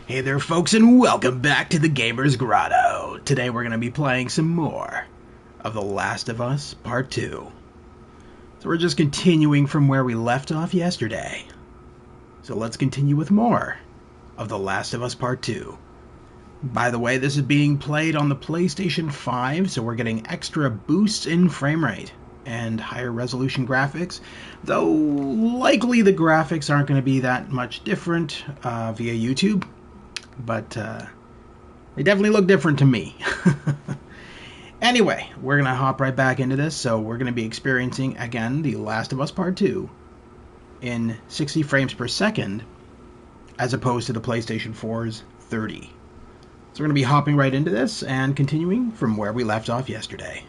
Hey there folks and welcome back to the Gamer's Grotto. Today we're going to be playing some more of The Last of Us Part 2. So we're just continuing from where we left off yesterday. So let's continue with more of The Last of Us Part 2. By the way, this is being played on the PlayStation 5, so we're getting extra boosts in frame rate and higher resolution graphics, though likely the graphics aren't going to be that much different via YouTube. But they definitely look different to me. Anyway, we're going to hop right back into this. So we're going to be experiencing, again, The Last of Us Part 2 in 60 frames per second, as opposed to the PlayStation 4's 30. So we're going to be hopping right into this and continuing from where we left off yesterday.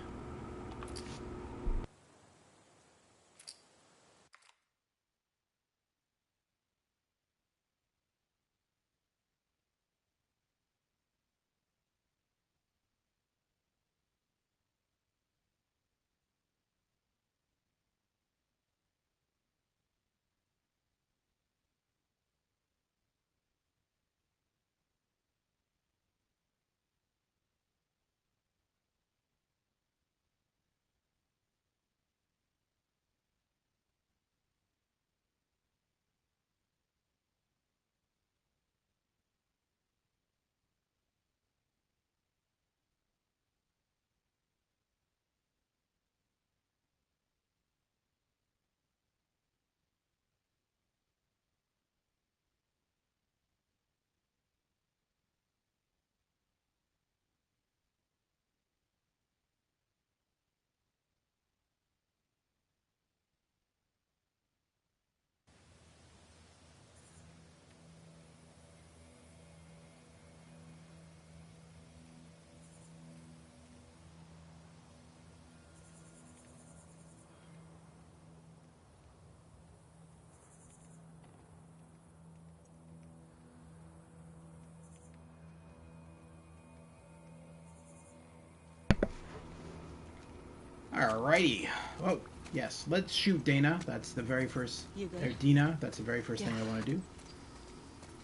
Alrighty. Oh, yes. Let's shoot Dana. That's the very first. Or Dina. That's the very first thing I want to do.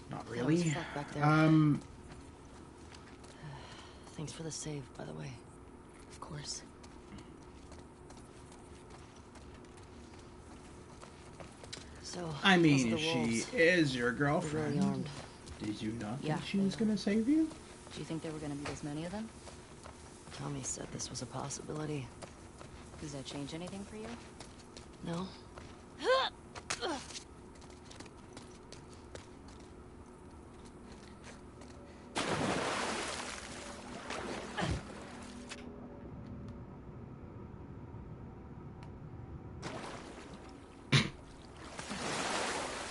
Not really. Thanks for the save, by the way. Of course. So, I mean, she is your girlfriend. Really armed. Did you not think she was going to save you? Do you think there were going to be this many of them? Tommy said this was a possibility. Does that change anything for you? No.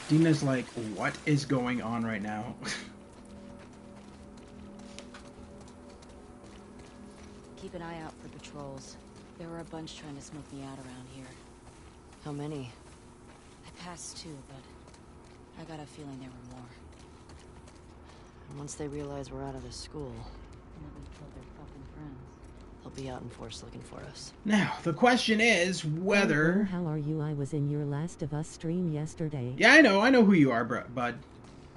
Dina's like, what is going on right now? Keep an eye out for patrols. There were a bunch trying to smoke me out around here. How many? I passed two, but I got a feeling there were more. And once they realize we're out of the school, and that we've killed their fucking friends, they'll be out in force looking for us. Now, the question is whether... How are you? I was in your Last of Us stream yesterday. Yeah, I know who you are, bud.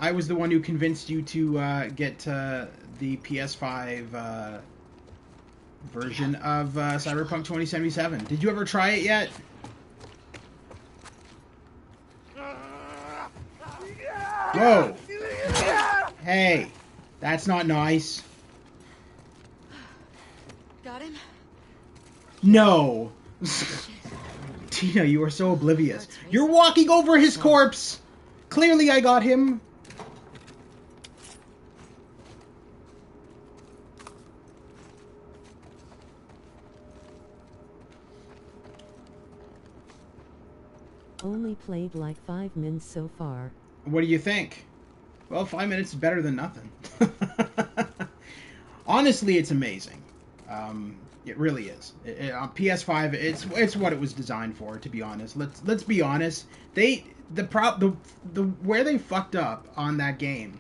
I was the one who convinced you to get the PS5 version of Cyberpunk 2077. Did you ever try it yet? Whoa! Hey, that's not nice. Got him? No! Tina, you are so oblivious. You're walking over his corpse! Clearly I got him. Only played like 5 minutes so far. What do you think? Well, 5 minutes is better than nothing. Honestly, it's amazing. It really is. On PS5, it's what it was designed for. To be honest, let's be honest. Where they fucked up on that game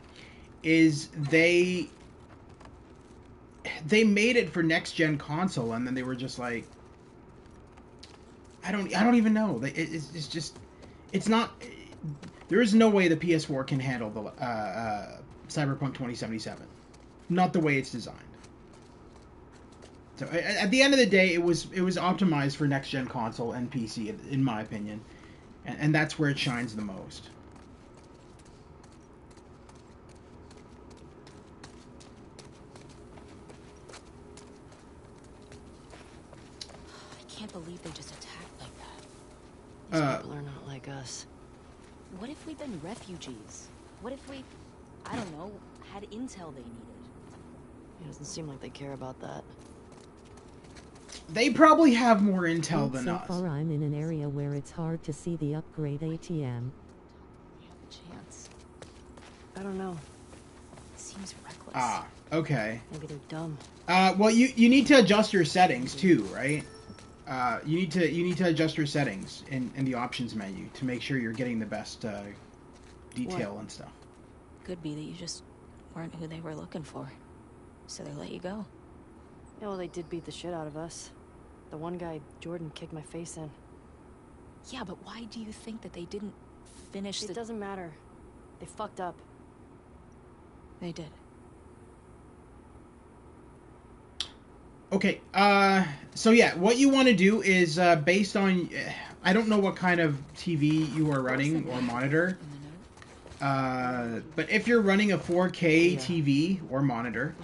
is they made it for next gen console, and then they were just like, I don't even know. It's just, it's not. There is no way the PS4 can handle the Cyberpunk 2077. Not the way it's designed. So at the end of the day, it was optimized for next gen console and PC, in my opinion, and that's where it shines the most. I can't believe they just attacked like that. These people are not like us. What if we'd been refugees? What if we, I don't know, had intel they needed? It doesn't seem like they care about that. They probably have more intel than So us. far I'm in an area where it's hard to see the upgrade ATM. We have a chance. I don't know. It seems reckless. Ah, okay. Maybe they're dumb. Well, you need to adjust your settings too, right? You need to adjust your settings in the options menu to make sure you're getting the best detail and stuff. Could be that you just weren't who they were looking for, so they let you go. Yeah, well, they did beat the shit out of us. The one guy, Jordan, kicked my face in. Yeah, but why do you think that they didn't finish It doesn't matter. They fucked up. They did. Okay, so yeah, what you want to do is, based on, I don't know what kind of TV you are running or monitor, but if you're running a 4K TV or monitor,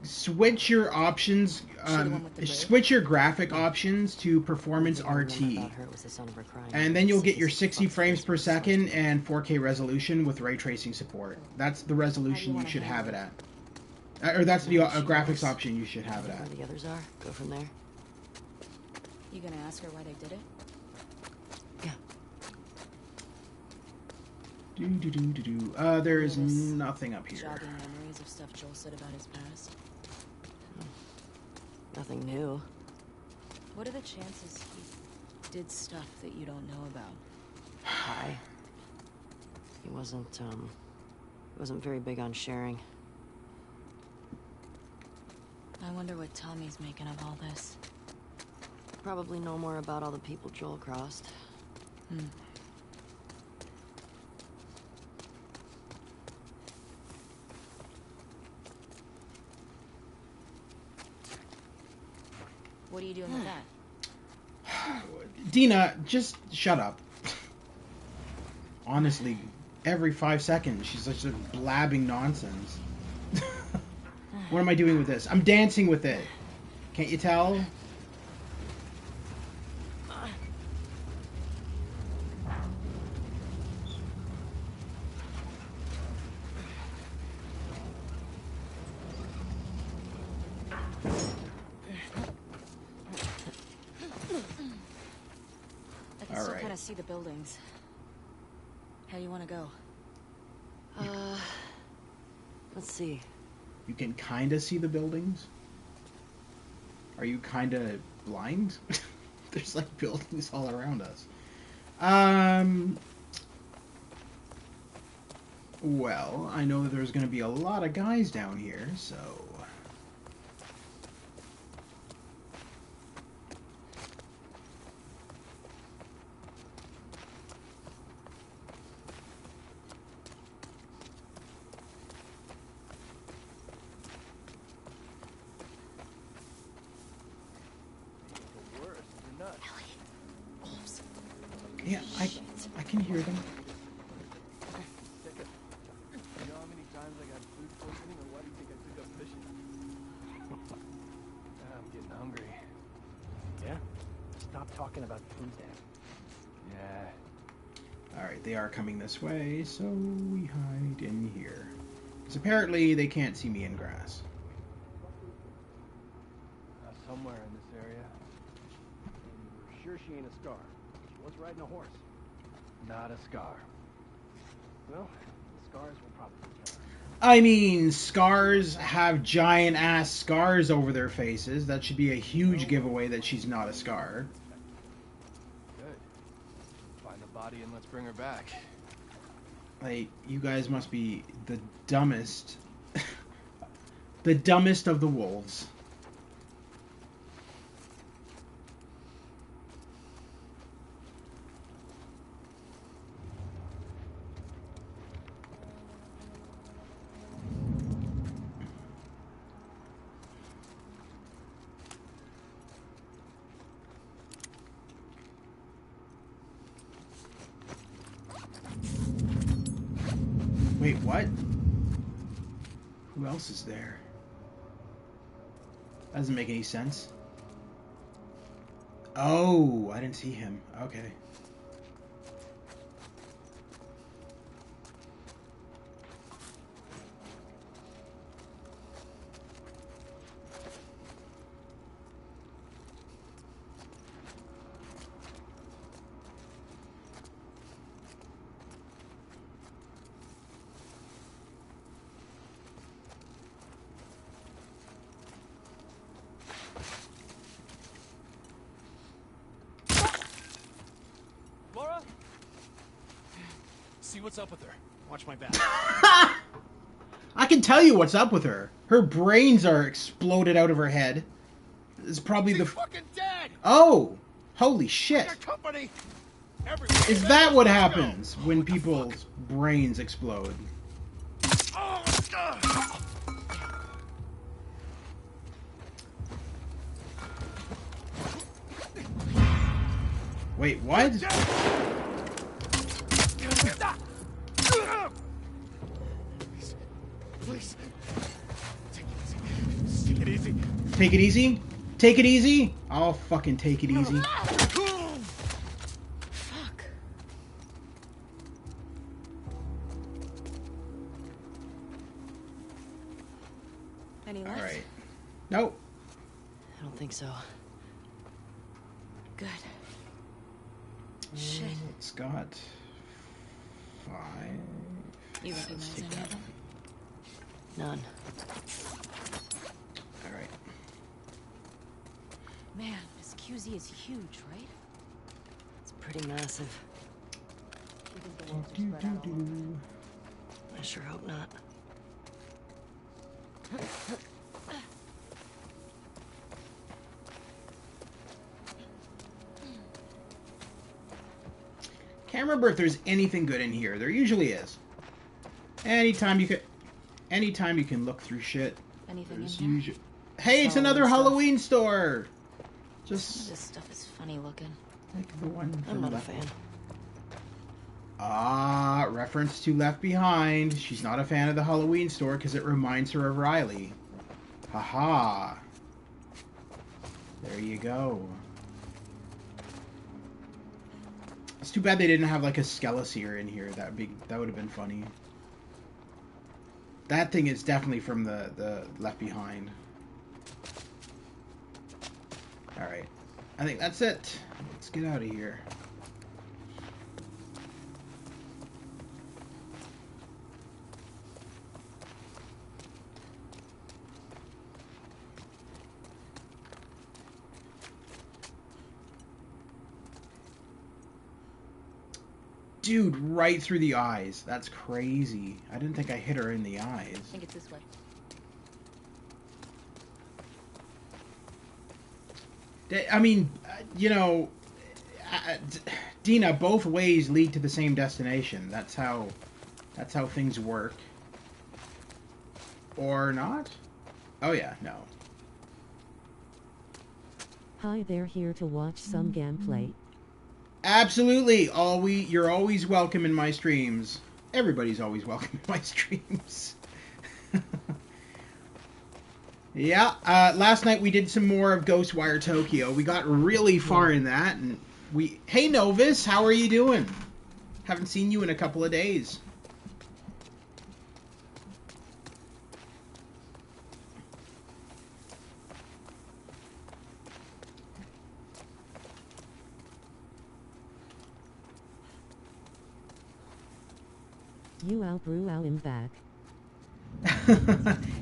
switch your options, switch your graphic options to Performance RT, and then you'll get your 60 frames per second and 4K resolution with ray tracing support. That's the resolution you should have it at. Or that's the graphics option you should have it at. Where the others are, go from there. You gonna ask her why they did it? Yeah. There is nothing up here. Jogging memories of stuff Joel said about his past. Nothing new. What are the chances he did stuff that you don't know about? High. He wasn't very big on sharing. I wonder what Tommy's making of all this. Probably know more about all the people Joel crossed. What are you doing with that? Dina, just shut up. Honestly, every 5 seconds she's just blabbing nonsense. What am I doing with this? I'm dancing with it. Can't you tell? I can still kind of see the buildings. How do you want to go? Let's see. You can kind of see the buildings? Are you kind of blind? There's like buildings all around us. Well, I know that there's going to be a lot of guys down here, so... Yeah, I can hear them. You know how many times I got food poisoning, or why do you think I took up fishing? I'm getting hungry. Yeah? Stop talking about food then. Yeah. Alright, they are coming this way, so we hide in here. Because apparently they can't see me in grass. Somewhere in this area. And you're sure she ain't a scar? She was riding a horse. Not a scar. Well, the scars will probably kill her. I mean, scars have giant ass scars over their faces. That should be a huge giveaway that she's not a scar. Good. Find the body and let's bring her back. Like, you guys must be the dumbest. The dumbest of the wolves. Wait, what? Who else is there? That doesn't make any sense. Oh, I didn't see him. Okay. Laura? See what's up with her. Watch my back. I can tell you what's up with her. Her brains are exploded out of her head. It's probably She's fucking dead! Oh! Holy shit. Your company! Is that what happens when people's brains explode? Wait, what? Please. Take it easy. Take it easy? Take it easy? I'll fucking take it easy. Fuck. Any left? Alright. Nope. I don't think so. Good. Shit. It's got 5. You recognize take any that of them? None. Alright. Man, this QZ is huge, right? It's pretty massive. You think the wolves are spread out all over? I sure hope not. Can't remember if there's anything good in here. There usually is. Anytime you can look through shit. Anything in There's here? usually. Hey, it's another Halloween stuff. Halloween store. Some of Just this stuff is funny looking. like the one I'm from not a Left. fan. Ah, reference to Left Behind. She's not a fan of the Halloween store because it reminds her of Riley. Haha. There you go. It's too bad they didn't have like a Skeleseer in here. That would have been funny. That thing is definitely from the Left Behind. Alright. I think that's it. Let's get out of here. Dude, right through the eyes. That's crazy. I didn't think I hit her in the eyes. I think it's this way. I mean, you know, Dina, both ways lead to the same destination. That's how things work. Or not? Oh yeah, no. Hi there, here to watch some gameplay. Absolutely. You're always welcome in my streams. Everybody's always welcome in my streams. Yeah, last night we did some more of Ghostwire Tokyo. We got really far in that, and Hey Novus, how are you doing? Haven't seen you in a couple of days. You out brew out him back.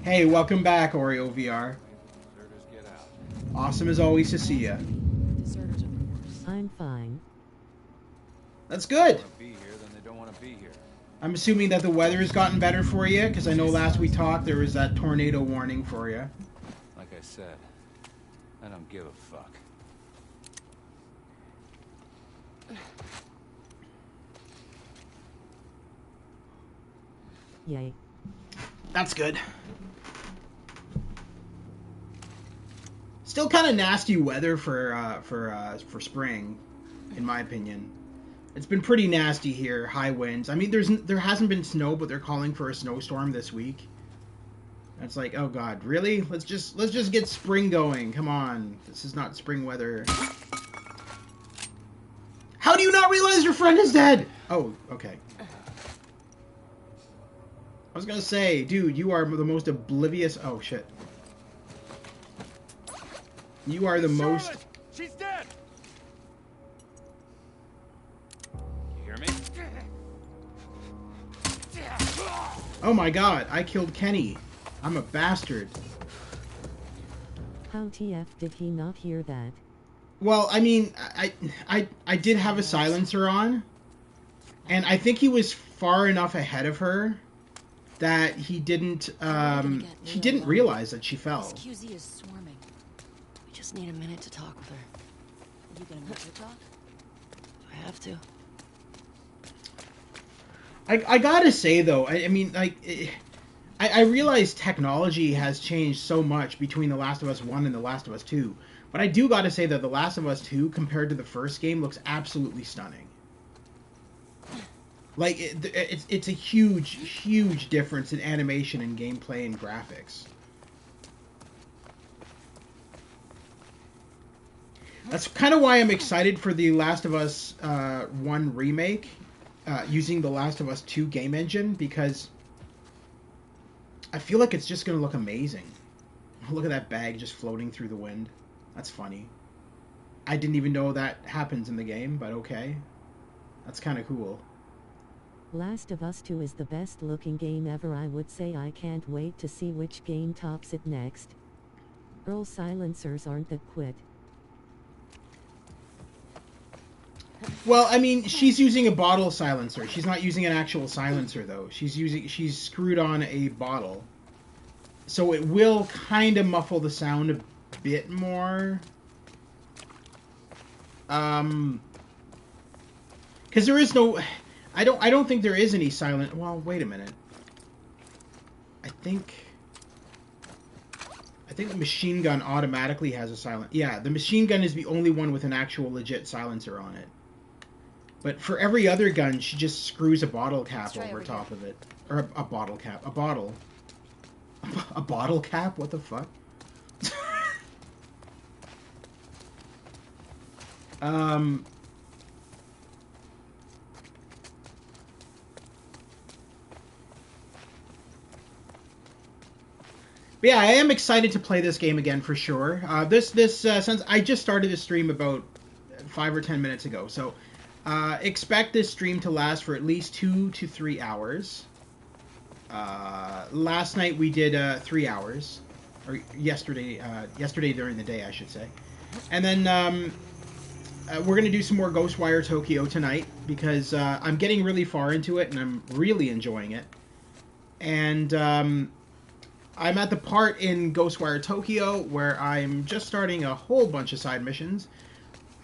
Hey, welcome back, Oreo VR. Deserters get out. Awesome as always to see you. Deserters are the worst. I'm fine. That's good. They want to be here, then they don't want to be here. I'm assuming that the weather has gotten better for you, because I know last we talked there was that tornado warning for you. Like I said, I don't give a fuck. Yay. That's good. Still kind of nasty weather for spring, in my opinion. It's been pretty nasty here, high winds. I mean, there hasn't been snow, but they're calling for a snowstorm this week. It's like, oh god, really? Let's just get spring going. Come on, this is not spring weather. How do you not realize your friend is dead? Oh, okay. I was gonna say, dude, you are the most oblivious. Oh shit. You are the most. She's dead. You hear me? Oh my god, I killed Kenny. I'm a bastard. How TF did he not hear that? Well, I mean, I did have a silencer on, and I think he was far enough ahead of her that he didn't realize that she fell. This QZ is swarming. We just need a minute to talk with her. You gonna make her talk? I have to. I gotta say though, I mean, like, I realize technology has changed so much between The Last of Us 1 and The Last of Us 2, but I do gotta say that The Last of Us 2, compared to the first game, looks absolutely stunning. Like, it's a huge difference in animation and gameplay and graphics. That's kind of why I'm excited for The Last of Us 1 remake, using The Last of Us 2 game engine, because I feel like it's just going to look amazing. Look at that bag just floating through the wind. That's funny. I didn't even know that happens in the game, but okay. That's kind of cool. Last of Us 2 is the best looking game ever. I would say I can't wait to see which game tops it next. Earl silencers aren't that quit. Well, I mean, she's using a bottle silencer. She's not using an actual silencer, though. She's screwed on a bottle. So it will kind of muffle the sound a bit more. Because there is no... I don't think there is any silent... Well, wait a minute. I think the machine gun automatically has a silent... Yeah, the machine gun is the only one with an actual legit silencer on it. But for every other gun, she just screws a bottle cap over top of it. Or a bottle cap. A bottle. A bottle cap? What the fuck? But yeah, I am excited to play this game again for sure. Since I just started the stream about 5 or 10 minutes ago, so expect this stream to last for at least 2 to 3 hours. Last night we did 3 hours, or yesterday during the day, I should say, and then we're gonna do some more Ghostwire Tokyo tonight because I'm getting really far into it and I'm really enjoying it, and I'm at the part in Ghostwire Tokyo where I'm just starting a whole bunch of side missions.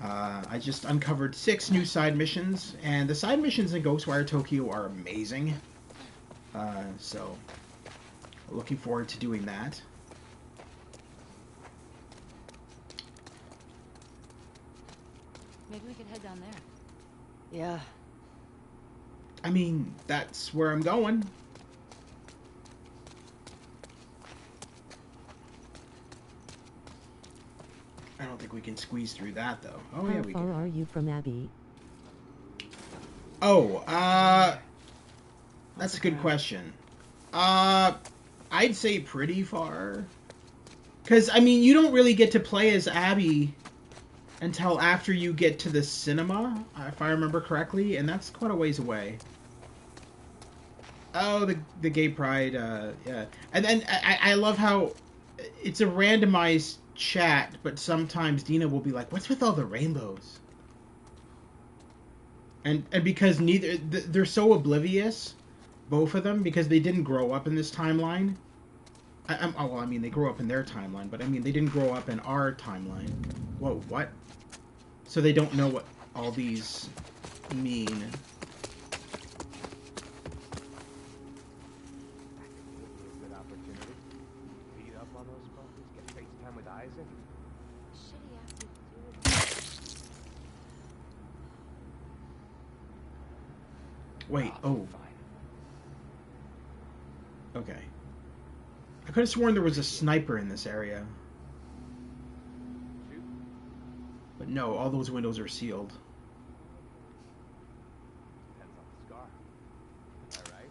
I just uncovered 6 new side missions, and the side missions in Ghostwire Tokyo are amazing. So, looking forward to doing that. Maybe we could head down there. Yeah. I mean, that's where I'm going. I don't think we can squeeze through that, though. Oh, yeah, we How can. far are you from Abby? Oh, that's a good question. I'd say pretty far. Because, I mean, you don't really get to play as Abby until after you get to the cinema, if I remember correctly, and that's quite a ways away. Oh, the gay pride, yeah. And then I love how it's a randomized chat, but sometimes Dina will be like, what's with all the rainbows? And because they're so oblivious, both of them, because they didn't grow up in this timeline. Well, I mean, they grew up in their timeline, but I mean, they didn't grow up in our timeline. Whoa, what? So they don't know what all these mean. Good opportunity. Beat up on those fuckers. Get FaceTime with Isaac. Shitty active Wait, oh. Fine. Okay. I could have sworn there was a sniper in this area. Shoot. But no, all those windows are sealed. Depends on the scar. Is that right?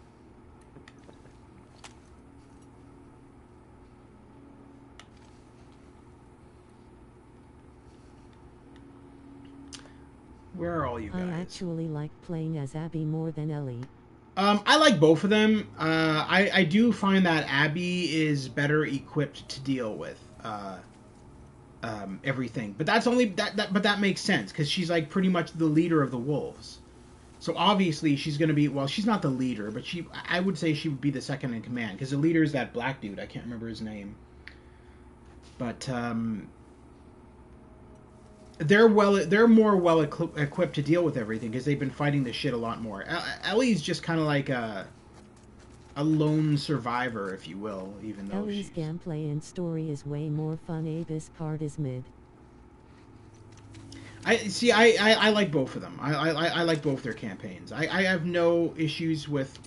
Where are all you guys? I actually like playing as Abby more than Ellie. I like both of them. I do find that Abby is better equipped to deal with everything, but that's only but that makes sense because she's like pretty much the leader of the wolves. So obviously she's going to be, well, she's not the leader, but I would say she would be the second in command because the leader is that black dude. I can't remember his name, but they're more well equipped to deal with everything because they've been fighting this shit a lot more. Ellie's just kind of like a lone survivor, if you will, even though Ellie's gameplay and story is way more fun. Abe's part is mid. I like both of them. I like both their campaigns. I have no issues with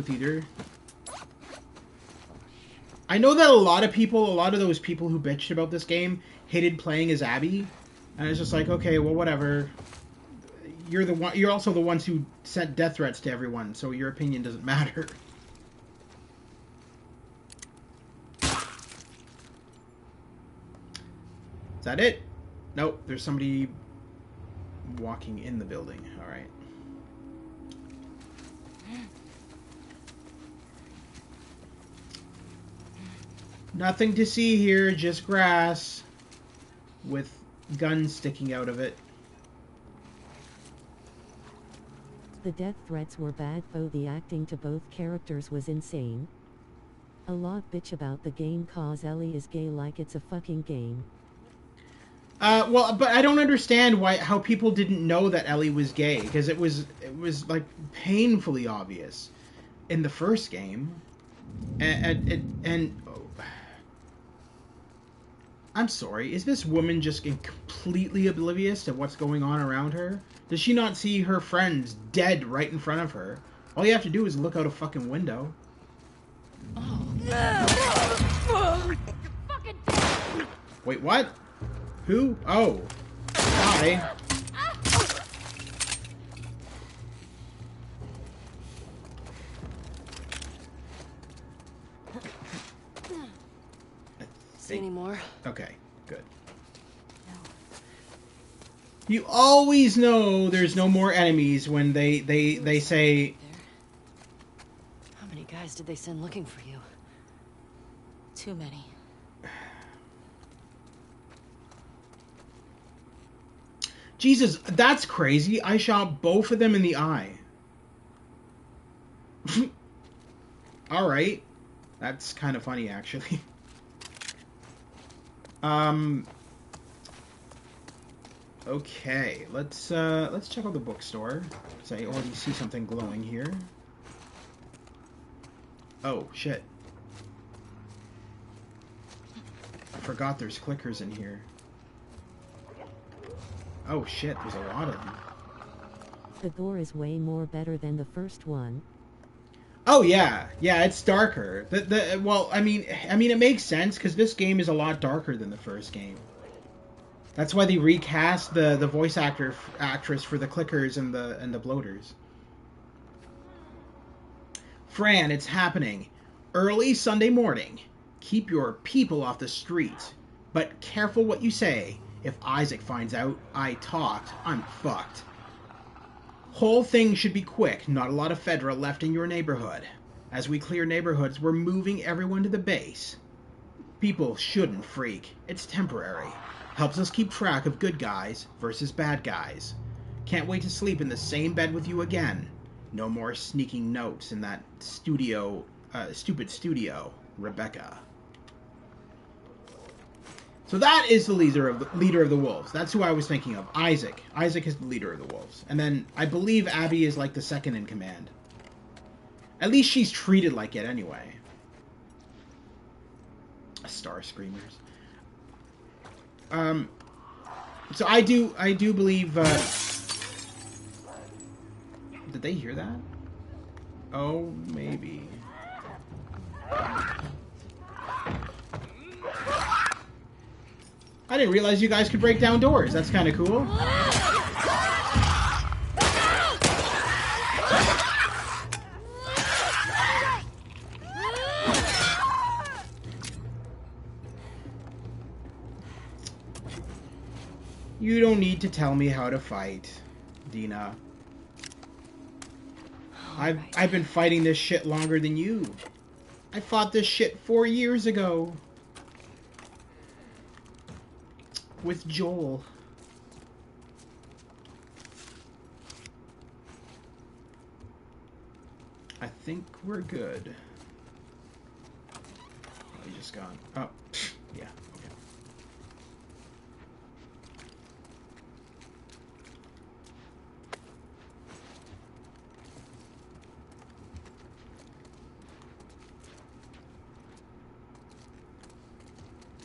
either. I know that a lot of those people who bitched about this game hated playing as Abby, and it's just like, okay, well, whatever. You're also the ones who sent death threats to everyone, so your opinion doesn't matter. Is that it? Nope, there's somebody walking in the building. All right. Nothing to see here, just grass with guns sticking out of it. The death threats were bad, though the acting to both characters was insane. A lot bitch about the game cause Ellie is gay like it's a fucking game. Well, but I don't understand how people didn't know that Ellie was gay, because it was like painfully obvious in the first game, and I'm sorry, is this woman just completely oblivious to what's going on around her? Does she not see her friends dead right in front of her? All you have to do is look out a fucking window. Wait, what? Who? Oh. Hi. See any more? Okay, good. You always know there's no more enemies when they say... There. How many guys did they send looking for you? Too many. Jesus, that's crazy. I shot both of them in the eye. Alright. That's kind of funny, actually. Okay, let's check out the bookstore. So I already see something glowing here. Oh, shit. I forgot there's clickers in here. Oh shit, there's a lot of them. The gore is way more better than the first one. Oh yeah, it's darker. Well, I mean it makes sense because this game is a lot darker than the first game. That's why they recast the voice actress for the clickers and the bloaters. Fran, it's happening. Early Sunday morning. Keep your people off the street, but careful what you say. If Isaac finds out I talked, I'm fucked. Whole thing should be quick, not a lot of Fedra left in your neighborhood. As we clear neighborhoods, we're moving everyone to the base. People shouldn't freak. It's temporary. Helps us keep track of good guys versus bad guys. Can't wait to sleep in the same bed with you again. No more sneaking notes in that stupid studio, Rebecca. So that is the leader of the wolves. That's who I was thinking of. Isaac. Isaac is the leader of the wolves. And then I believe Abby is like the second in command. At least she's treated like it anyway. Star Screamers. So I do believe they hear that? Oh, maybe. I didn't realize you guys could break down doors. That's kind of cool. You don't need to tell me how to fight, Dina. I've been fighting this shit longer than you. I fought this shit 4 years ago. With Joel. I think we're good. Oh, he just gone. Oh, yeah, okay.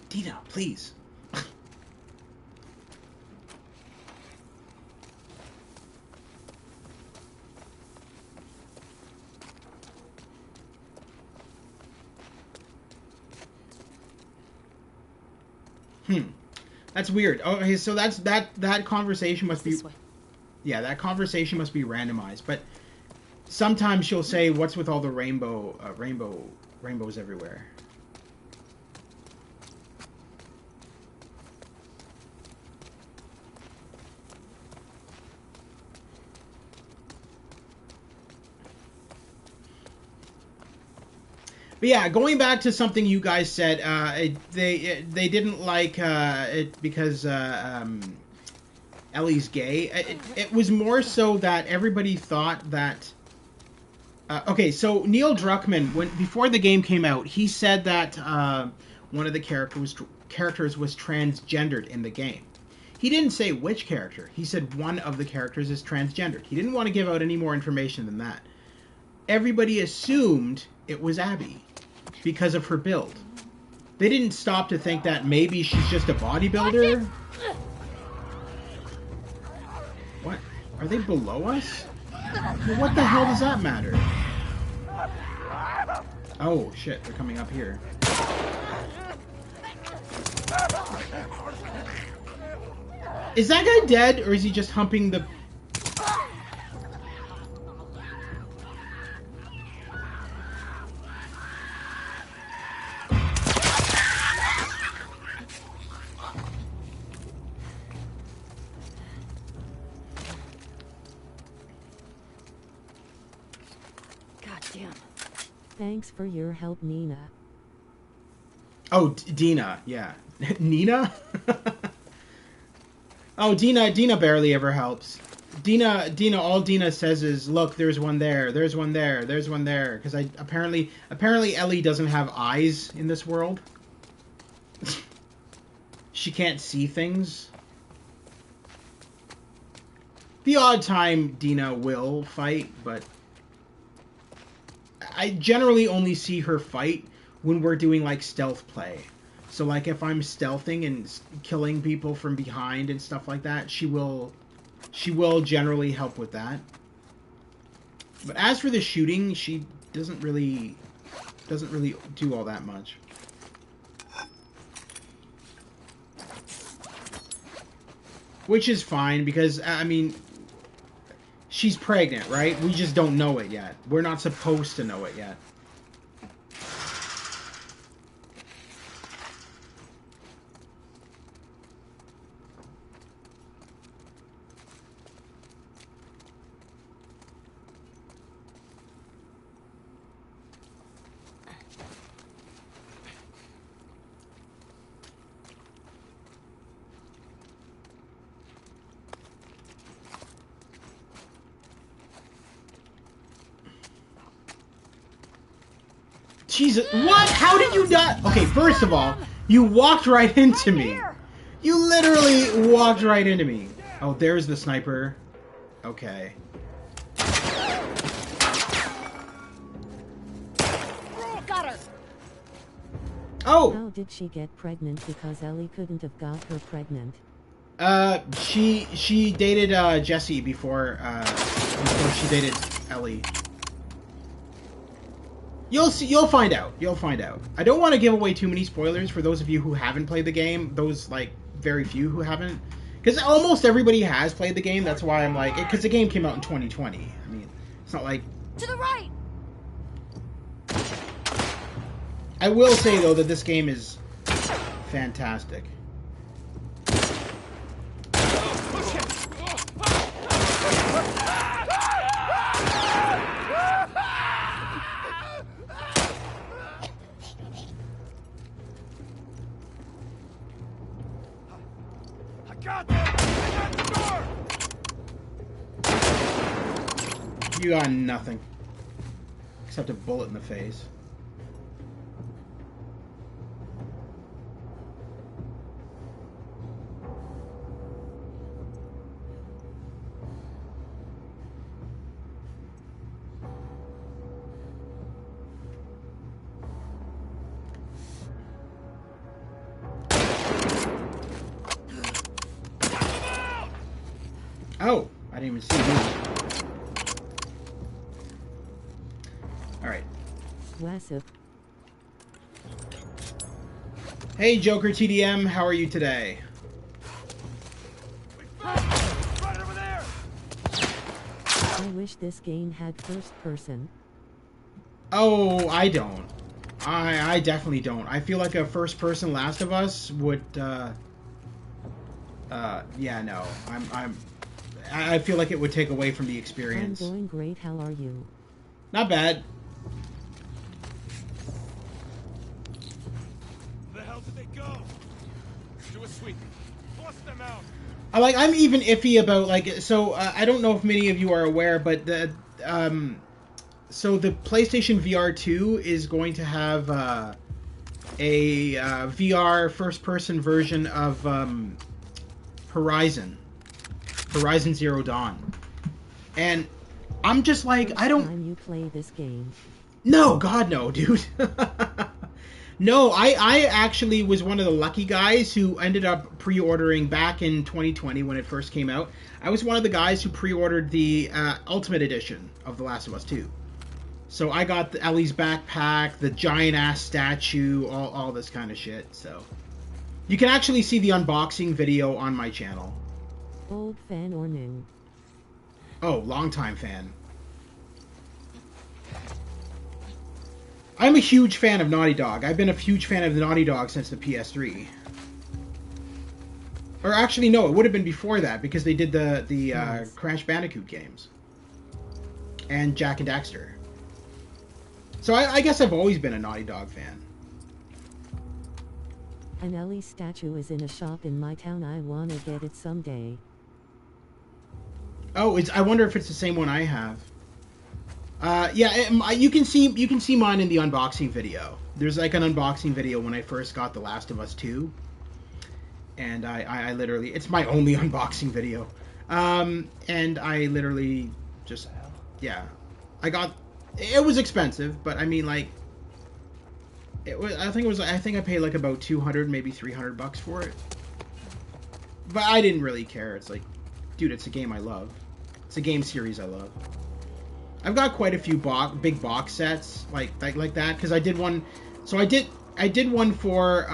Dina, please. That's weird. Okay, so that conversation must be... Yeah, that conversation must be randomized. But sometimes she'll say, "What's with all the rainbows everywhere?" But yeah, going back to something you guys said, they didn't like it because Ellie's gay. It was more so that everybody thought that. Okay, so Neil Druckmann, before the game came out, he said that one of the characters was transgendered in the game. He didn't say which character. He said one of the characters is transgendered. He didn't want to give out any more information than that. Everybody assumed it was Abby because of her build. They didn't stop to think that maybe she's just a bodybuilder. What? Are they below us? Well, what the hell does that matter? Oh, shit. They're coming up here. Is that guy dead, or is he just humping the... Thanks for your help, Nina. Oh, Dina, yeah. Nina? Oh, Dina barely ever helps. Dina, all Dina says is, "Look, there's one there, there's one there, there's one there." Because apparently Ellie doesn't have eyes in this world. She can't see things. The odd time Dina will fight, but I generally only see her fight when we're doing like stealth play. So like if I'm stealthing and killing people from behind and stuff like that, she will generally help with that. But as for the shooting, she doesn't really do all that much. Which is fine because I mean, she's pregnant, right? We just don't know it yet. We're not supposed to know it yet. Jesus, what? How did you not? Okay, first of all, you walked right into me. You literally walked right into me. Oh, there's the sniper. Okay. Got her. Oh! How did she get pregnant? Because Ellie couldn't have got her pregnant. She dated Jesse before she dated Ellie. You'll see. You'll find out. You'll find out. I don't want to give away too many spoilers for those of you who haven't played the game. Those like very few who haven't, because almost everybody has played the game. That's why I'm like, because the game came out in 2020. I mean, it's not like. To the right. I will say though that this game is fantastic. You got nothing. Except a bullet in the face. Oh, I didn't even see you. Alright. Wassip. Hey Joker TDM, how are you today? Right over there! I wish this game had first person. Oh, I don't. I definitely don't. I feel like a first person Last of Us would yeah, no. I feel like it would take away from the experience. I'm doing great, how are you? Not bad. Where the hell did they go? Do a sweep. Bust them out. I'm even iffy about like so I don't know if many of you are aware, but the so the PlayStation VR 2 is going to have a VR first person version of Horizon Zero Dawn. And I'm just like, First I don't time you play this game. No, God no, dude. No, I actually was one of the lucky guys who ended up pre-ordering back in 2020 when it first came out. I was one of the guys who pre-ordered the Ultimate Edition of The Last of Us 2. So I got the Ellie's backpack, the giant-ass statue, all this kind of shit. So you can actually see the unboxing video on my channel. Old fan or new? Oh, longtime fan. I'm a huge fan of Naughty Dog. I've been a huge fan of the Naughty Dog since the PS3. Or actually, no, it would have been before that because they did the Crash Bandicoot games. And Jak and Daxter. So I guess I've always been a Naughty Dog fan. An Ellie statue is in a shop in my town. I wanna get it someday. Oh, I wonder if it's the same one I have. Yeah, you can see mine in the unboxing video. There's like an unboxing video when I first got The Last of Us 2. And I literally, it's my only unboxing video. And I literally just, yeah. It was expensive, but I mean like, I think I paid like about 200, maybe $300 for it. But I didn't really care. It's like, dude, it's a game I love. It's a game series I love. I've got quite a few big box sets like that because I did one. So I did one for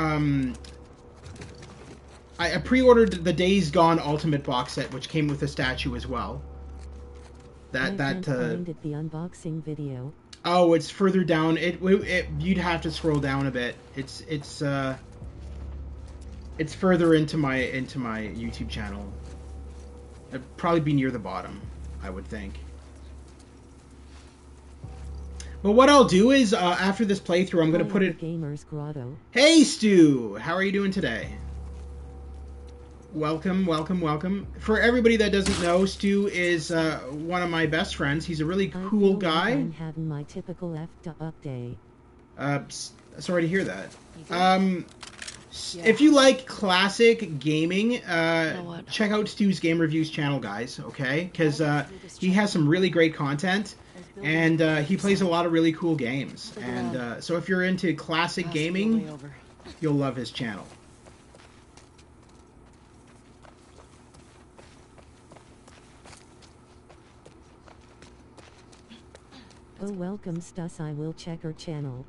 I pre-ordered the Days Gone Ultimate box set, which came with a statue as well. I can't find it, the unboxing video. Oh, it's further down. You'd have to scroll down a bit. It's further into my YouTube channel. It'd probably be near the bottom, I would think. But what I'll do is, after this playthrough, I'm going to put it... Gamer's Grotto. Hey, Stu! How are you doing today? Welcome, welcome, welcome. For everybody that doesn't know, Stu is one of my best friends. He's a really cool guy. I'm having my typical up day. Sorry to hear that. If you like classic gaming, check out Stu's Game Reviews channel, guys, okay? Because he has some really great content, and he plays a lot of really cool games. And so if you're into classic gaming, you'll love his channel. Oh, welcome Stus, I will check her channel.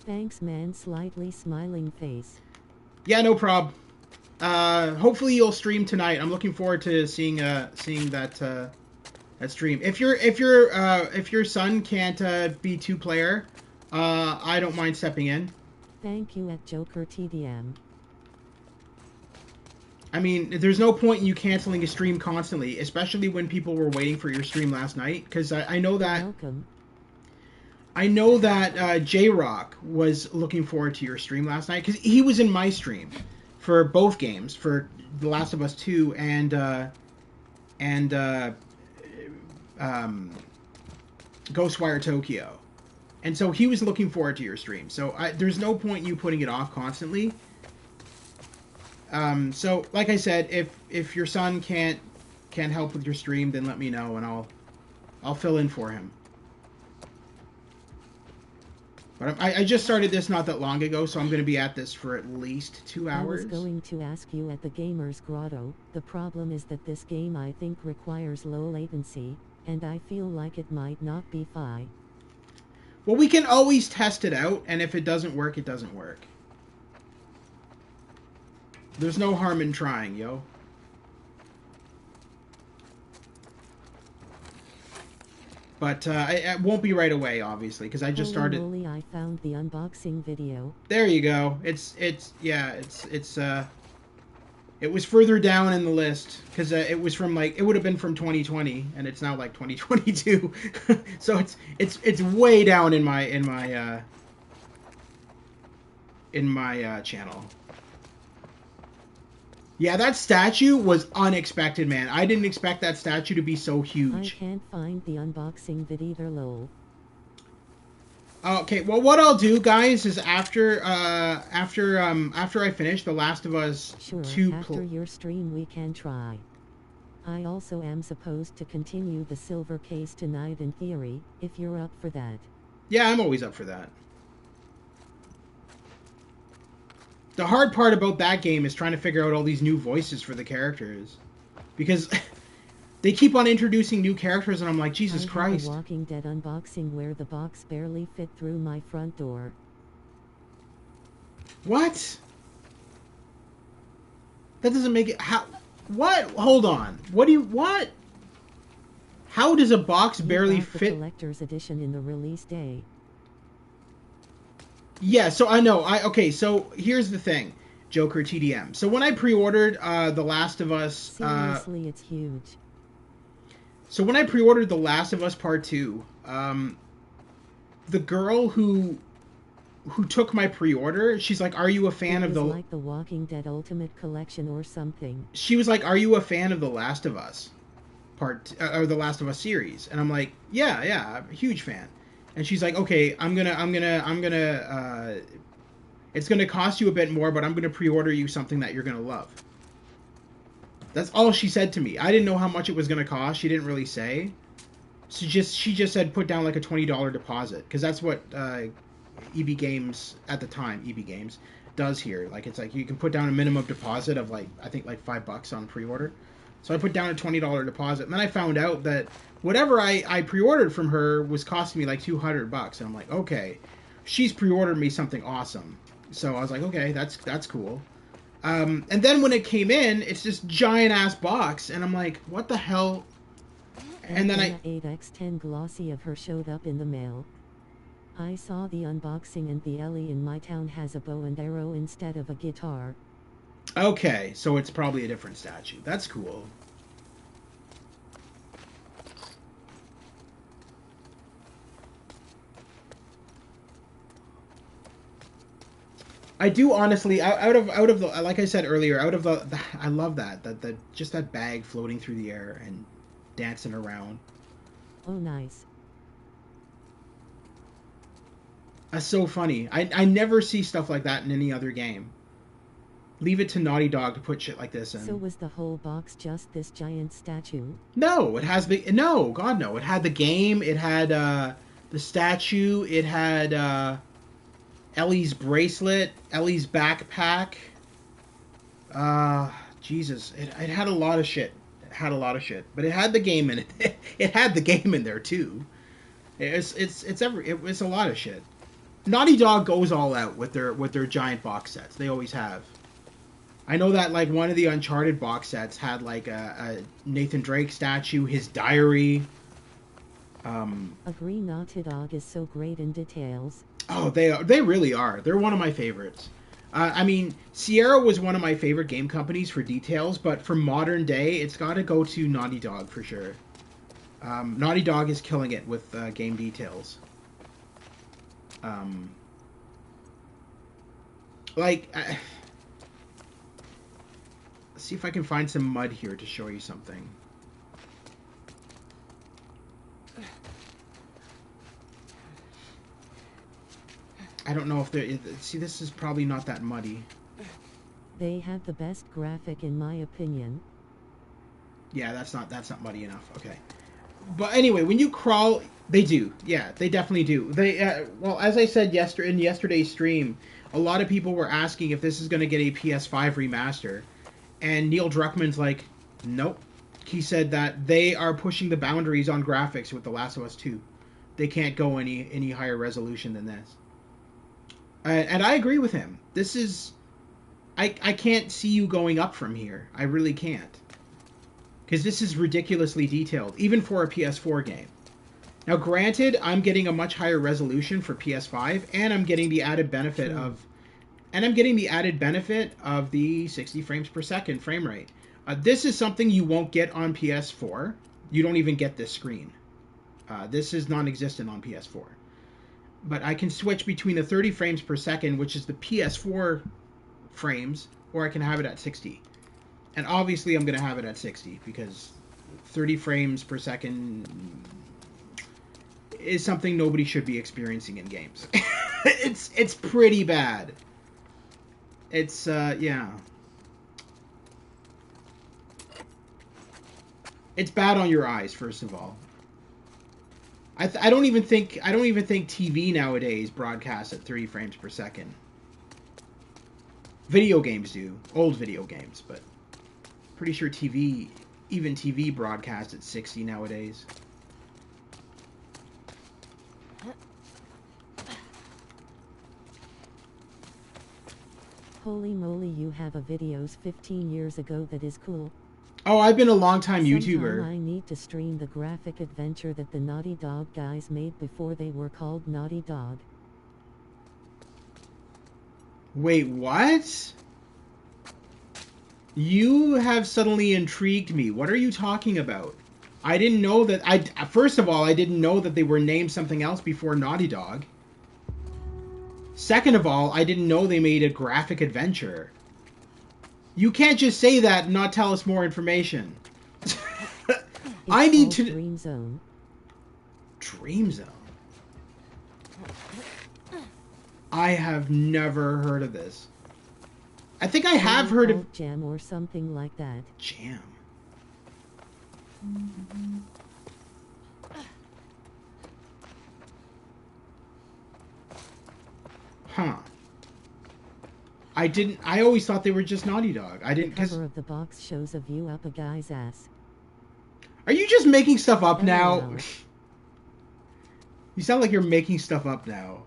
Thanks man, slightly smiling face. Yeah, no prob. Hopefully you'll stream tonight. I'm looking forward to seeing that that stream. If your son can't be 2-player, I don't mind stepping in. Thank you at Joker TDM. I mean, there's no point in you canceling a stream constantly, especially when people were waiting for your stream last night. Because I know that. Welcome. I know that J-Rock was looking forward to your stream last night because he was in my stream for both games, for The Last of Us 2 and Ghostwire Tokyo. And so he was looking forward to your stream. So there's no point in you putting it off constantly. So like I said, if your son can't help with your stream, then let me know and I'll fill in for him. But I just started this not that long ago, so I'm going to be at this for at least 2 hours. I was going to ask you at the Gamer's Grotto. The problem is that this game I think requires low latency, and I feel like it might not be fine. Well, we can always test it out, and if it doesn't work, it doesn't work. There's no harm in trying, yo. But it won't be right away, obviously, because I just started. Holy moly, I found the unboxing video. There you go. It was further down in the list because it was from it would have been from 2020, and it's now like 2022. So it's way down in my channel. Yeah, that statue was unexpected, man. I didn't expect that statue to be so huge. I can't find the unboxing video, lol. Okay, well, what I'll do, guys, is after I finish The Last of Us 2... After your stream we can try. I also am supposed to continue the silver case tonight in theory, if you're up for that. Yeah, I'm always up for that. The hard part about that game is trying to figure out all these new voices for the characters. Because they keep on introducing new characters, and I'm like, Jesus Christ. I had a Walking Dead unboxing where the box barely fit through my front door. What? That doesn't make it... How? What? Hold on. What? How does a box barely fit... The collector's edition in the release day. Yeah, so I know. Okay, so here's the thing, Joker TDM. So when I pre-ordered The Last of Us... Seriously, it's huge. So when I pre-ordered The Last of Us Part 2, the girl who took my pre-order, she's like, are you a fan of the... like the Walking Dead Ultimate Collection or something. She was like, are you a fan of The Last of Us or The Last of Us series? And I'm like, yeah, I'm a huge fan. And she's like, okay, I'm gonna, it's gonna cost you a bit more, but I'm gonna pre-order you something that you're gonna love. That's all she said to me. I didn't know how much it was gonna cost. She didn't really say. She just said put down like a $20 deposit, because that's what EB Games at the time, EB Games does here. Like it's like you can put down a minimum deposit of like I think like $5 on pre-order. So I put down a $20 deposit, and then I found out that whatever I pre-ordered from her was costing me like $200, and I'm like, okay, she's pre-ordered me something awesome. So I was like, okay, that's cool. And then when it came in, it's this giant ass box, and I'm like, what the hell? And then 8x10 glossy of her showed up in the mail. I saw the unboxing, and the Ellie in my town has a bow and arrow instead of a guitar. Okay, so it's probably a different statue. That's cool. I do honestly, out of the, like I said earlier, out of the I love that just that bag floating through the air and dancing around. Oh, nice. That's so funny. I never see stuff like that in any other game. Leave it to Naughty Dog to put shit like this in. So was the whole box just this giant statue? No, it has the... No, God, no. It had the game. It had the statue. It had Ellie's bracelet. Ellie's backpack. Jesus. It had a lot of shit. had a lot of shit, but it had the game in it. It had the game in there too. It's a lot of shit. Naughty Dog goes all out with their giant box sets. They always have. I know that like one of the Uncharted box sets had like a Nathan Drake statue, his diary. Agree, Naughty Dog is so great in details. Oh, they really are. They're one of my favorites. I mean, Sierra was one of my favorite game companies for details, but for modern day, it's got to go to Naughty Dog for sure. Naughty Dog is killing it with game details. Let's see if I can find some mud here to show you something. I don't know if there is... See, this is probably not that muddy. They have the best graphic in my opinion. Yeah, that's not muddy enough. Okay. But anyway, when you crawl, they do. Yeah, they definitely do. They well, as I said in yesterday's stream, a lot of people were asking if this is going to get a PS5 remaster, and Neil Druckmann's like, nope. He said that they are pushing the boundaries on graphics with The Last of Us 2. They can't go any higher resolution than this. And I agree with him. This is... I can't see you going up from here. I really can't. Because this is ridiculously detailed, even for a PS4 game. Now, granted, I'm getting a much higher resolution for PS5, and I'm getting the added benefit of... And I'm getting the added benefit of the 60 frames per second frame rate. This is something you won't get on PS4. You don't even get this screen. This is non-existent on PS4. But I can switch between the 30 frames per second, which is the PS4 frames, or I can have it at 60. And obviously I'm going to have it at 60, because 30 frames per second is something nobody should be experiencing in games. It's pretty bad. It's, yeah. It's bad on your eyes, first of all. I don't even think TV nowadays broadcasts at 30 frames per second. Video games do, old video games, but pretty sure even TV broadcasts at 60 nowadays. Holy moly, you have a videos 15 years ago that is cool. Oh, I've been a long-time Sometime YouTuber. I need to stream the graphic adventure that the Naughty Dog guys made before they were called Naughty Dog. Wait, what? You have suddenly intrigued me. What are you talking about? I didn't know that... First of all, I didn't know that they were named something else before Naughty Dog. Second of all, I didn't know they made a graphic adventure. You can't just say that and not tell us more information. I need to... Dream Zone. Dream Zone? I have never heard of this. I think I have heard of... Jam or something like that. Jam. Huh. I always thought they were just Naughty Dog. I didn't... The cover of the box shows a view up a guy's ass. Are you just making stuff up now? LOL. You sound like you're making stuff up now.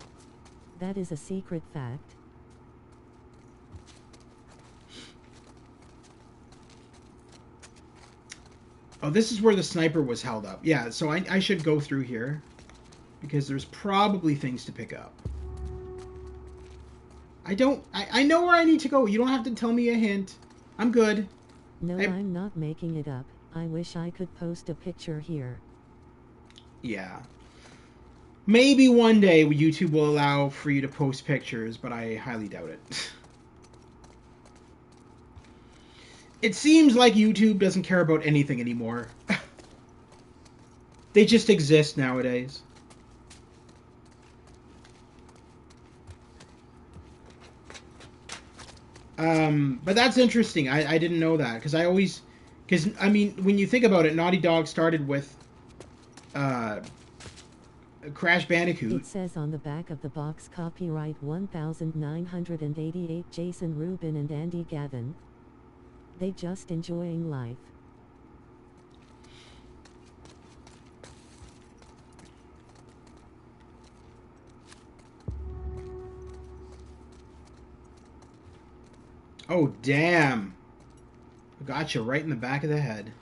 That is a secret fact. Oh, this is where the sniper was held up. Yeah, so I should go through here, because there's probably things to pick up. I know where I need to go. You don't have to tell me a hint. I'm good. No, I'm not making it up. I wish I could post a picture here. Yeah. Maybe one day YouTube will allow for you to post pictures, but I highly doubt it. It seems like YouTube doesn't care about anything anymore. They just exist nowadays. But that's interesting. I didn't know that, because I mean, when you think about it, Naughty Dog started with Crash Bandicoot. It says on the back of the box, copyright 1988, Jason Rubin and Andy Gavin. They just enjoying life. Oh, damn. Got you right in the back of the head.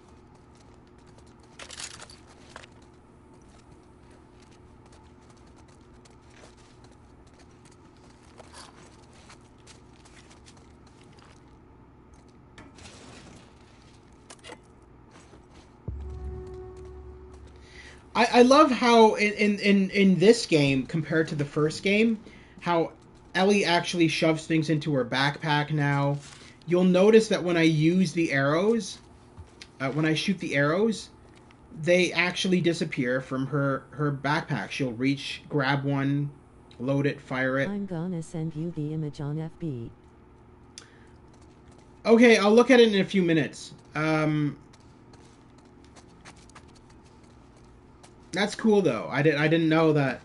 I love how in this game compared to the first game, how Ellie actually shoves things into her backpack now. You'll notice that when I use the arrows, when I shoot the arrows, they actually disappear from her backpack. She'll reach, grab one, load it, fire it. I'm gonna send you the image on FB. Okay, I'll look at it in a few minutes. That's cool though. I didn't know that.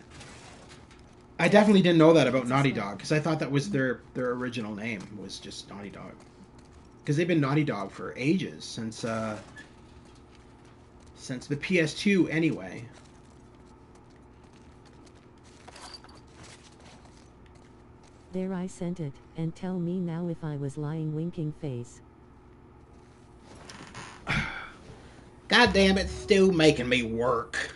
I definitely didn't know that about Naughty Dog because I thought that was their original name was just Naughty Dog. Because they've been Naughty Dog for ages since the PS2 anyway. There, I sent it, and tell me now if I was lying, winking face. God damn it, still making me work.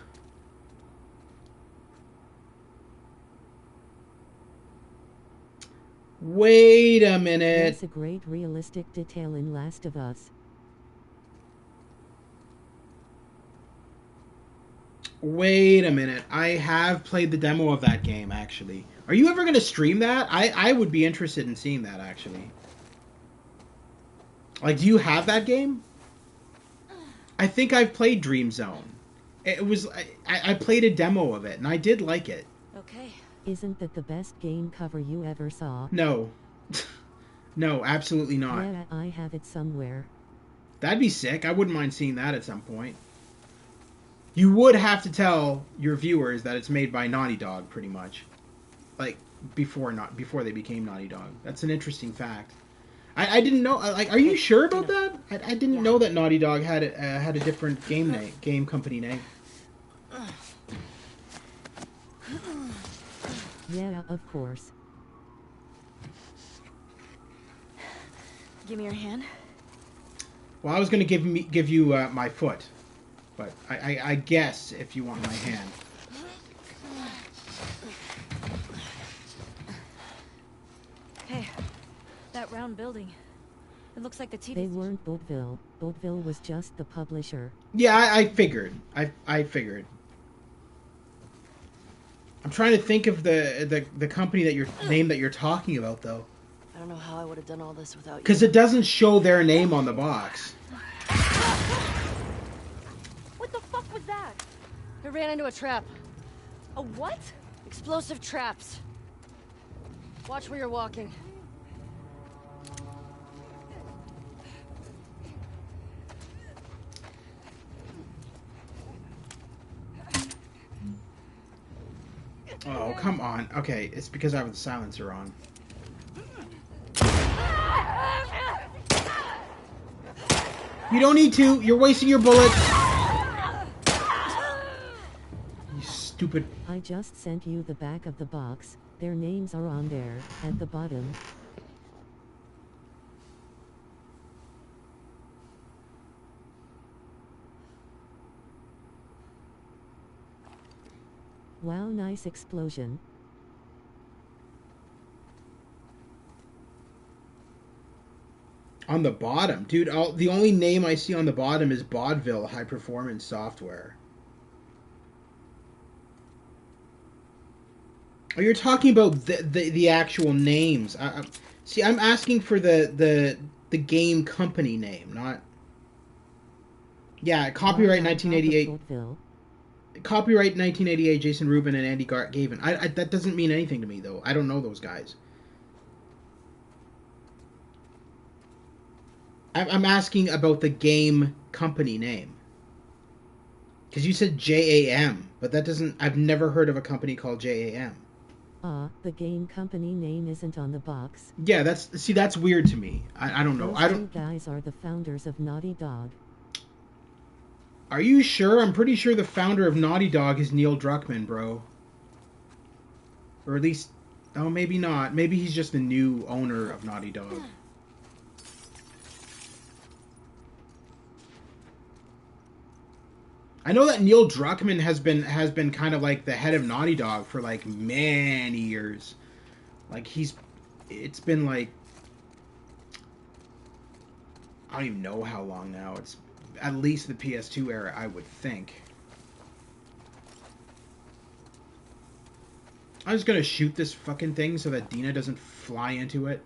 Wait a minute. That's a great realistic detail in Last of Us. Wait a minute. I have played the demo of that game, actually. Are you ever going to stream that? I would be interested in seeing that, actually. Like, do you have that game? I think I've played Dream Zone. It was... I played a demo of it, and I did like it. Okay. Isn't that the best game cover you ever saw? No. No, absolutely not. Yeah, I have it somewhere. That'd be sick. I wouldn't mind seeing that at some point. You would have to tell your viewers that it's made by Naughty Dog, pretty much. Like, before they became Naughty Dog. That's an interesting fact. I didn't know... Like, are you sure about that? I didn't know that Naughty Dog had a different game company name. Yeah, of course. Give me your hand. Well, I was going to give you my foot. But I guess if you want my hand. Hey, that round building. It looks like the TV. They weren't Boatville. Boatville was just the publisher. Yeah, I figured. I figured. I'm trying to think of the company name that you're talking about, though. I don't know how I would have done all this without you. Because it doesn't show their name on the box. What the fuck was that? I ran into a trap. A what? Explosive traps. Watch where you're walking. Oh, come on. Okay, it's because I have the silencer on. You don't need to. You're wasting your bullets. You stupid... I just sent you the back of the box. Their names are on there, at the bottom. Wow, nice explosion. On the bottom. Dude, the only name I see on the bottom is Baudeville High Performance Software. Oh, you're talking about the actual names. See, I'm asking for the game company name, not... Yeah, copyright 1988. Copyright 1988, Jason Rubin and Andy Gavin. That doesn't mean anything to me, though. I don't know those guys. I'm asking about the game company name. Because you said JAM, but that doesn't... I've never heard of a company called JAM. The game company name isn't on the box. Yeah, that's weird to me. I don't know. Those two guys are the founders of Naughty Dog. Are you sure? I'm pretty sure the founder of Naughty Dog is Neil Druckmann, bro. Or at least... Oh, maybe not. Maybe he's just the new owner of Naughty Dog. I know that Neil Druckmann has been kind of like the head of Naughty Dog for like many years. Like it's been like I don't even know how long now. It's at least the PS2 era, I would think. I'm just gonna shoot this fucking thing so that Dina doesn't fly into it.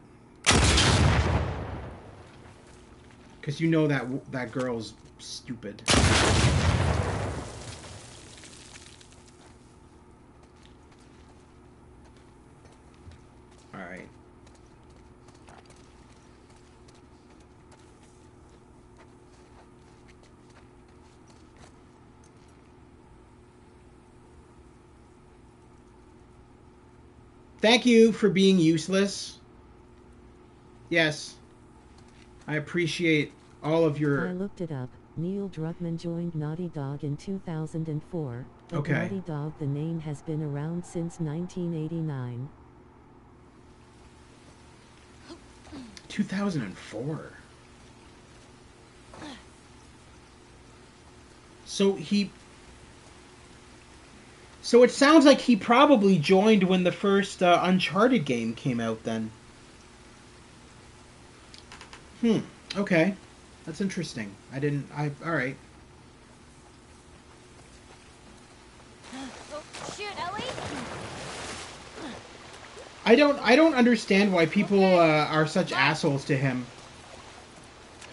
Because you know that girl's stupid. Alright. Thank you for being useless. Yes. I appreciate all of your... I looked it up. Neil Druckmann joined Naughty Dog in 2004. But Okay. Naughty Dog, the name, has been around since 1989. 2004. So it sounds like he probably joined when the first Uncharted game came out then. Okay. That's interesting. Alright. Oh, shoot, Ellie! I don't understand why people are such assholes to him.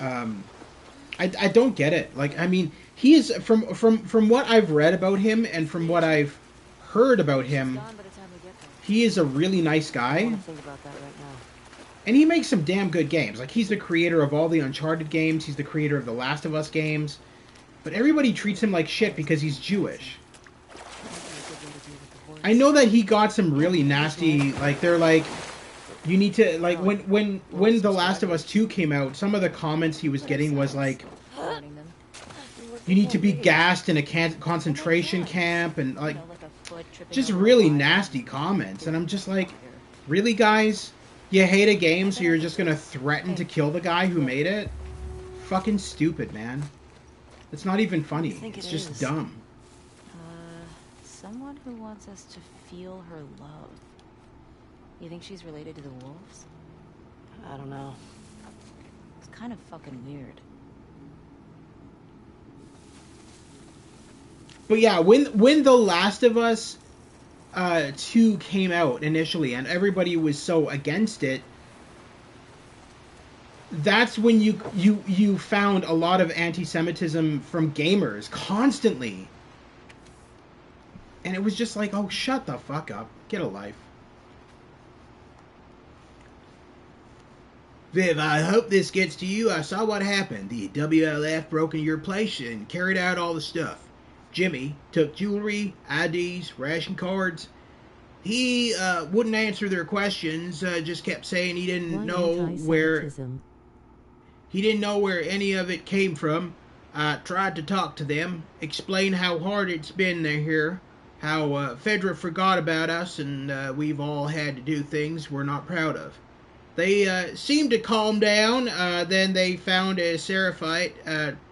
I don't get it. Like, I mean, he is from what I've read about him and from what I've heard about him, Gone by the time we get there. he is a really nice I guy. want to think about that right now. And he makes some damn good games. Like, he's the creator of all the Uncharted games. He's the creator of the Last of Us games. But everybody treats him like shit because he's Jewish. I know that he got some really nasty... Like, they're like... You need to... Like, when The Last of Us 2 came out, some of the comments he was getting was like... You need to be gassed in a concentration camp and, like... Just really nasty comments. And I'm just like... Really, guys? You hate a game, so you're just gonna threaten to kill the guy who made it? Fucking stupid, man. It's not even funny. It's just dumb. Someone who wants us to feel her love. You think she's related to the wolves? I don't know. It's kind of fucking weird. But yeah, when The Last of Us 2 came out initially and everybody was so against it, that's when you found a lot of anti-Semitism from gamers constantly. And it was just like, oh, shut the fuck up. Get a life. Viv, I hope this gets to you. I saw what happened. The WLF broke in your place and carried out all the stuff. Jimmy took jewelry, IDs, ration cards. He wouldn't answer their questions, just kept saying he didn't know where... He didn't know where any of it came from. I tried to talk to them, explain how hard it's been here, how Fedra forgot about us, and we've all had to do things we're not proud of. They seemed to calm down, then they found a Seraphite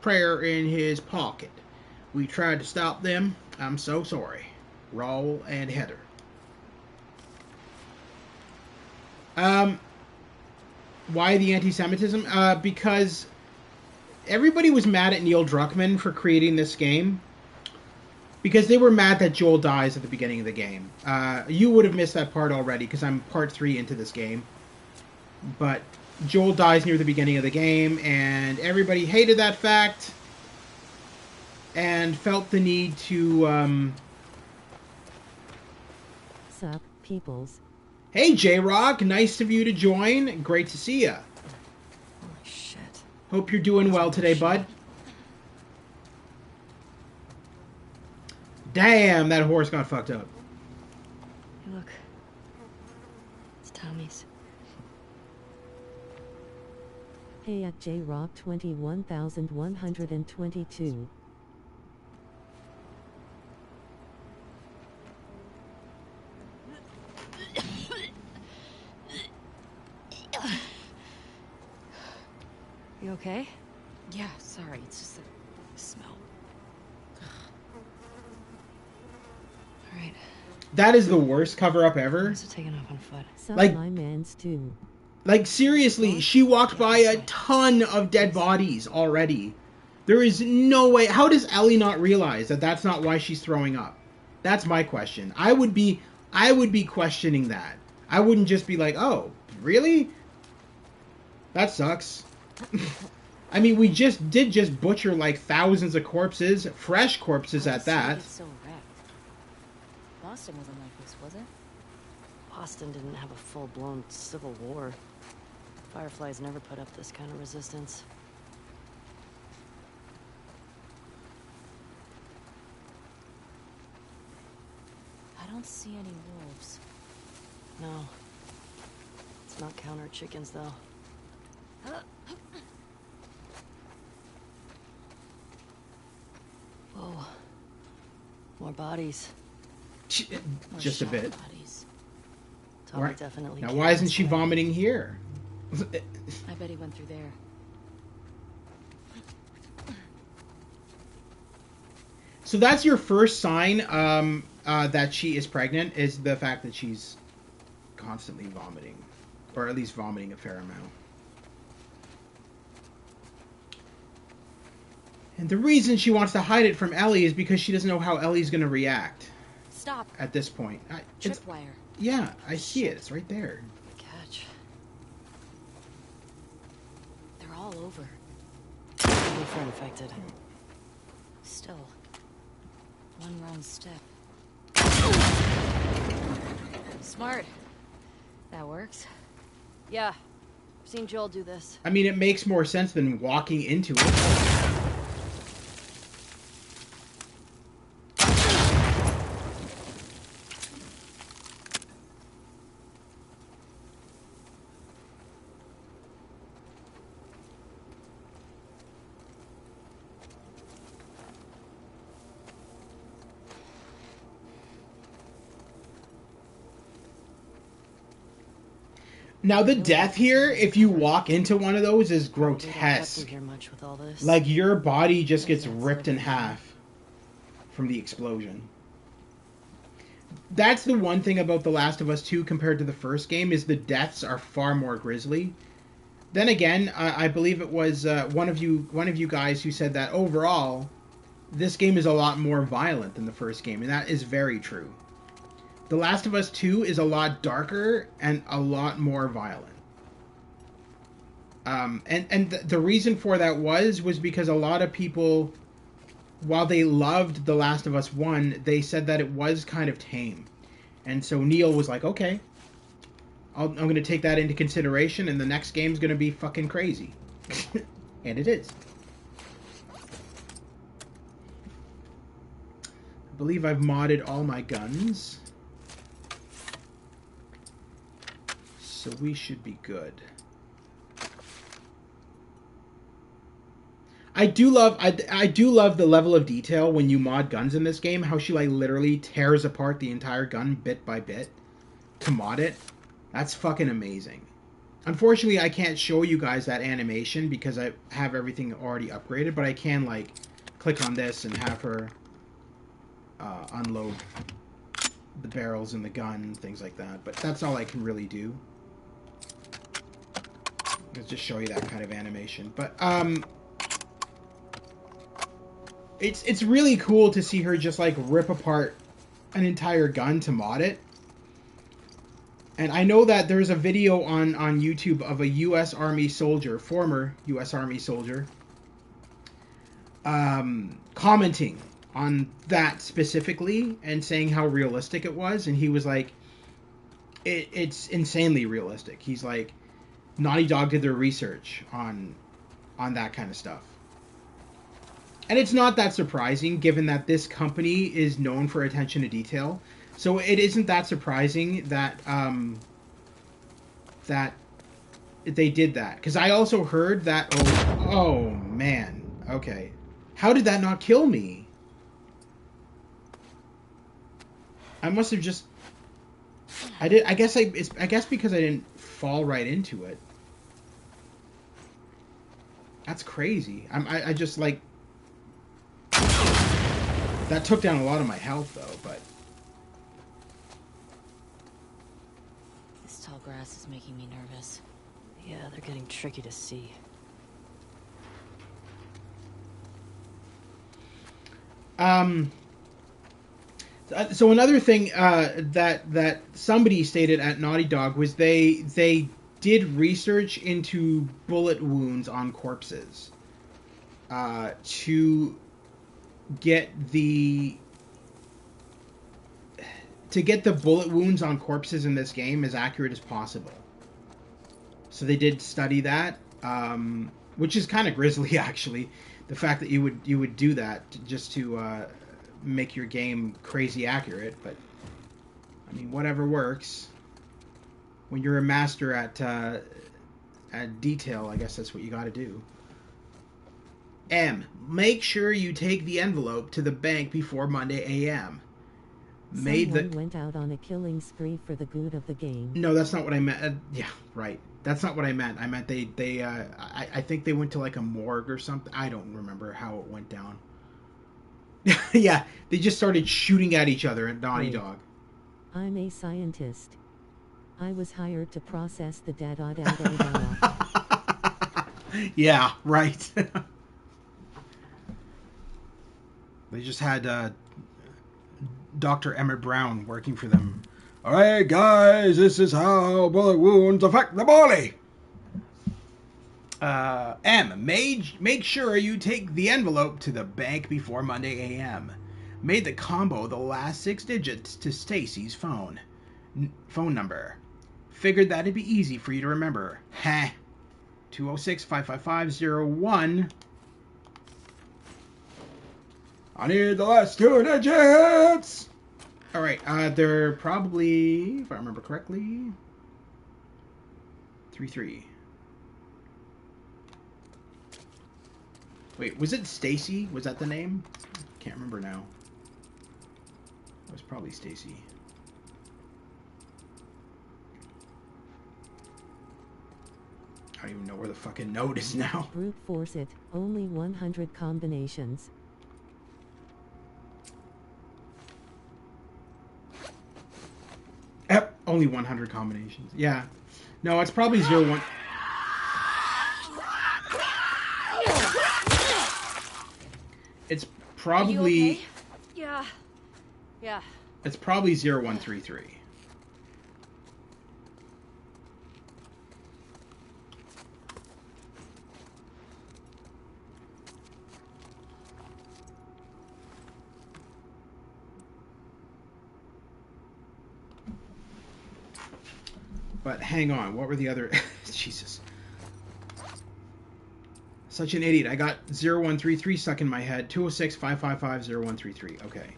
prayer in his pocket. We tried to stop them. I'm so sorry. Raul and Heather. Why the anti-Semitism? Because everybody was mad at Neil Druckmann for creating this game. Because they were mad that Joel dies at the beginning of the game. You would have missed that part already, because I'm part 3 into this game. But Joel dies near the beginning of the game, and everybody hated that fact, and felt the need to, Sup, peoples. Hey, J-Rock, nice of you to join. Great to see ya. Holy shit. Hope you're doing well today, bud. Damn, that horse got fucked up. Hey, look. It's Tommy's. Hey at J-Rock 21,122. You okay? Yeah, sorry, it's just the smell. That is the worst cover-up ever. Must have taken off on foot. Some Like- my mans too. Like, seriously, she walked by a ton of dead bodies already. There is no way. How does Ellie not realize that that's not why she's throwing up? That's my question. I would be questioning that. I wouldn't just be like, oh, really? That sucks. I mean, we just butcher like thousands of corpses, fresh corpses at that. It's so wrecked. Boston wasn't like this, was it? Boston didn't have a full-blown civil war. Fireflies never put up this kind of resistance. I don't see any wolves. No. Let's not count our chickens, though. Whoa. More bodies. Or Just a shot bit. bodies. Tommy Right. definitely Now, killed why isn't this she guy. vomiting here? I bet he went through there. So that's your first sign that she is pregnant, is the fact that she's constantly vomiting. Or at least vomiting a fair amount. And the reason she wants to hide it from Ellie is because she doesn't know how Ellie's going to react Stop. at this point. It's, Tripwire. yeah, I see it. It's right there. Catch. They're all over. We're infected. Still. One wrong step. Smart. That works. Yeah. I've seen Joel do this. I mean, it makes more sense than walking into it. Now, the death here, if you walk into one of those, is We don't get grotesque. through here much with all this. Like, your body just gets ripped in half from the explosion. That's the one thing about The Last of Us 2 compared to the first game, is the deaths are far more grisly. Then again, I believe it was one of you guys who said that overall, this game is a lot more violent than the first game, and that is very true. The Last of Us 2 is a lot darker and a lot more violent. And the reason for that was because a lot of people, while they loved The Last of Us 1, they said that it was kind of tame. And so Neil was like, okay, I'm going to take that into consideration, and the next game's going to be fucking crazy. And it is. I believe I've modded all my guns. So we should be good. I do love the level of detail when you mod guns in this game, how she like literally tears apart the entire gun bit by bit to mod it. That's fucking amazing. Unfortunately, I can't show you guys that animation because I have everything already upgraded, but I can like click on this and have her unload the barrels in the gun, things like that. But that's all I can really do. Let's just show you that kind of animation. But it's really cool to see her just like rip apart an entire gun to mod it. And I know that there's a video on YouTube of a U.S. Army soldier, former U.S. Army soldier, commenting on that specifically and saying how realistic it was. And he was like, it's insanely realistic. He's like, Naughty Dog did their research on that kind of stuff. And it's not that surprising, given that this company is known for attention to detail. So it isn't that surprising that that they did that. Because I also heard that... Oh, man. Okay. How did that not kill me? I must have just... I guess because I didn't fall right into it. That's crazy. I just like... That took down a lot of my health, though, but... tall grass is making me nervous. Yeah, they're getting tricky to see. So another thing that somebody stated at Naughty Dog was they did research into bullet wounds on corpses to get the bullet wounds on corpses in this game as accurate as possible. So they did study that, which is kind of grisly, actually. The fact that you would do that just to make your game crazy accurate, but I mean, whatever works. When you're a master at detail, I guess that's what you got to do. M. Make sure you take the envelope to the bank before Monday a.m. Someone went out on a killing spree for the good of the game. No, that's not what I meant. Yeah, right. That's not what I meant. I meant I think they went to like a morgue or something. I don't remember how it went down. Yeah, they just started shooting at each other at Naughty Dog. I'm a scientist. I was hired to process the data. Yeah, right. They just had Dr. Emmett Brown working for them. All right, guys, this is how bullet wounds affect the body. M. Make sure you take the envelope to the bank before Monday a.m. Made the combo the last 6 digits to Stacy's phone number. Figured that'd be easy for you to remember. Heh. 206-555-01. I need the last 2 digits. All right, they're probably, if I remember correctly, 33. Wait, was it Stacy? Was that the name? Can't remember now. It was probably Stacy. I don't even know where the fucking note is now. Brute force it. Only 100 combinations. Yep, only 100 combinations. Yeah. No, it's probably 01. It's probably... You okay? Yeah. It's probably 0133. But hang on, what were the other... Jesus. Such an idiot. I got 0133 stuck in my head. 206-555-0133. Okay.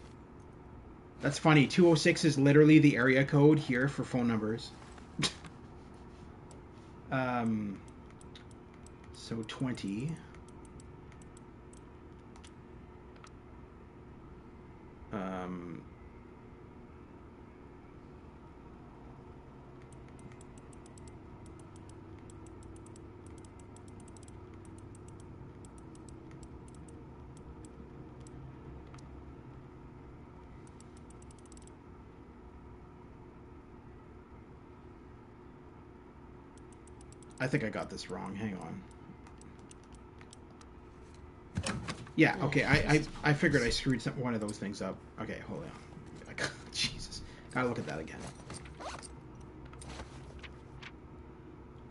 That's funny. 206 is literally the area code here for phone numbers. So 20. I think I got this wrong. Hang on. Yeah, okay. I figured I screwed one of those things up. Okay, hold on. Jesus. Gotta look at that again.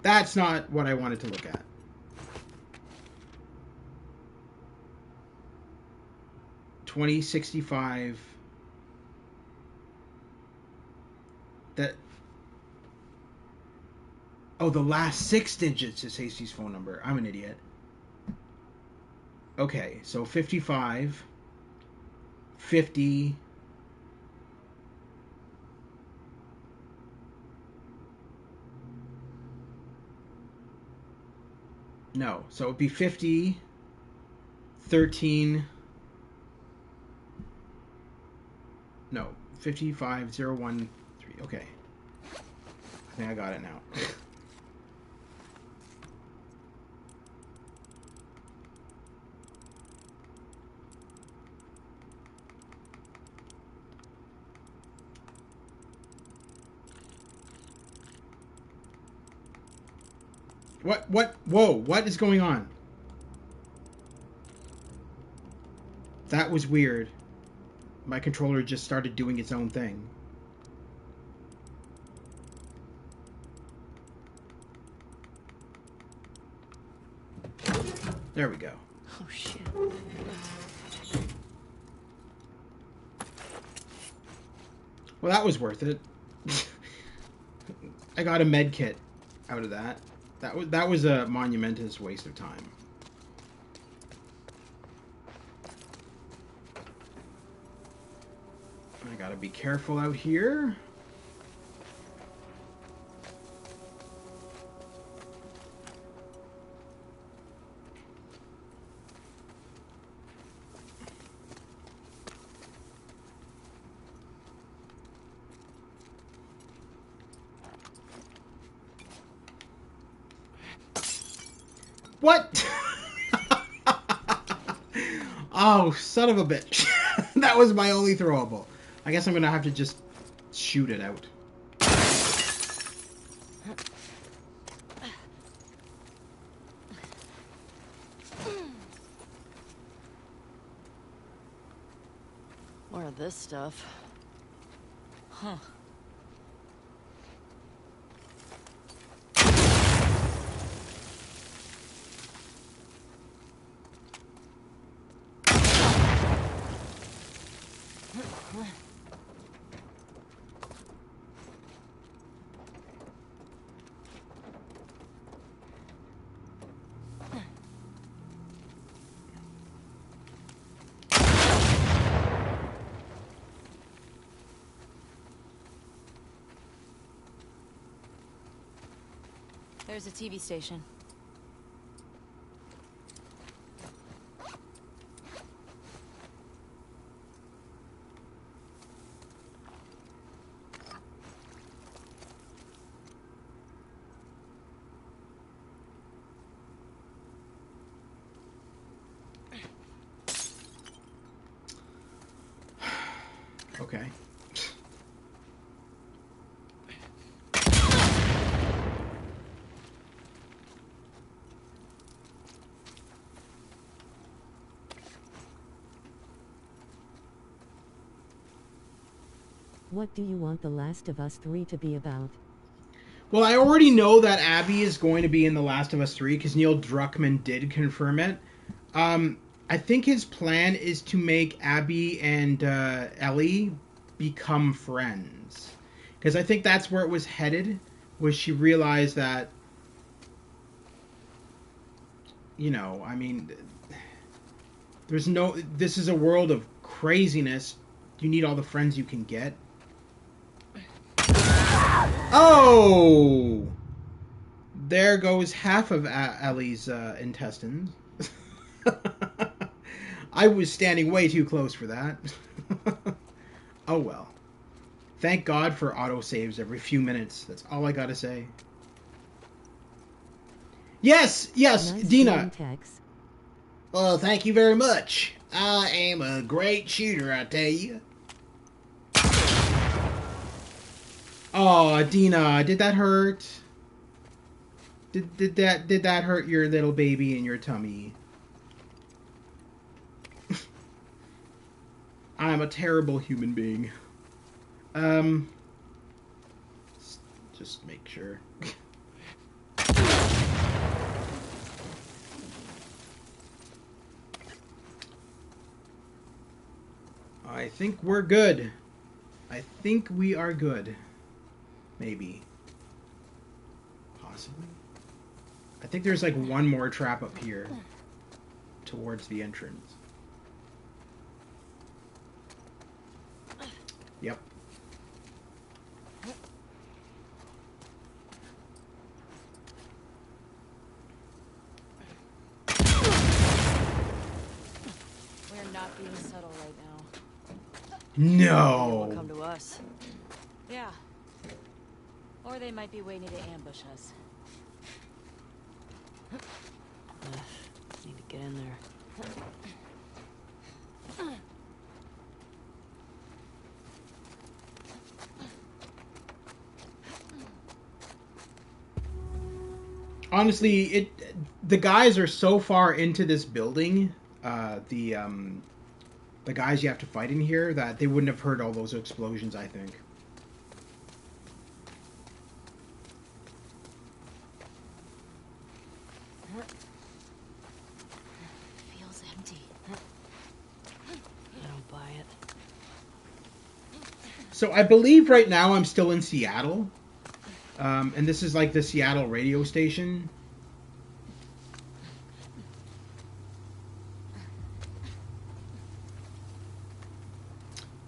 That's not what I wanted to look at. $20.65. That... Oh, the last 6 digits is Hasty's phone number. I'm an idiot. Okay, so 55, 50... No, so it would be 50, 13... No, 55013. Okay. I think I got it now. What? Whoa, what is going on? That was weird. My controller just started doing its own thing. There we go. Oh, shit. Well, that was worth it. I got a med kit out of that. That was a monumentous waste of time. I gotta be careful out here. What? Oh, son of a bitch. That was my only throwable. I guess I'm gonna have to just shoot it out. More of this stuff. Huh. There's a TV station. Okay. What do you want The Last of Us 3 to be about? Well, I already know that Abby is going to be in The Last of Us 3 because Neil Druckmann did confirm it. I think his plan is to make Abby and Ellie become friends. Because I think that's where it was headed, was she realized that, you know, I mean, this is a world of craziness. You need all the friends you can get. Oh! There goes half of Ellie's intestines. I was standing way too close for that. Oh well. Thank God for autosaves every few minutes. That's all I gotta say. Yes, Nice Dina. game, Tex. Well, thank you very much. I am a great shooter, I tell you. Oh, Dina, did that hurt? Did that hurt your little baby in your tummy? I'm a terrible human being. Just make sure. I think we're good. I think we are good. Maybe. Possibly. I think there's like one more trap up here towards the entrance. Yep. We're not being subtle right now. Will No. come to us. Yeah. Or they might be waiting to ambush us. Need to get in there. Honestly, the guys are so far into this building, the guys you have to fight in here, that they wouldn't have heard all those explosions, I think. Feels empty. I don't buy it. So I believe right now I'm still in Seattle. And this is like the Seattle radio station.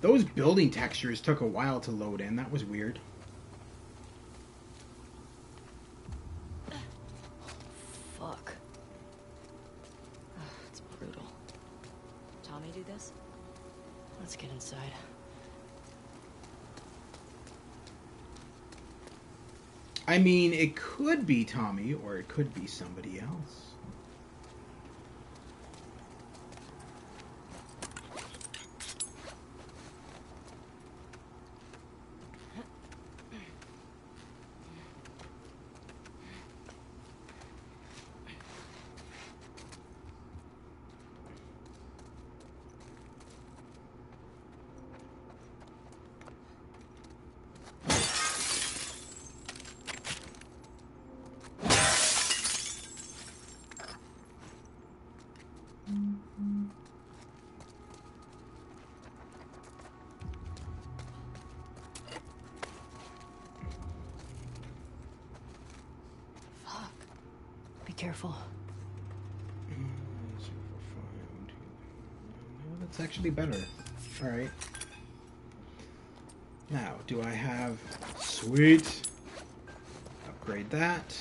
Those building textures took a while to load in. That was weird. Fuck. It's brutal. Tommy do this? Let's get inside. I mean, it could be Tommy, or it could be somebody else. Be careful. That's actually better. Alright. Now, do I have... Sweet. Upgrade that.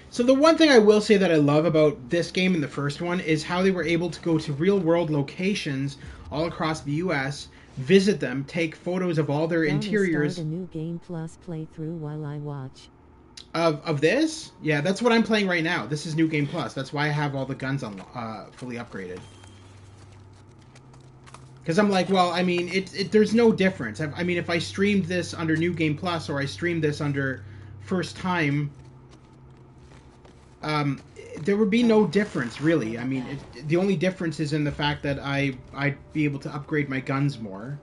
So the one thing I will say that I love about this game and the first one is how they were able to go to real-world locations all across the U.S., visit them, take photos of all their interiors. Start a new game plus playthrough while I watch. Of this? Yeah, that's what I'm playing right now. This is New Game Plus. That's why I have all the guns on fully upgraded. Because I'm like, well, I mean, there's no difference. I mean, if I streamed this under New Game Plus or I streamed this under First Time... there would be no difference, really. I mean, the only difference is in the fact that I'd be able to upgrade my guns more.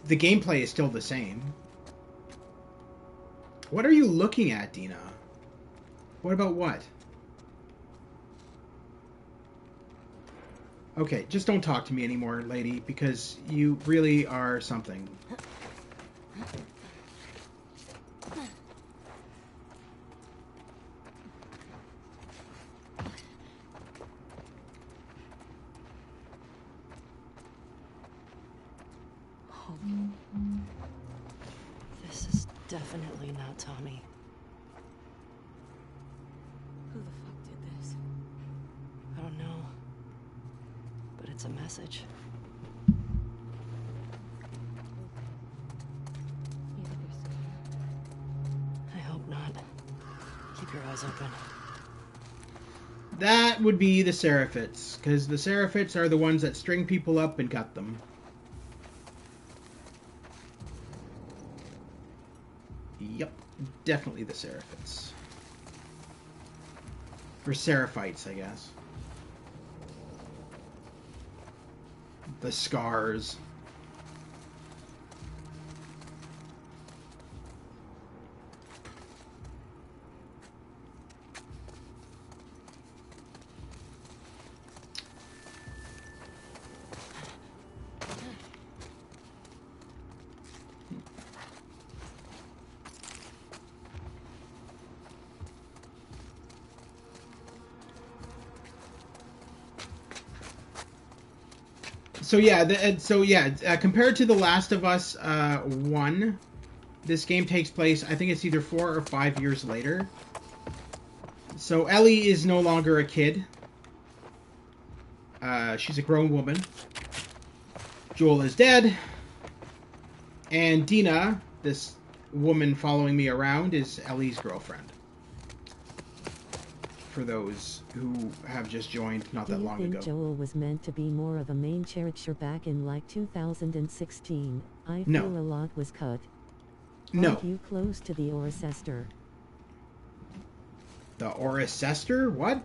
The gameplay is still the same. What are you looking at, Dina? What about what? Okay, just don't talk to me anymore, lady, because you really are something. This is definitely not Tommy. Who the fuck did this? I don't know. But it's a message. You think they're still here? I hope not. Keep your eyes open. That would be the Seraphits, because the Seraphits are the ones that string people up and cut them. Yep, definitely the Seraphits. Or Seraphites, I guess. The scars. So yeah, compared to The Last of Us 1, this game takes place, I think it's either 4 or 5 years later. So Ellie is no longer a kid. She's a grown woman. Joel is dead. And Dina, this woman following me around, is Ellie's girlfriend. for those who have just joined not Do that you long think ago. Joel was meant to be more of a main character back in like 2016? I No. feel a lot was cut. No. Aren't you close to the Ancestor? The Ancestor? What?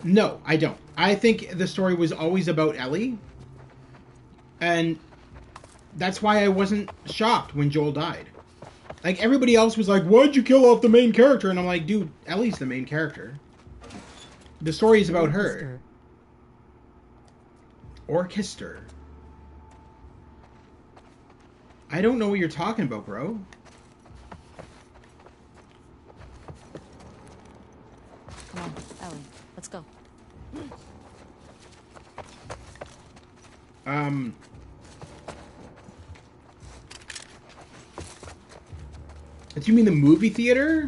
No, I don't. I think the story was always about Ellie. And that's why I wasn't shocked when Joel died. Like, everybody else was like, why'd you kill off the main character? And I'm like, dude, Ellie's the main character. The story is about her. Orchestra. I don't know what you're talking about, bro. Come on, Ellie, let's go. Do you mean the movie theater?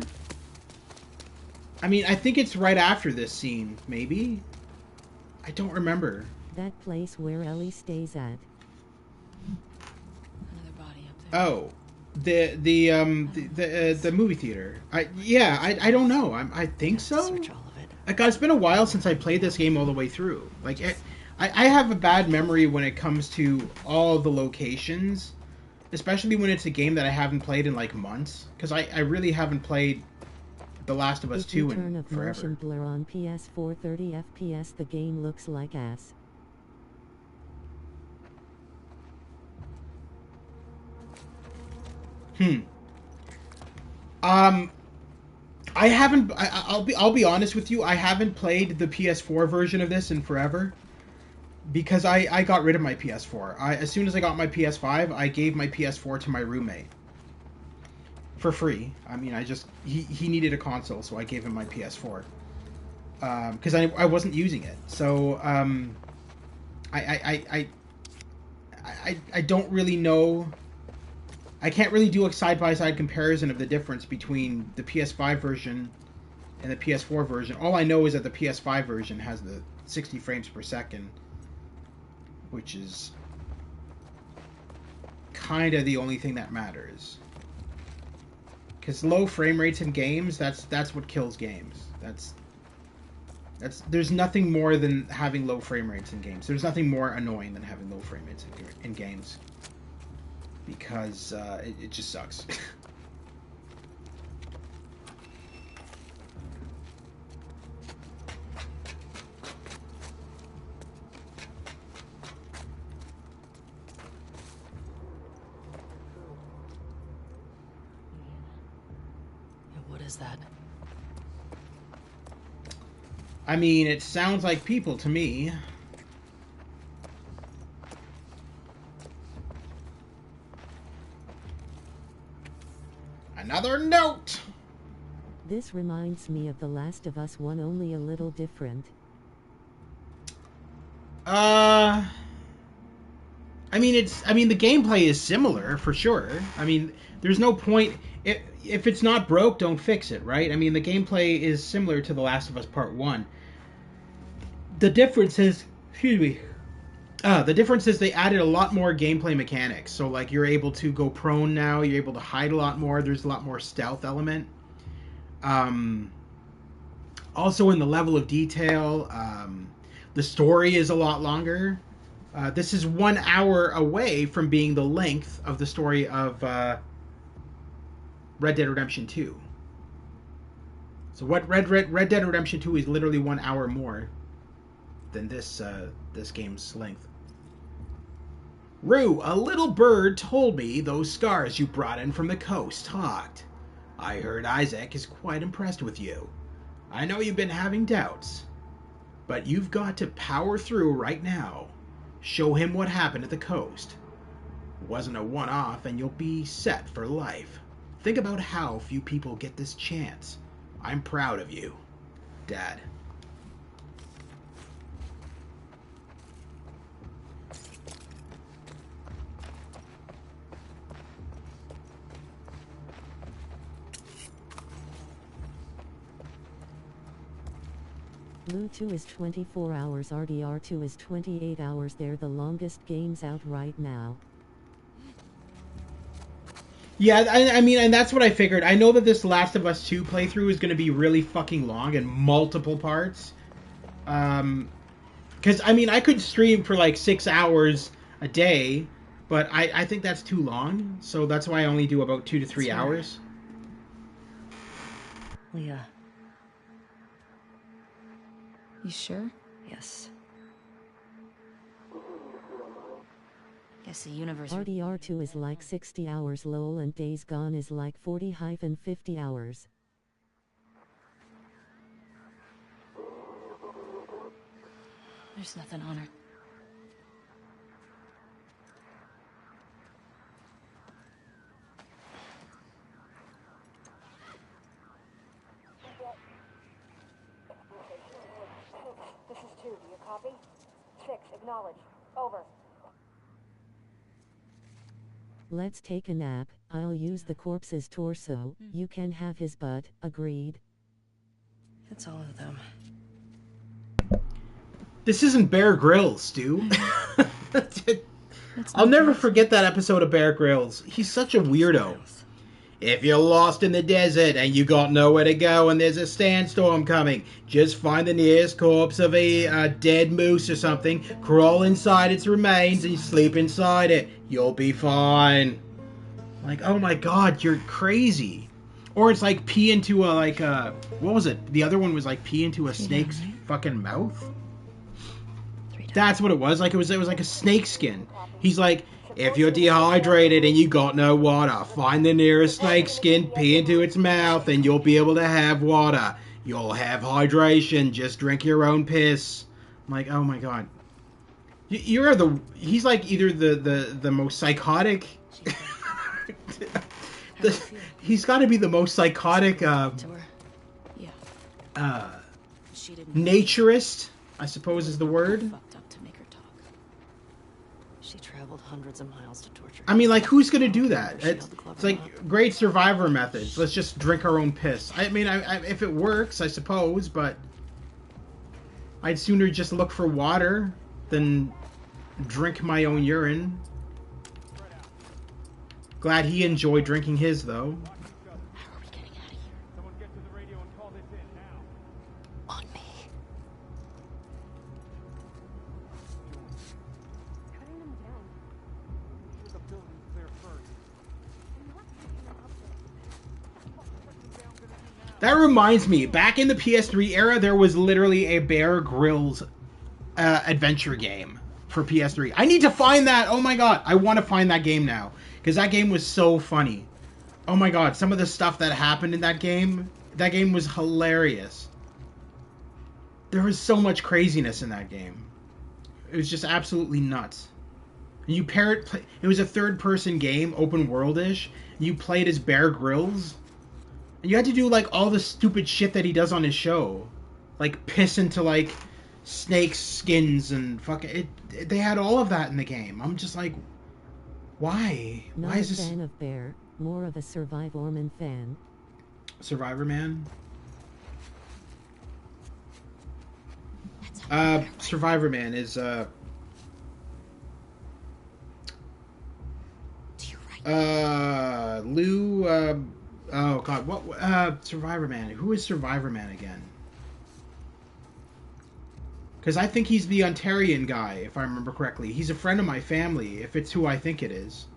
I mean, I think it's right after this scene, maybe? I don't remember. That place where Ellie stays at. Another body up there. Oh, the movie theater. I don't know. I think so. Search all of it. Like, it's been a while since I played this game all the way through. Like, I have a bad memory when it comes to all the locations, especially when it's a game that I haven't played in like months. Because I really haven't played The Last of Us 2 Return in of forever. motion blur on PS4 30 FPS. The game looks like ass. I haven't. I'll be honest with you. I haven't played the PS4 version of this in forever because I got rid of my PS4. As soon as I got my PS5, I gave my PS4 to my roommate for free. I mean, he needed a console, so I gave him my PS4 because I wasn't using it. So I don't really know. I can't really do a side-by-side comparison of the difference between the PS5 version and the PS4 version. All I know is that the PS5 version has the 60 frames per second, which is kind of the only thing that matters. Because low frame rates in games, that's what kills games. There's nothing more than having low frame rates in games. There's nothing more annoying than having low frame rates in games. Because it just sucks. What is that? I mean, it sounds like people to me. Another note! This reminds me of The Last of Us 1, only a little different. I mean, the gameplay is similar, for sure. I mean, there's no point... If it's not broke, don't fix it, right? I mean, the gameplay is similar to The Last of Us Part 1. The difference is... Excuse me. The difference is they added a lot more gameplay mechanics. So, like, you're able to go prone now. You're able to hide a lot more. There's a lot more stealth element. Also, in the level of detail, the story is a lot longer. This is 1 hour away from being the length of the story of Red Dead Redemption 2. So, what Red Dead Redemption 2 is literally 1 hour more than this game's length. Rue, a little bird told me those scars you brought in from the coast talked. I heard Isaac is quite impressed with you. I know you've been having doubts, but you've got to power through right now. Show him what happened at the coast. It wasn't a one-off, and you'll be set for life. Think about how few people get this chance. I'm proud of you, Dad. Blue 2 is 24 hours, RDR 2 is 28 hours. They're the longest games out right now. Yeah, I mean, and that's what I figured. I know that this Last of Us 2 playthrough is going to be really fucking long and multiple parts. Because, I mean, I could stream for like 6 hours a day, but I think that's too long. So that's why I only do about 2 to 3 That's hours. Leah. You sure? Yes. Guess the universe... RDR2 is like 60 hours lol and Days Gone is like 40-50 hours. There's nothing on her. This is 2. Do you copy? 6. Acknowledge. Over. Let's take a nap. I'll use the corpse's torso. You can have his butt. Agreed. It's all of them. This isn't Bear Grylls, Stu. I'll never forget that episode of Bear Grylls. He's such a weirdo. If you're lost in the desert and you got nowhere to go and there's a sandstorm coming, just find the nearest corpse of a dead moose or something, crawl inside its remains and sleep inside it. You'll be fine. Like, oh my god, you're crazy. Or it's like pee into a, what was it? The other one was like pee into a snake's fucking mouth? That's what it was. Like, it was like a snake skin. He's like, if you're dehydrated and you got no water, find the nearest snake skin, pee into its mouth, and you'll be able to have water. You'll have hydration. Just drink your own piss. I'm like, oh my god. He's like either the most psychotic... he's got to be the most psychotic naturist, I suppose is the word. She traveled hundreds of miles to torture. I mean, like, who's gonna do that? It's like great survivor methods. Let's just drink our own piss. I mean, if it works, I suppose, but I'd sooner just look for water than drink my own urine. Glad he enjoyed drinking his, though. How are we getting out of here? Someone get to the radio and call this in now. On me. Cutting them down. Get the building clear first. I'm not picking them up there. What's the person down gonna do now? That reminds me, back in the PS3 era, there was literally a Bear Grylls adventure game for PS3. I need to find that. Oh my god, I want to find that game now. Because that game was so funny. Oh my god, some of the stuff that happened in that game was hilarious. There was so much craziness in that game. It was just absolutely nuts. And it was a third-person game, open world-ish. You played as Bear Grylls. And you had to do, like, all the stupid shit that he does on his show. Like, piss into, like, snake skins and fucking... They had all of that in the game. I'm just like... Why? Not Why is a this... fan of Bear, more of a Survivorman fan. Survivor Man? Survivor Man is, To your right. Lou, oh god, what, Survivor Man. Who is Survivor Man again? Because I think he's the Ontarian guy, if I remember correctly. He's a friend of my family, if it's who I think it is.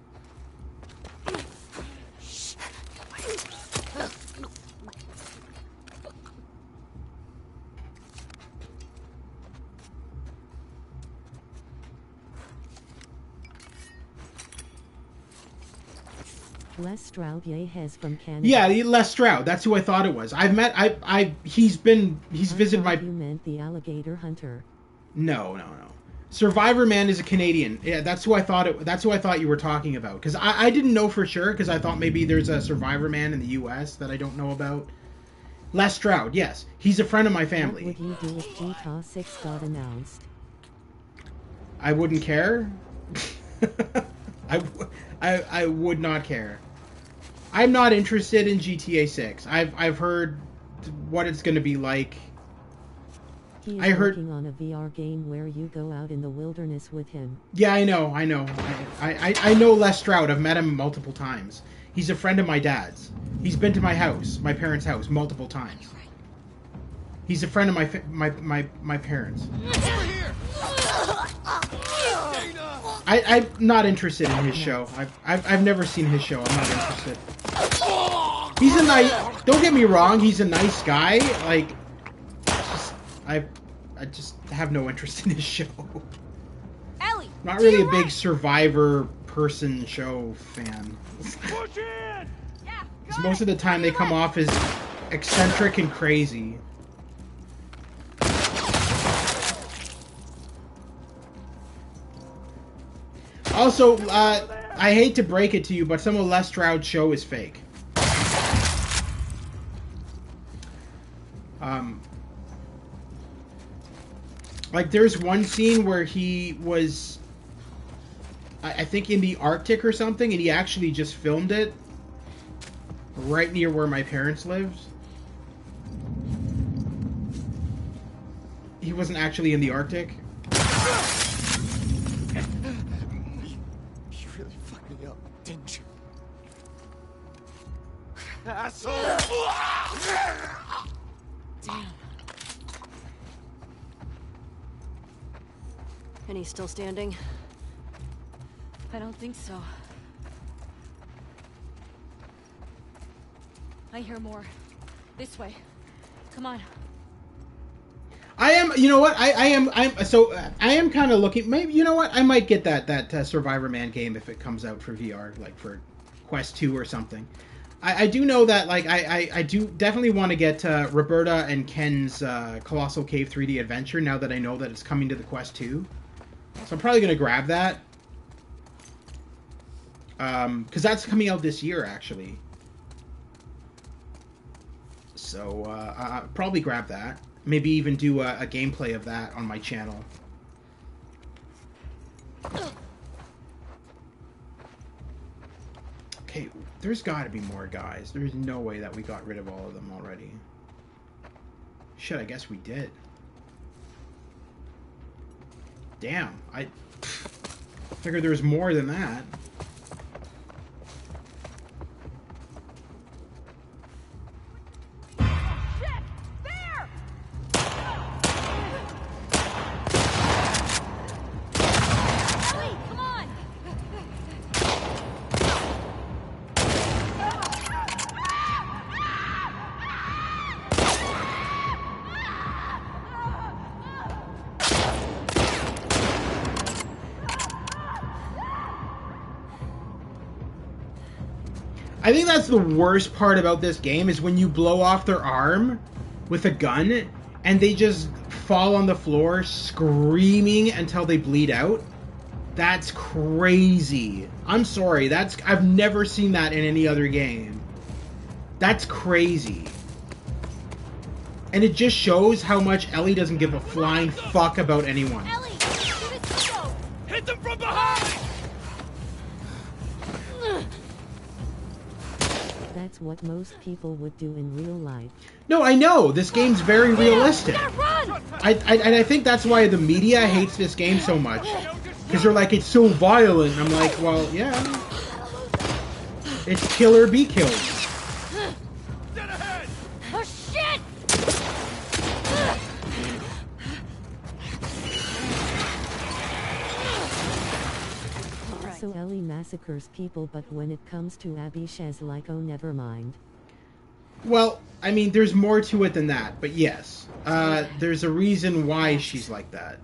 Les Stroud Yehez from Canada. Yeah, Les Stroud. That's who I thought it was. He's visited my... You meant the alligator hunter. No. Survivor Man is a Canadian. Yeah, that's who I thought you were talking about. Because I didn't know for sure, because I thought maybe there's a Survivor Man in the U.S. that I don't know about. Les Stroud, yes. He's a friend of my family. What would you do if GTA 6 got announced? I wouldn't care. I would not care. I'm not interested in GTA 6. I've heard what it's going to be like. He is I heard working on a VR game where you go out in the wilderness with him. Yeah, I know. I know Les Stroud. I've met him multiple times. He's a friend of my dad's. He's been to my house, my parents' house, multiple times. He's a friend of my parents. I'm not interested in his show. I've never seen his show. I'm not interested. He's a nice. Don't get me wrong. He's a nice guy. Like, I just have no interest in his show. Ellie, Not really a big Survivor person show fan. Push in! Yeah, 'Cause most of the time they come off as eccentric and crazy. Also, I hate to break it to you, but some of Les Stroud's show is fake. Like, there's one scene where he was, I think, in the Arctic or something, and he actually just filmed it right near where my parents lived. He wasn't actually in the Arctic. You really fucked me up, didn't you? Asshole! Damn. And he's still standing? I don't think so. I hear more. This way. Come on. I am, you know what? I am kind of looking. Maybe, you know what? I might get that Survivor Man game if it comes out for VR, like for Quest 2 or something. I do know that, like, I do definitely want to get Roberta and Ken's Colossal Cave 3D Adventure now that I know that it's coming to the Quest 2. So I'm probably gonna grab that. Because that's coming out this year, actually. So I'll probably grab that. Maybe even do a gameplay of that on my channel. Okay, there's got to be more guys. There's no way that we got rid of all of them already. Shit, I guess we did. Damn, I figured there was more than that. I think that's the worst part about this game is when you blow off their arm with a gun and they just fall on the floor screaming until they bleed out. That's crazy. I'm sorry. I've never seen that in any other game. That's crazy. And it just shows how much Ellie doesn't give a flying fuck about anyone. Ellie, give it to go. Hit them from behind! That's what most people would do in real life. No, I know. This game's very realistic. Run! I think that's why the media hates this game so much. Because they're like, it's so violent. And I'm like, well, yeah. It's kill or be killed. Dead ahead! Oh, shit! So Ellie massacres people, but when it comes to Abby, she's like, oh, never mind. Well, I mean, there's more to it than that. But yes, there's a reason why she's like that.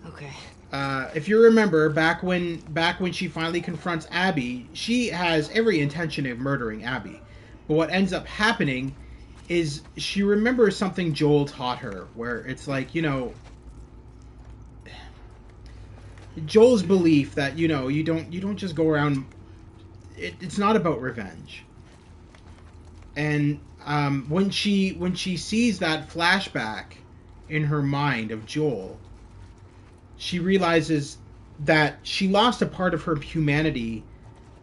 Okay. If you remember, back when she finally confronts Abby, she has every intention of murdering Abby. But what ends up happening is she remembers something Joel taught her, where it's like, you know, Joel's belief that, you know, you don't just go around. It's not about revenge. And when she sees that flashback in her mind of Joel, she realizes that she lost a part of her humanity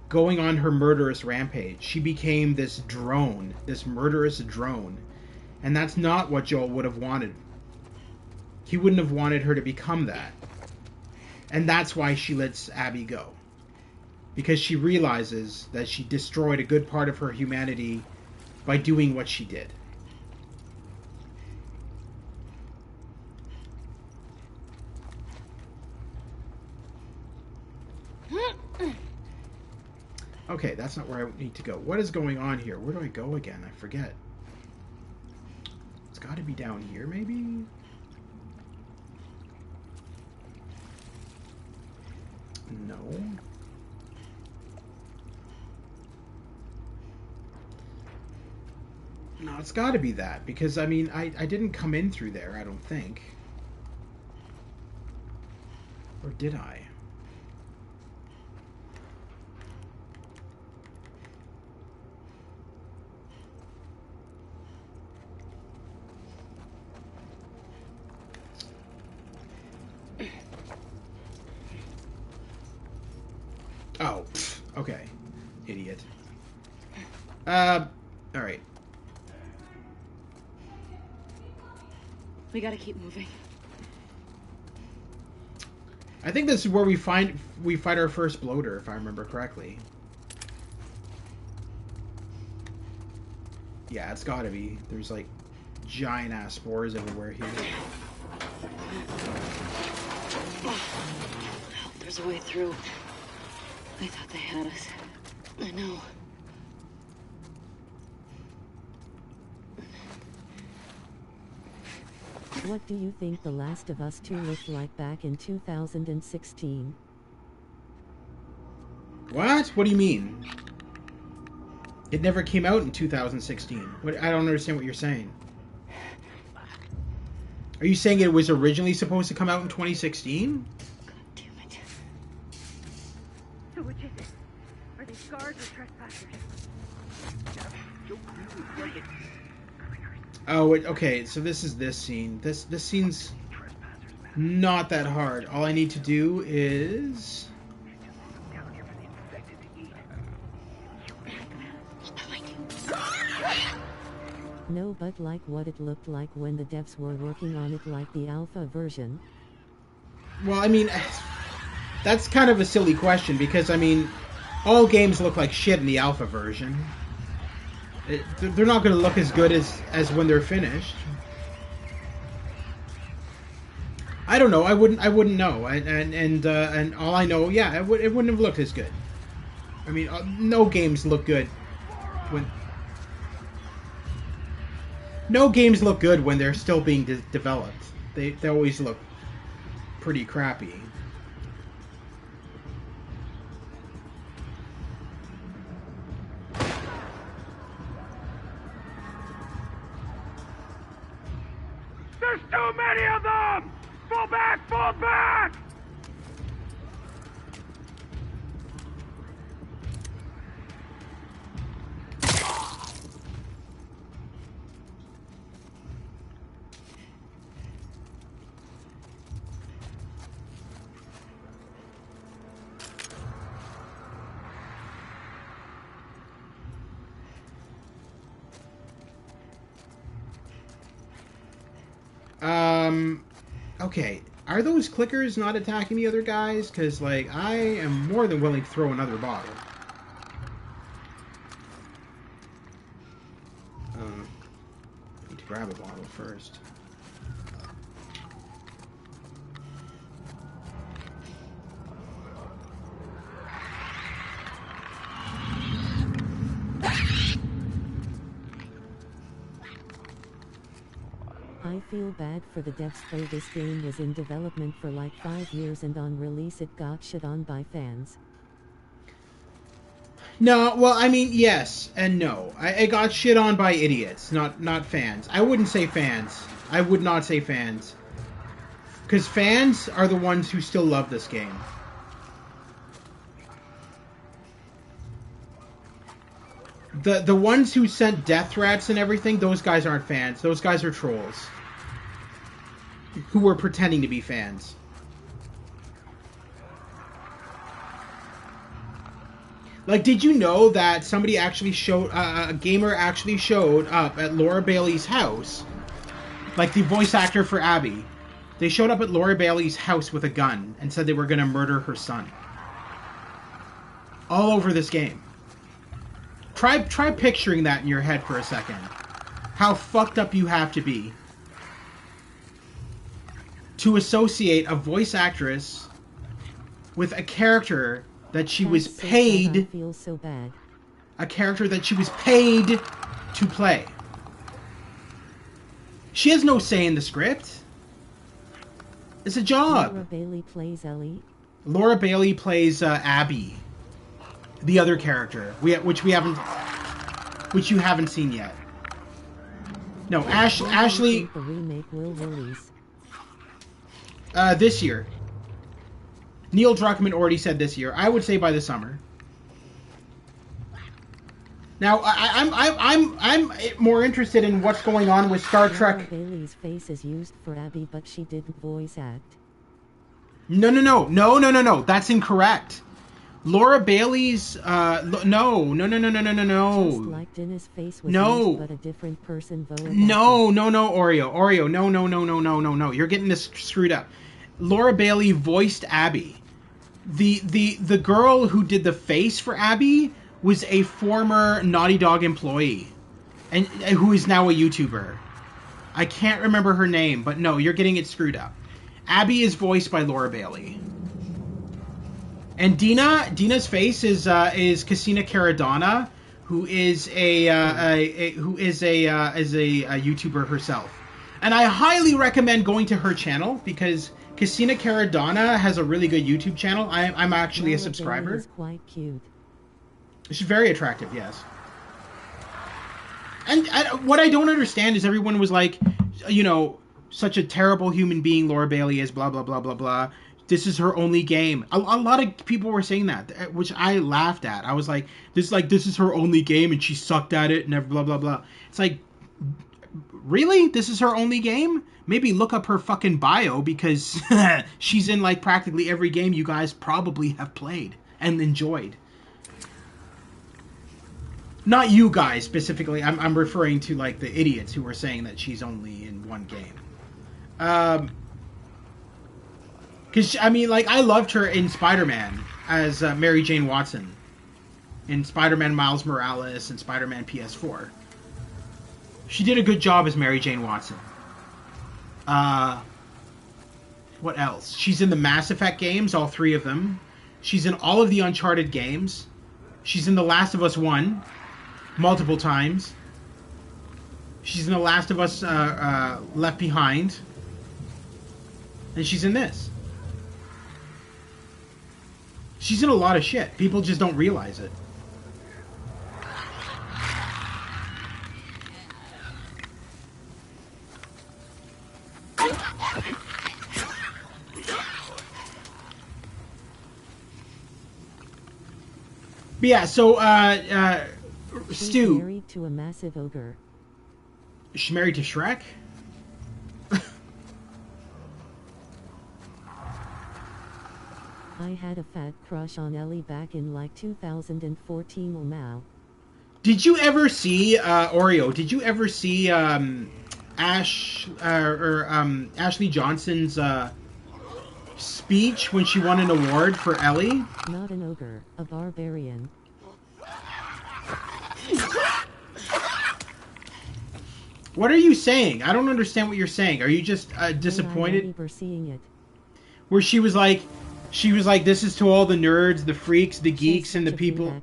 going on her murderous rampage. She became this drone, this murderous drone. And that's not what Joel would have wanted. He wouldn't have wanted her to become that. And that's why she lets Abby go. because she realizes that she destroyed a good part of her humanity by doing what she did. Okay, that's not where I need to go. What is going on here? Where do I go again? I forget. It's got to be down here, maybe? No. No, it's got to be that, because, I mean, I didn't come in through there, I don't think. Or did I? Oh, okay. Idiot. Alright. We gotta keep moving. I think this is where we fight our first bloater, if I remember correctly. Yeah, it's gotta be. There's like giant ass spores everywhere here. There's a way through. I thought they had us. I know. What do you think The Last of Us 2 looked like back in 2016? What? What do you mean? It never came out in 2016. What? I don't understand what you're saying. Are you saying it was originally supposed to come out in 2016? God damn it. So which is it? Are they guards or trespassers? Oh, okay. So this is this scene. This scene's not that hard. All I need to do is... No, but like what it looked like when the devs were working on it, like the alpha version. Well, I mean, that's kind of a silly question because, I mean, all games look like shit in the alpha version. They're not going to look as good as when they're finished. I don't know. I wouldn't know. And all I know, yeah, it wouldn't have looked as good. I mean, no games look good when... No games look good when they're still being developed. They always look pretty crappy. There's too many of them! Fall back! Fall back! Okay. Are those clickers not attacking the other guys? Because, like, I am more than willing to throw another bottle. I need to grab a bottle first. I feel bad for the devs though. This game was in development for like 5 years and on release it got shit on by fans. No, well, I mean, yes and no. I got shit on by idiots, not fans. I wouldn't say fans. I would not say fans. Because fans are the ones who still love this game. The ones who sent death threats and everything, those guys aren't fans. Those guys are trolls. Who were pretending to be fans. Like, did you know that somebody actually showed, a gamer actually showed up at Laura Bailey's house? Like, the voice actor for Abby. They showed up at Laura Bailey's house with a gun and said they were going to murder her son. all over this game. Try picturing that in your head for a second. How fucked up you have to be to associate a voice actress with a character that she was paid. I feel so bad. A character that she was paid to play. She has no say in the script. It's a job. Laura Bailey plays Ellie. Laura Bailey plays Abby, the other character, which you haven't seen yet. No, Ashley. The remake will release. This year. Neil Druckmann already said this year. I would say by the summer. Now, I'm more interested in what's going on with Star Trek. Laura Bailey's face is used for Abby, but she didn't voice act. No. That's incorrect. Laura Bailey's no. Just like Dinah's face was used, but a different person voted. No, Oreo. No. You're getting this screwed up. Laura Bailey voiced Abby. The girl who did the face for Abby was a former Naughty Dog employee, and who is now a YouTuber. I can't remember her name, but no, you're getting it screwed up. Abby is voiced by Laura Bailey, and Dina's face is Casina Caradonna, who is a YouTuber herself. And I highly recommend going to her channel because Casina Caradonna has a really good YouTube channel. I'm actually a subscriber. Bailey is quite cute. She's very attractive, yes. And what I don't understand is everyone was like, such a terrible human being Laura Bailey is, blah, blah, blah, blah, blah. This is her only game. A lot of people were saying that, which I laughed at. I was like, this is her only game and she sucked at it and blah, blah, blah. It's like, really? This is her only game? Maybe look up her fucking bio because she's in like practically every game you guys probably have played and enjoyed. Not you guys specifically. I'm referring to like the idiots who were saying that she's only in one game. Because I mean, like I loved her in Spider-Man as Mary Jane Watson, in Spider-Man Miles Morales and Spider-Man PS4. She did a good job as Mary Jane Watson. What else? She's in the Mass Effect games, all 3 of them. She's in all of the Uncharted games. She's in The Last of Us 1. Multiple times. She's in The Last of Us Left Behind. And she's in this. She's in a lot of shit. People just don't realize it. But yeah, so She's Stu. married to a massive ogre. She's married to Shrek? I had a fat crush on Ellie back in like 2014 or now. Did you ever see Oreo? Did you ever see Ashley Johnson's speech when she won an award for Ellie? Not an ogre, a barbarian. What are you saying? I don't understand what you're saying. Are you just disappointed? I remember seeing it. Where she was like, this is to all the nerds, the freaks, the geeks, and the people.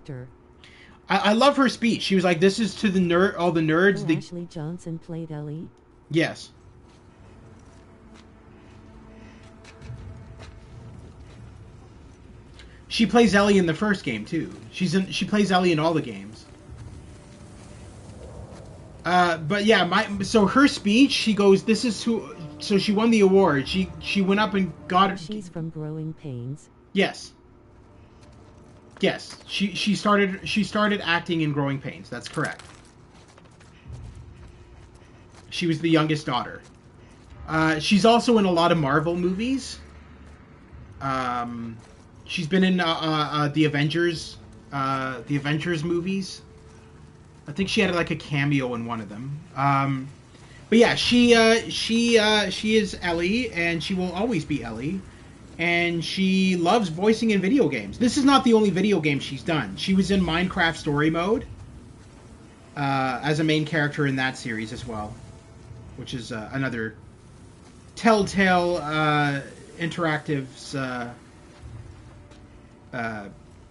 I love her speech. She was like, this is to the all the nerds. Oh, Ashley Johnson played Ellie? Yes. She plays Ellie in the first game too. She plays Ellie in all the games. But yeah, so her speech, she goes, this is who. So she won the award. She went up and got it. She's from Growing Pains. Yes. Yes, she started acting in Growing Pains. That's correct. She was the youngest daughter. She's also in a lot of Marvel movies. She's been in the Avengers movies. I think she had like a cameo in one of them. But yeah, she is Ellie, and she will always be Ellie. and she loves voicing in video games. This is not the only video game she's done. She was in Minecraft Story Mode as a main character in that series as well, which is another Telltale Interactive's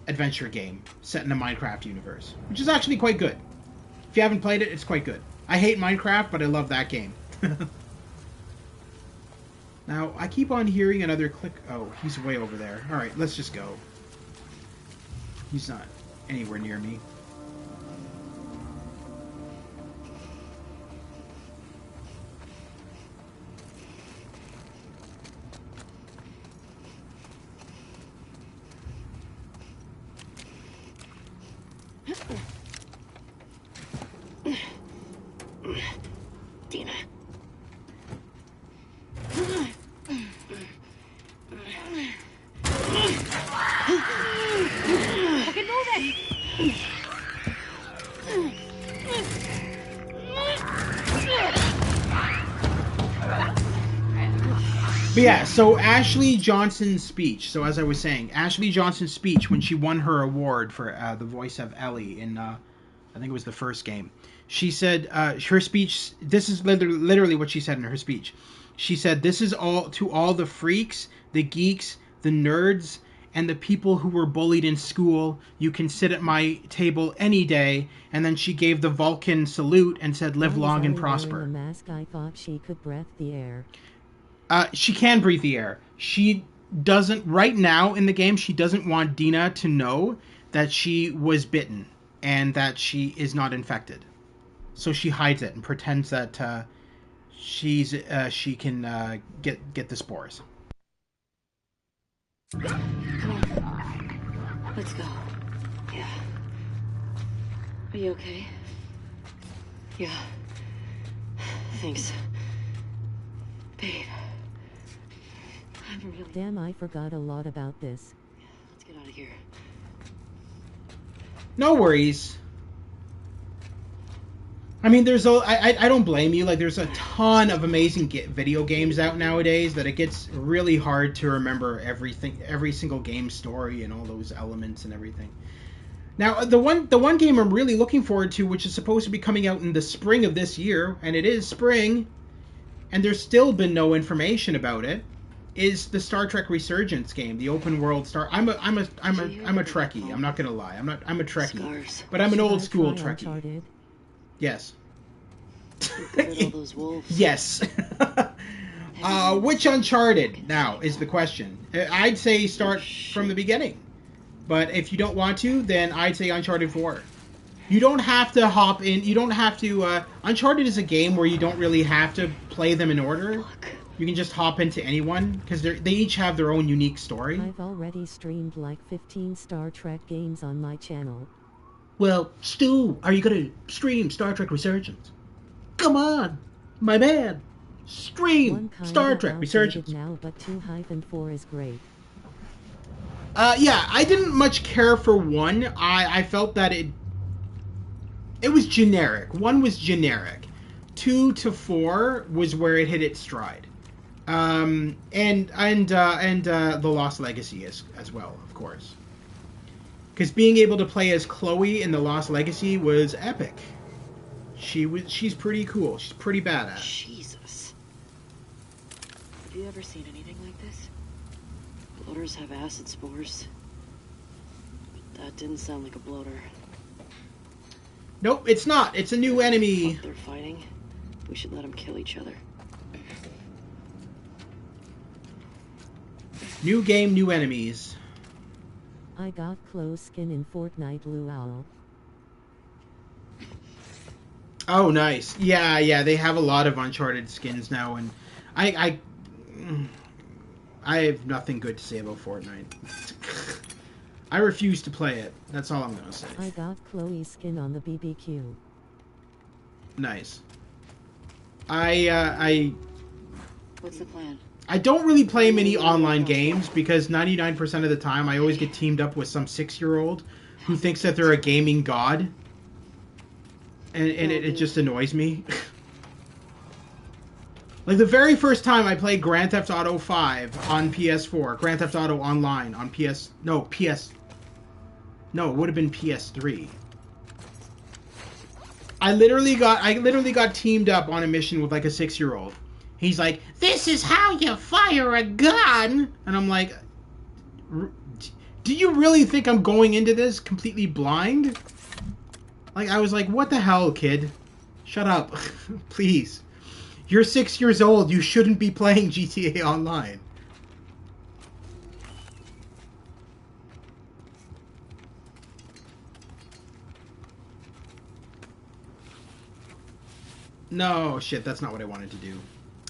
adventure game set in a Minecraft universe, which is actually quite good. If you haven't played it, it's quite good. I hate Minecraft, but I love that game. Now, I keep on hearing another click. Oh, he's way over there. Alright, let's just go. He's not anywhere near me. Dina. Fucking move it! But yeah, so Ashley Johnson's speech. So as I was saying, Ashley Johnson's speech when she won her award for the voice of Ellie in, I think it was the first game. She said, her speech, this is literally what she said in her speech. She said, "This is all to all the freaks, the geeks, the nerds, and the people who were bullied in school. You can sit at my table any day." And then she gave the Vulcan salute and said, "Live long and prosper." Wearing a mask, I thought she could breathe the air. She can breathe the air. She doesn't, right now in the game, she doesn't want Dina to know that she was bitten and that she is not infected. So she hides it and pretends that she can get the spores. Come on. Let's go. Yeah. Are you okay? Yeah. Thanks. Babe. I'm really... Damn, I forgot a lot about this. Let's get out of here. No worries. I mean, I don't blame you. Like, there's a ton of amazing video games out nowadays that it gets really hard to remember every single game story and all those elements and everything. Now, the one game I'm really looking forward to, which is supposed to be coming out in the spring of this year, and it is spring, and there's still been no information about it, is the Star Trek Resurgence game, the open world Star. I'm a Trekkie. I'm not gonna lie. I'm a Trekkie, Scars. but I'm an old Should I school try Trekkie. Uncharted? Yes. Look at all those wolves. Yes. Which Uncharted now is the question. I'd say start from the beginning, but if you don't want to, then I'd say Uncharted 4. You don't have to hop in. You don't have to. Uncharted is a game where you don't really have to play them in order. Look. You can just hop into anyone because they each have their own unique story. I've already streamed like 15 Star Trek games on my channel. Well, Stu, are you going to stream Star Trek Resurgence? Come on, my man. Stream One kind Star of Trek outdated Resurgence. now, but 2-4 is great. Yeah, I didn't much care for 1. I felt that it was generic. 1 was generic. 2 to 4 was where it hit its stride. And The Lost Legacy as well, of course. Because being able to play as Chloe in The Lost Legacy was epic. She's pretty cool. She's pretty badass. Jesus. Have you ever seen anything like this? Bloaters have acid spores. That didn't sound like a bloater. Nope, it's not. It's a new enemy. Fuck, they're fighting. We should let them kill each other. New game, new enemies. I got clothes skin in Fortnite Blue Owl. Oh, nice. Yeah, they have a lot of Uncharted skins now, and I have nothing good to say about Fortnite. I refuse to play it. That's all I'm gonna say. I got Chloe's skin on the BBQ. Nice. What's the plan? I don't really play many online games because 99% of the time I always get teamed up with some 6-year-old who thinks that they're a gaming god. And it just annoys me. Like, the very first time I played Grand Theft Auto 5 on PS4, Grand Theft Auto Online on No, it would have been PS3. I literally got teamed up on a mission with, like, a 6-year-old. He's like, "This is how you fire a gun!" And I'm like, do you really think I'm going into this completely blind? Like, I was like, what the hell, kid? Shut up. Please. You're 6 years old. You shouldn't be playing GTA Online. No, shit, that's not what I wanted to do.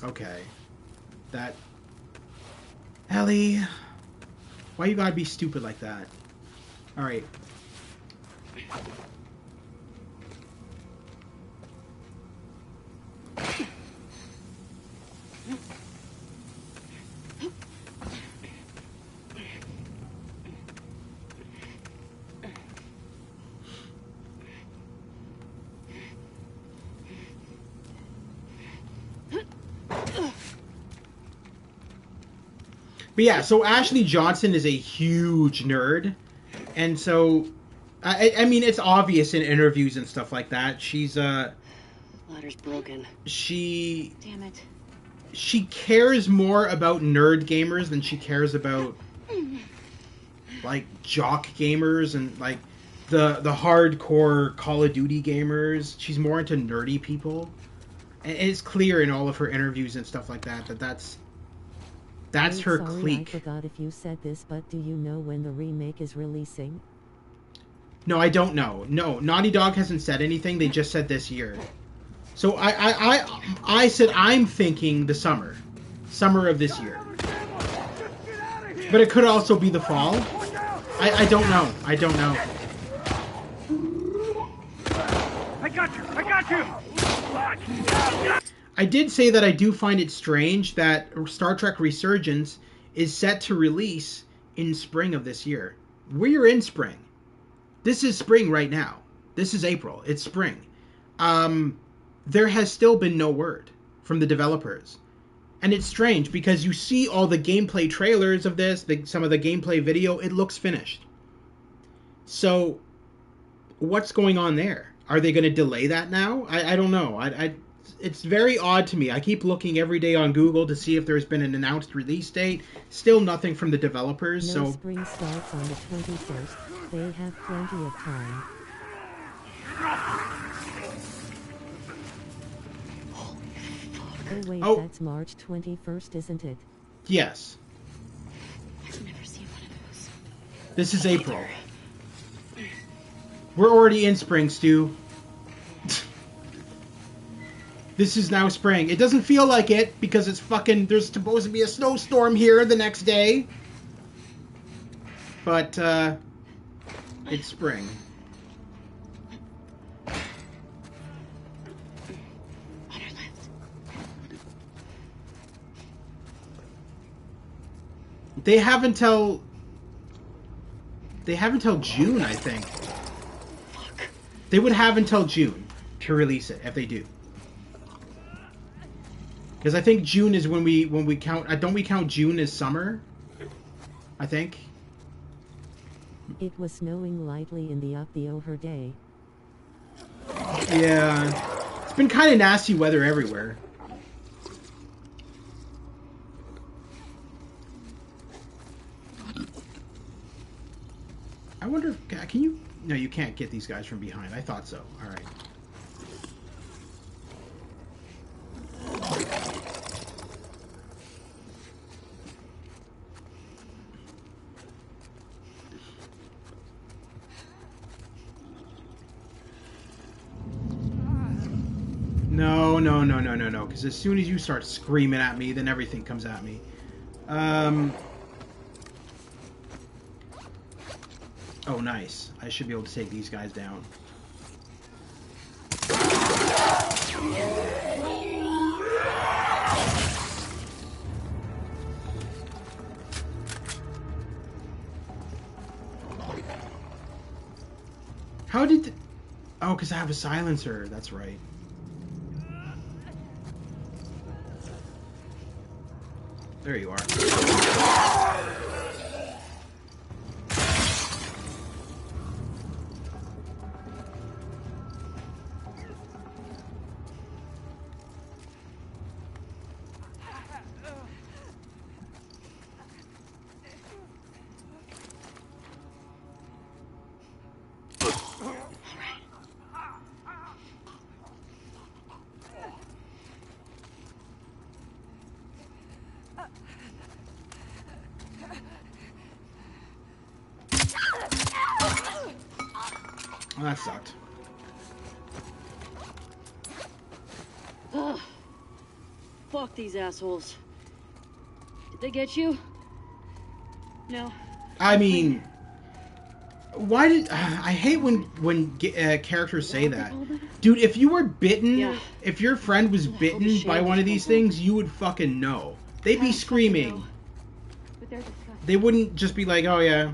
Okay. That... Ellie... Why you gotta be stupid like that? Alright. But yeah, so Ashley Johnson is a huge nerd, and so I mean, it's obvious in interviews and stuff like that. She's Ladder's broken. Damn it. She cares more about nerd gamers than she cares about like jock gamers and like the hardcore Call of Duty gamers. She's more into nerdy people, and it's clear in all of her interviews and stuff like that that's her clique. I forgot if you said this, but do you know when the remake is releasing? No, I don't know. No, Naughty Dog hasn't said anything. They just said this year. So I said I'm thinking the summer of this year. But it could also be the fall. I don't know. I don't know. I got you! I did say that I do find it strange that Star Trek Resurgence is set to release in spring of this year. We're in spring. This is spring right now. This is April. It's spring. There has still been no word from the developers. And it's strange because you see all the gameplay trailers of this, some of the gameplay video, it looks finished. So, what's going on there? Are they going to delay that now? I don't know. It's very odd to me. I keep looking every day on Google to see if there's been an announced release date. Still nothing from the developers. No, so spring starts on the 21st. They have plenty of time. Oh wait, that's March 21st, isn't it? Yes. I've never seen one of those. This is April. We're already in spring, Stu. This is now spring. It doesn't feel like it because it's fucking... There's supposed to be a snowstorm here the next day. But, it's spring. They have until June, I think. They would have until June to release it if they do. Because I think June is when we count. Don't we count June as summer? I think. It was snowing lightly in the over day. Yeah, it's been kind of nasty weather everywhere. I wonder if can you? No, you can't get these guys from behind. I thought so. All right. No, because as soon as you start screaming at me, then everything comes at me. Oh, nice. I should be able to take these guys down. How did... Oh, because I have a silencer. That's right. There you are. Oh, that sucked. Ugh. Fuck these assholes. Did they get you? No. I mean, why did I hate when characters say that, dude? If you were bitten, Yeah. if your friend was bitten by one of these things, you would fucking know. They'd be screaming. They wouldn't just be like, "Oh yeah,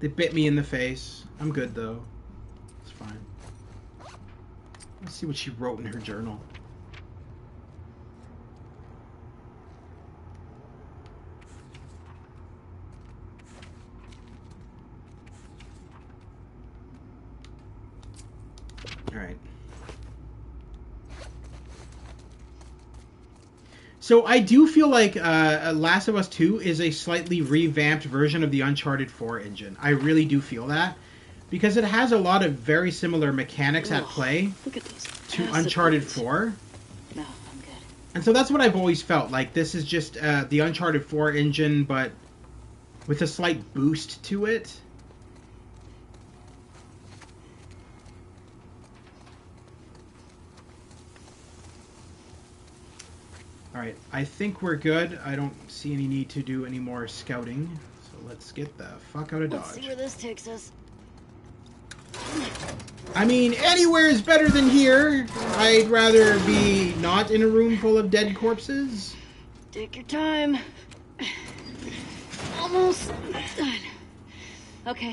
they bit me in the face. I'm good though. It's fine." Let's see what she wrote in her journal. All right. So I do feel like Last of Us 2 is a slightly revamped version of the Uncharted 4 engine. I really do feel that. Because it has a lot of very similar mechanics at play Look at those to Uncharted 4. No, I'm good. And so that's what I've always felt. Like, this is just the Uncharted 4 engine, but with a slight boost to it. Alright, I think we're good. I don't see any need to do any more scouting. So let's get the fuck out of Dodge. Let's see where this takes us. I mean, anywhere is better than here. I'd rather be not in a room full of dead corpses. Take your time. Almost done. Okay.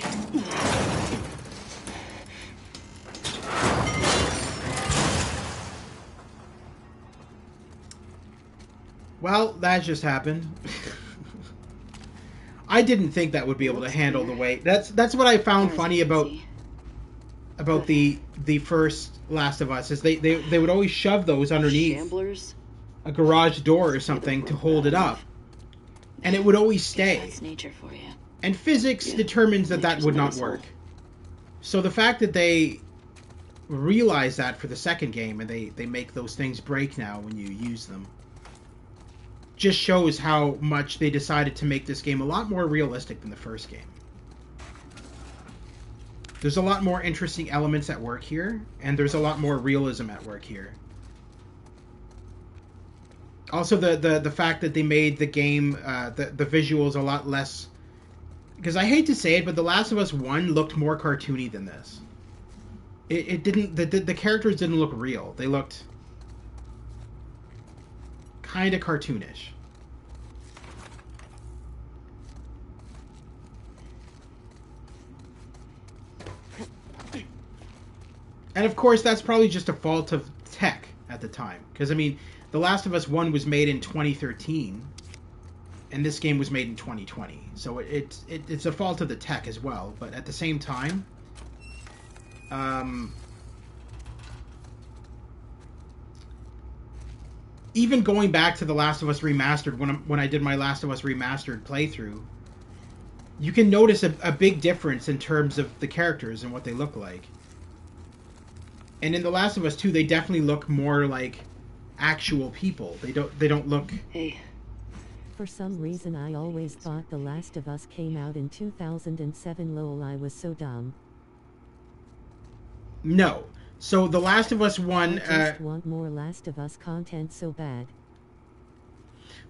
Well, that just happened. I didn't think that would be able to handle the weight. That's what I found funny about the first Last of Us, is they would always shove those underneath Shamblers? a garage door or something to hold it up, and it would always stay. That's nature for you. And physics determines that that would not work. So the fact that they realize that for the second game and they make those things break now when you use them just shows how much they decided to make this game a lot more realistic than the first game. There's a lot more interesting elements at work here, and there's a lot more realism at work here. Also, the fact that they made the game, the visuals a lot less... Because I hate to say it, but The Last of Us 1 looked more cartoony than this. It didn't... The characters didn't look real. They looked kind of cartoonish. And of course, that's probably just a fault of tech at the time. Because, I mean, The Last of Us 1 was made in 2013, and this game was made in 2020. So it's a fault of the tech as well. But at the same time, even going back to The Last of Us Remastered, when I did my Last of Us Remastered playthrough, you can notice a big difference in terms of the characters and what they look like. And in The Last of Us 2, they definitely look more like actual people. They don't look... Hey. For some reason I always thought The Last of Us came out in 2007. Lol, I was so dumb. No. So The Last of Us 1... I just want more Last of Us content so bad.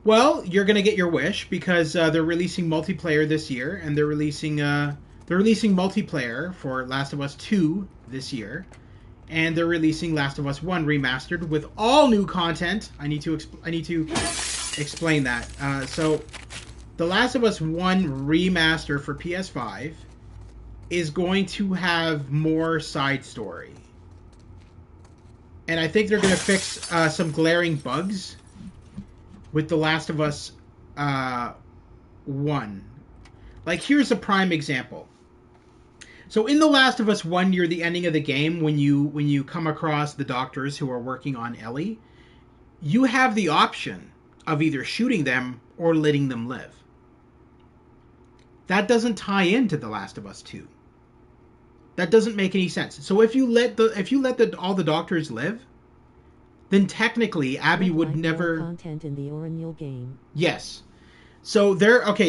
Well, you're gonna get your wish, because they're releasing multiplayer this year, and they're releasing multiplayer for Last of Us 2 this year. And they're releasing Last of Us 1 Remastered with all new content. I need to explain that. So, The Last of Us 1 Remaster for PS5 is going to have more side story. And I think they're going to fix some glaring bugs with The Last of Us 1. Like, here's a prime example. So in The Last of Us 1, near the ending of the game, when you come across the doctors who are working on Ellie, you have the option of either shooting them or letting them live. That doesn't tie into The Last of Us 2. That doesn't make any sense. So if you let all the doctors live, then technically Abby would never content in the original game. Yes. So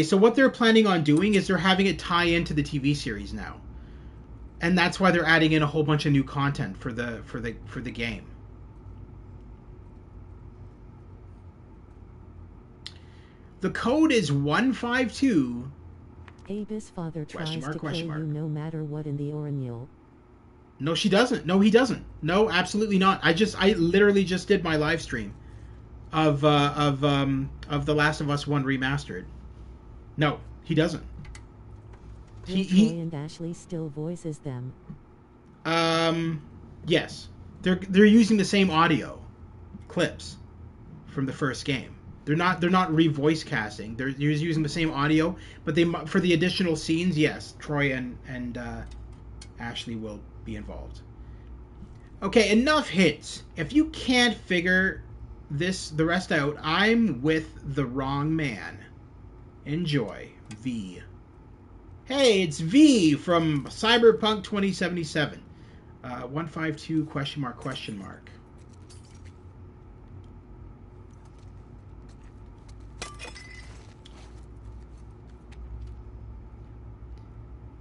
so what they're planning on doing is they're having it tie into the TV series now. And that's why they're adding in a whole bunch of new content for the game. The code is 152. Abe's father tries to kill you mark. no matter what in the original. No, she doesn't. No, he doesn't. No, absolutely not. I literally just did my live stream of The Last of Us 1 remastered. No, he doesn't. Troy and Ashley still voices them. Yes. They're using the same audio clips from the first game. They're not re-voice casting. They're using the same audio, but for the additional scenes, yes, Troy and Ashley will be involved. Okay, enough hits. If you can't figure the rest out, I'm with the wrong man. Enjoy. V. Hey, it's V from Cyberpunk 2077. 152 ?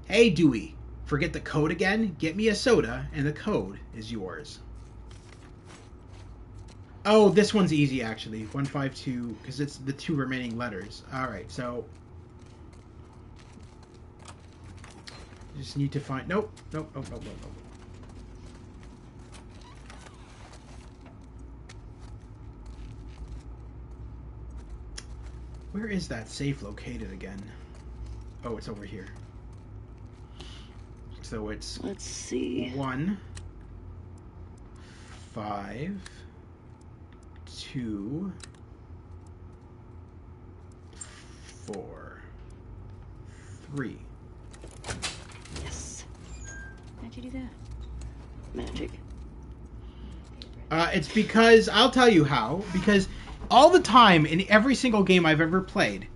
Hey, Dewey. Forget the code again? Get me a soda, and the code is yours. Oh, this one's easy, actually. 152, because it's the 2 remaining letters. Alright, so... just need to find... Nope. Where is that safe located again? Oh, it's over here. So it's... let's see. 1, 5, 2, 4, 3. Yes. How'd you do that? Magic. It's because... I'll tell you how. Because all the time, in every single game I've ever played,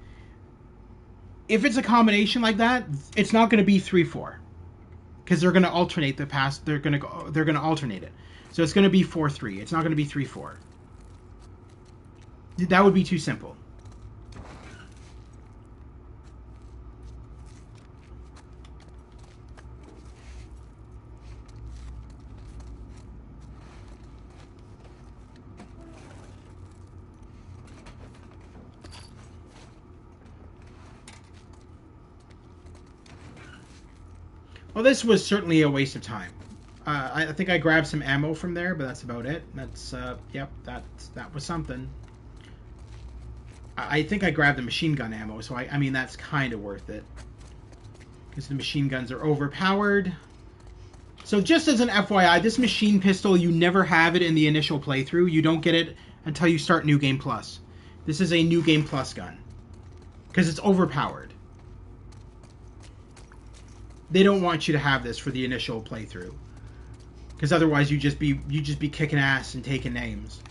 if it's a combination like that, it's not going to be 3-4. Because they're going to alternate the pass. They're going to alternate it. So it's going to be 4-3. It's not going to be 3-4. That would be too simple. Well, this was certainly a waste of time. I think I grabbed some ammo from there, but that's about it. That's, yep, that was something. I think I grabbed the machine gun ammo, so I mean, that's kind of worth it. Because the machine guns are overpowered. So just as an FYI, this machine pistol, you never have it in the initial playthrough. You don't get it until you start New Game Plus. This is a New Game Plus gun. Because it's overpowered. They don't want you to have this for the initial playthrough, because otherwise you just be kicking ass and taking names.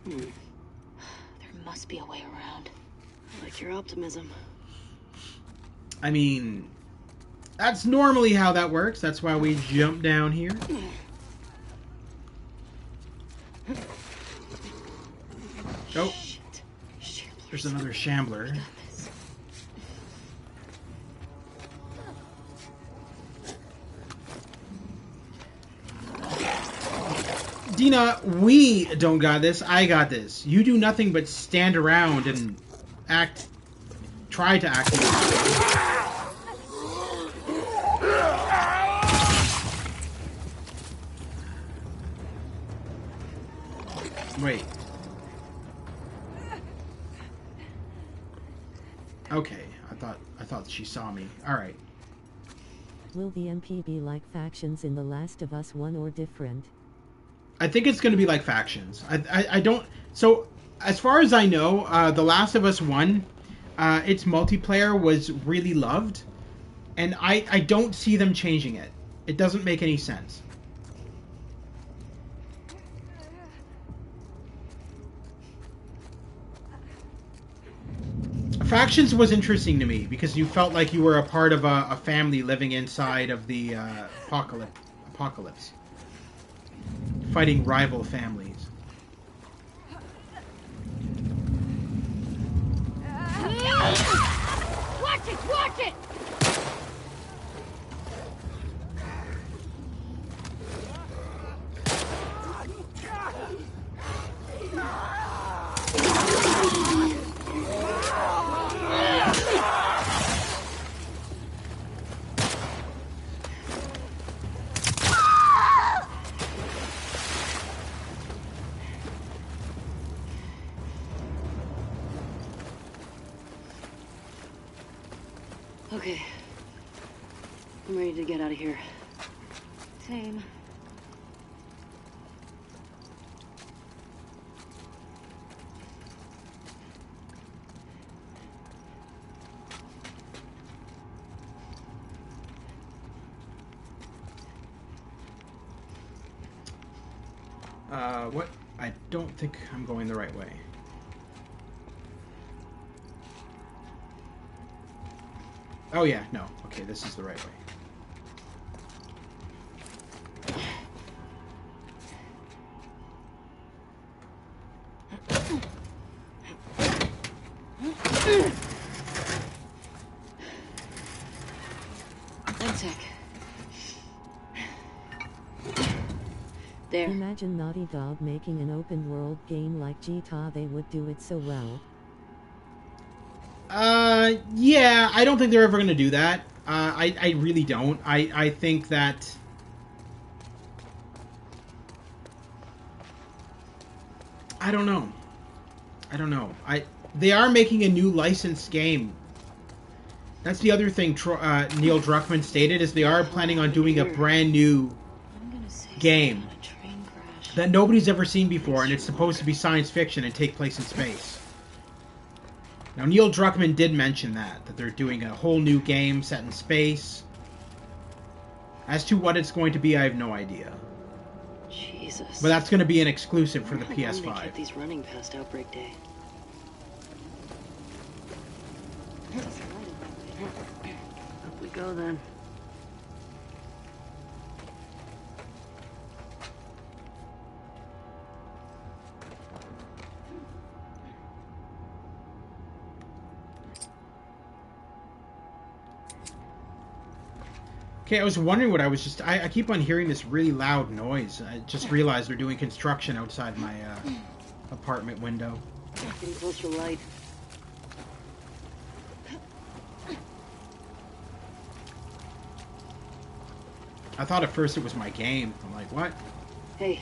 There must be a way around. I like your optimism. I mean, that's normally how that works. That's why we jump down here. Oh, there's another shambler. Dina, we don't got this. I got this. You do nothing but stand around and try to act. Wait. Okay, I thought she saw me. All right. Will the MP be like factions in The Last of Us 1 or different? I think it's going to be like factions. I don't... So, as far as I know, The Last of Us 1, its multiplayer was really loved. And I don't see them changing it. It doesn't make any sense. Factions was interesting to me because you felt like you were a part of a family living inside of the apocalypse. Fighting rival families. Watch it! Watch it! Okay. I'm ready to get out of here. Same. What? I don't think I'm going the right way. Oh yeah, no. Okay, this is the right way. One sec. There. Imagine Naughty Dog making an open world game like GTA. They would do it so well. Yeah, I don't think they're ever going to do that. I really don't. I think that... I don't know. They are making a new licensed game. That's the other thing Neil Druckmann stated, is they are planning on doing a brand new game that nobody's ever seen before, and it's supposed to be science fiction and take place in space. Now, Neil Druckmann did mention that they're doing a whole new game set in space. As to what it's going to be, I have no idea. Jesus. But that's going to be an exclusive for the How long they PS5. kept these running past Outbreak Day. Up we go then. Okay, I was wondering what I was just... I keep on hearing this really loud noise. I just realized they're doing construction outside my apartment window. Getting close to light. I thought at first it was my game. I'm like, what? Hey,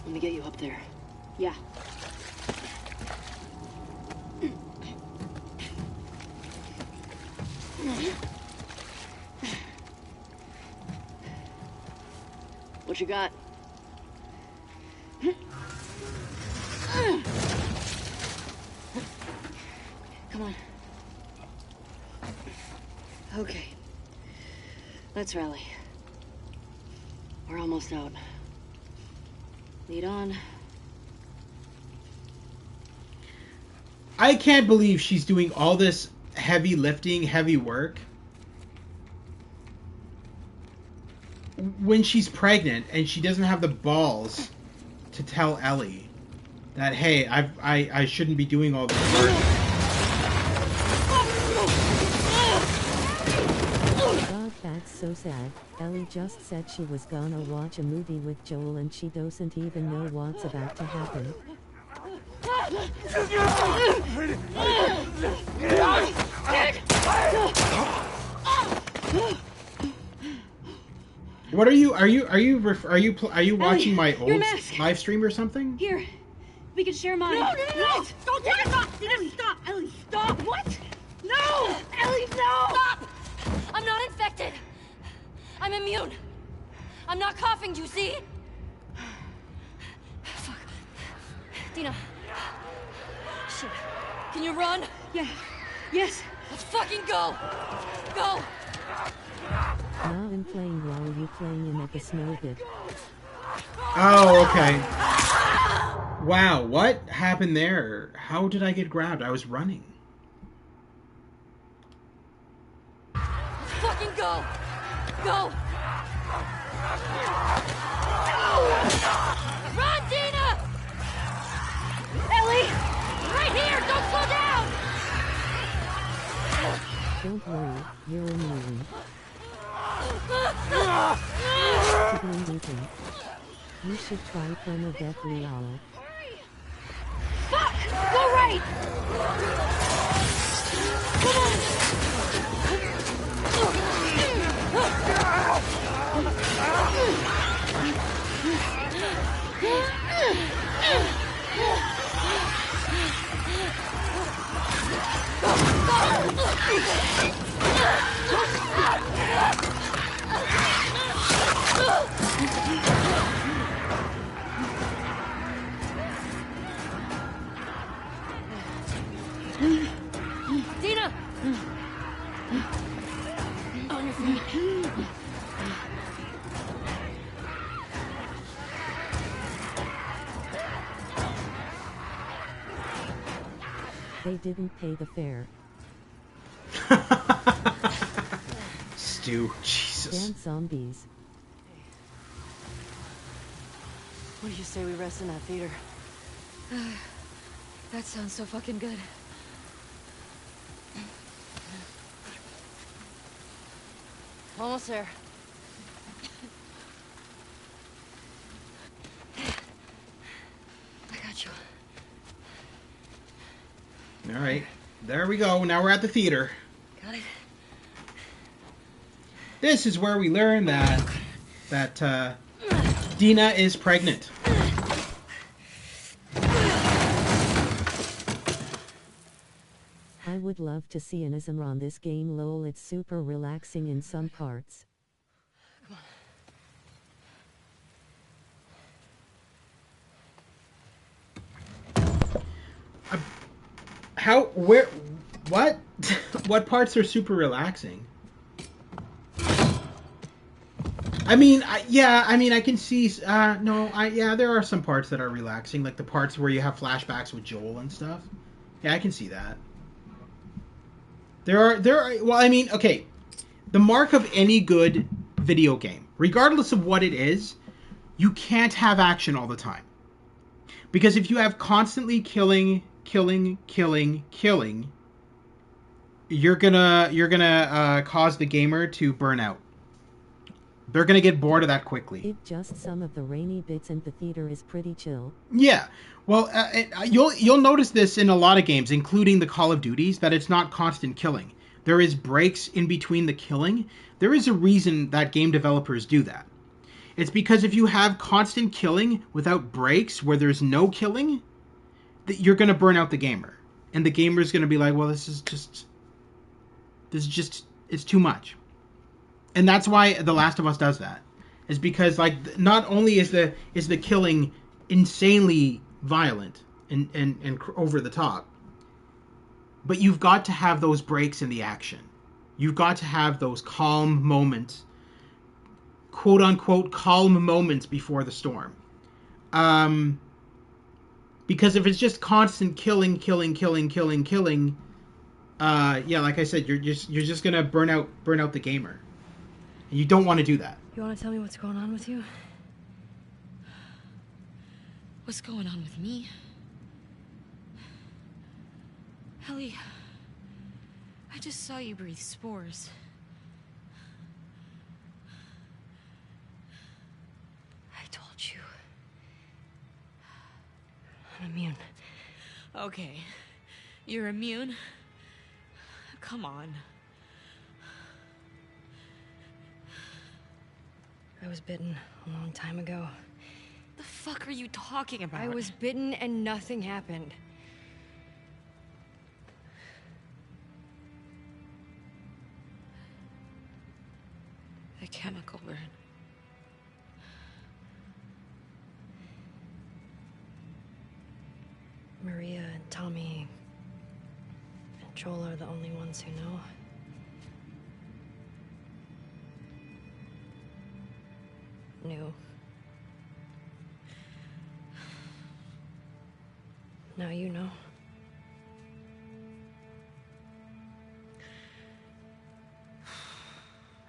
let me get you up there. Yeah. What you got? Come on. Okay. Let's rally. We're almost out. Lead on. I can't believe she's doing all this heavy lifting, heavy work when she's pregnant and she doesn't have the balls to tell Ellie that, hey, I shouldn't be doing all this work. God, that's so sad. Ellie just said she was gonna watch a movie with Joel and she doesn't even know what's about to happen. What are you watching my old live stream or something? Here, we can share mine. No! Don't take it! Stop! Ellie, stop! Ellie, stop! What? No! Ellie, no! Stop! I'm not infected! immune. I'm not coughing, do you see? Fuck. Dina. Shit. Can you run? Yeah. Yes. Let's fucking go! Go! Now I'm playing while you playing him at the snow bit. Oh, okay. Wow, what happened there? How did I get grabbed? I was running. Let's fucking go! Go! Run, Dina! Ellie! Right here! Don't slow down! Don't worry, you're immune. To be beaten. You should try permadeath real. Fuck! Go right! Come Dina! On your feet. They didn't pay the fare. Stu, Jesus. Damn zombies. What do you say we rest in that theater? That sounds so fucking good. Almost there. I got you. All right, there we go. Now we're at the theater. Got it. This is where we learn that Dina is pregnant. I would love to see an ASMR on this game, lol. It's super relaxing in some parts. How? Where? What? What parts are super relaxing? I mean, I can see. Yeah, there are some parts that are relaxing, like the parts where you have flashbacks with Joel and stuff. Yeah, I can see that. There are. Well, I mean, okay. The mark of any good video game, regardless of what it is, you can't have action all the time. Because if you have constantly killing, you're gonna cause the gamer to burn out. They're gonna get bored of that quickly. It just some of the rainy bits and the theater is pretty chill. Yeah, well, you'll notice this in a lot of games, including the Call of Duties, that it's not constant killing. There is breaks in between the killing. There is a reason that game developers do that. It's because if you have constant killing without breaks, where there's no killing, that you're gonna burn out the gamer, and the gamer's gonna be like, well, this is just it's too much. And that's why The Last of Us does that. Is because, like, not only is the killing insanely violent and over the top, but you've got to have those breaks in the action. You've got to have those calm moments, quote unquote calm moments before the storm. Because if it's just constant killing, yeah, like I said, you're just gonna burn out the gamer. And you don't want to do that. You want to tell me what's going on with you? What's going on with me? Ellie, I just saw you breathe spores. I told you. I'm immune. Okay. You're immune? Come on. I was bitten a long time ago. The fuck are you talking about? I was bitten and nothing happened. A chemical burn. Maria and Tommy and Joel are the only ones who know. Knew. Now you know.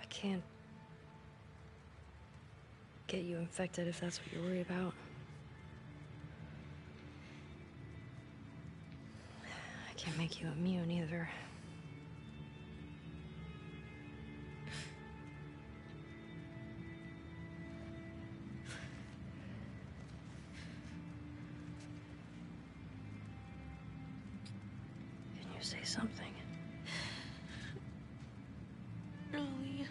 I can't get you infected if that's what you're worried about. I can't make you immune either. Can you say something? Ellie.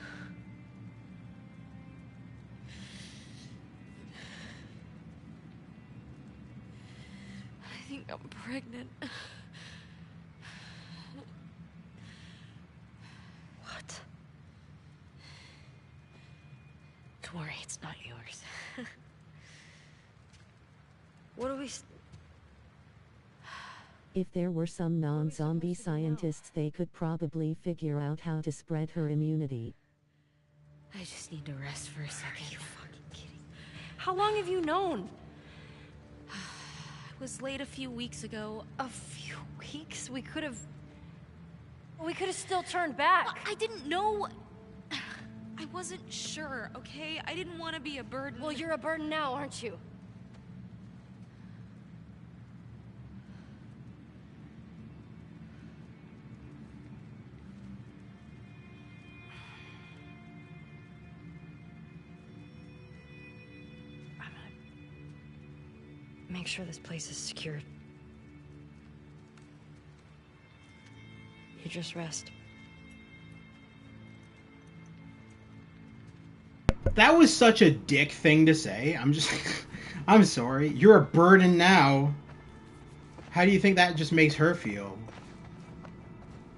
I think I'm pregnant. What? Don't worry, it's not yours. What do we... If there were some non-zombie scientists, they could probably figure out how to spread her immunity. I just need to rest for a second. Are you fucking kidding? How long have you known? I was late a few weeks ago. A few weeks? We could have still turned back. I didn't know. I wasn't sure, okay? I didn't want to be a burden. Well, you're a burden now, aren't you? Make sure this place is secured. You just rest. That was such a dick thing to say. I'm sorry. You're a burden now. How do you think that just makes her feel?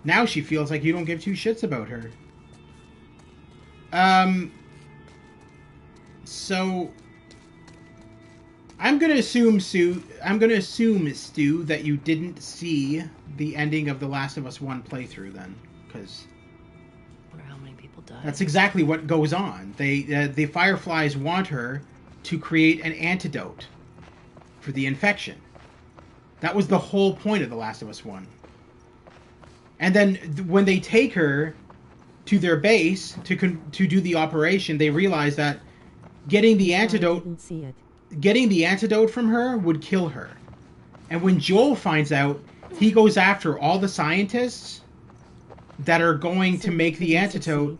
Now she feels like you don't give two shits about her. So I'm gonna assume, Stu, that you didn't see the ending of The Last of Us 1 playthrough then, because Wonder how many people died. that's exactly what goes on. The Fireflies want her to create an antidote for the infection. That was the whole point of The Last of Us 1. And then when they take her to their base to do the operation, they realize that getting the antidote... I didn't see it. Getting the antidote from her would kill her. And when Joel finds out, he goes after all the scientists that are going to make the antidote.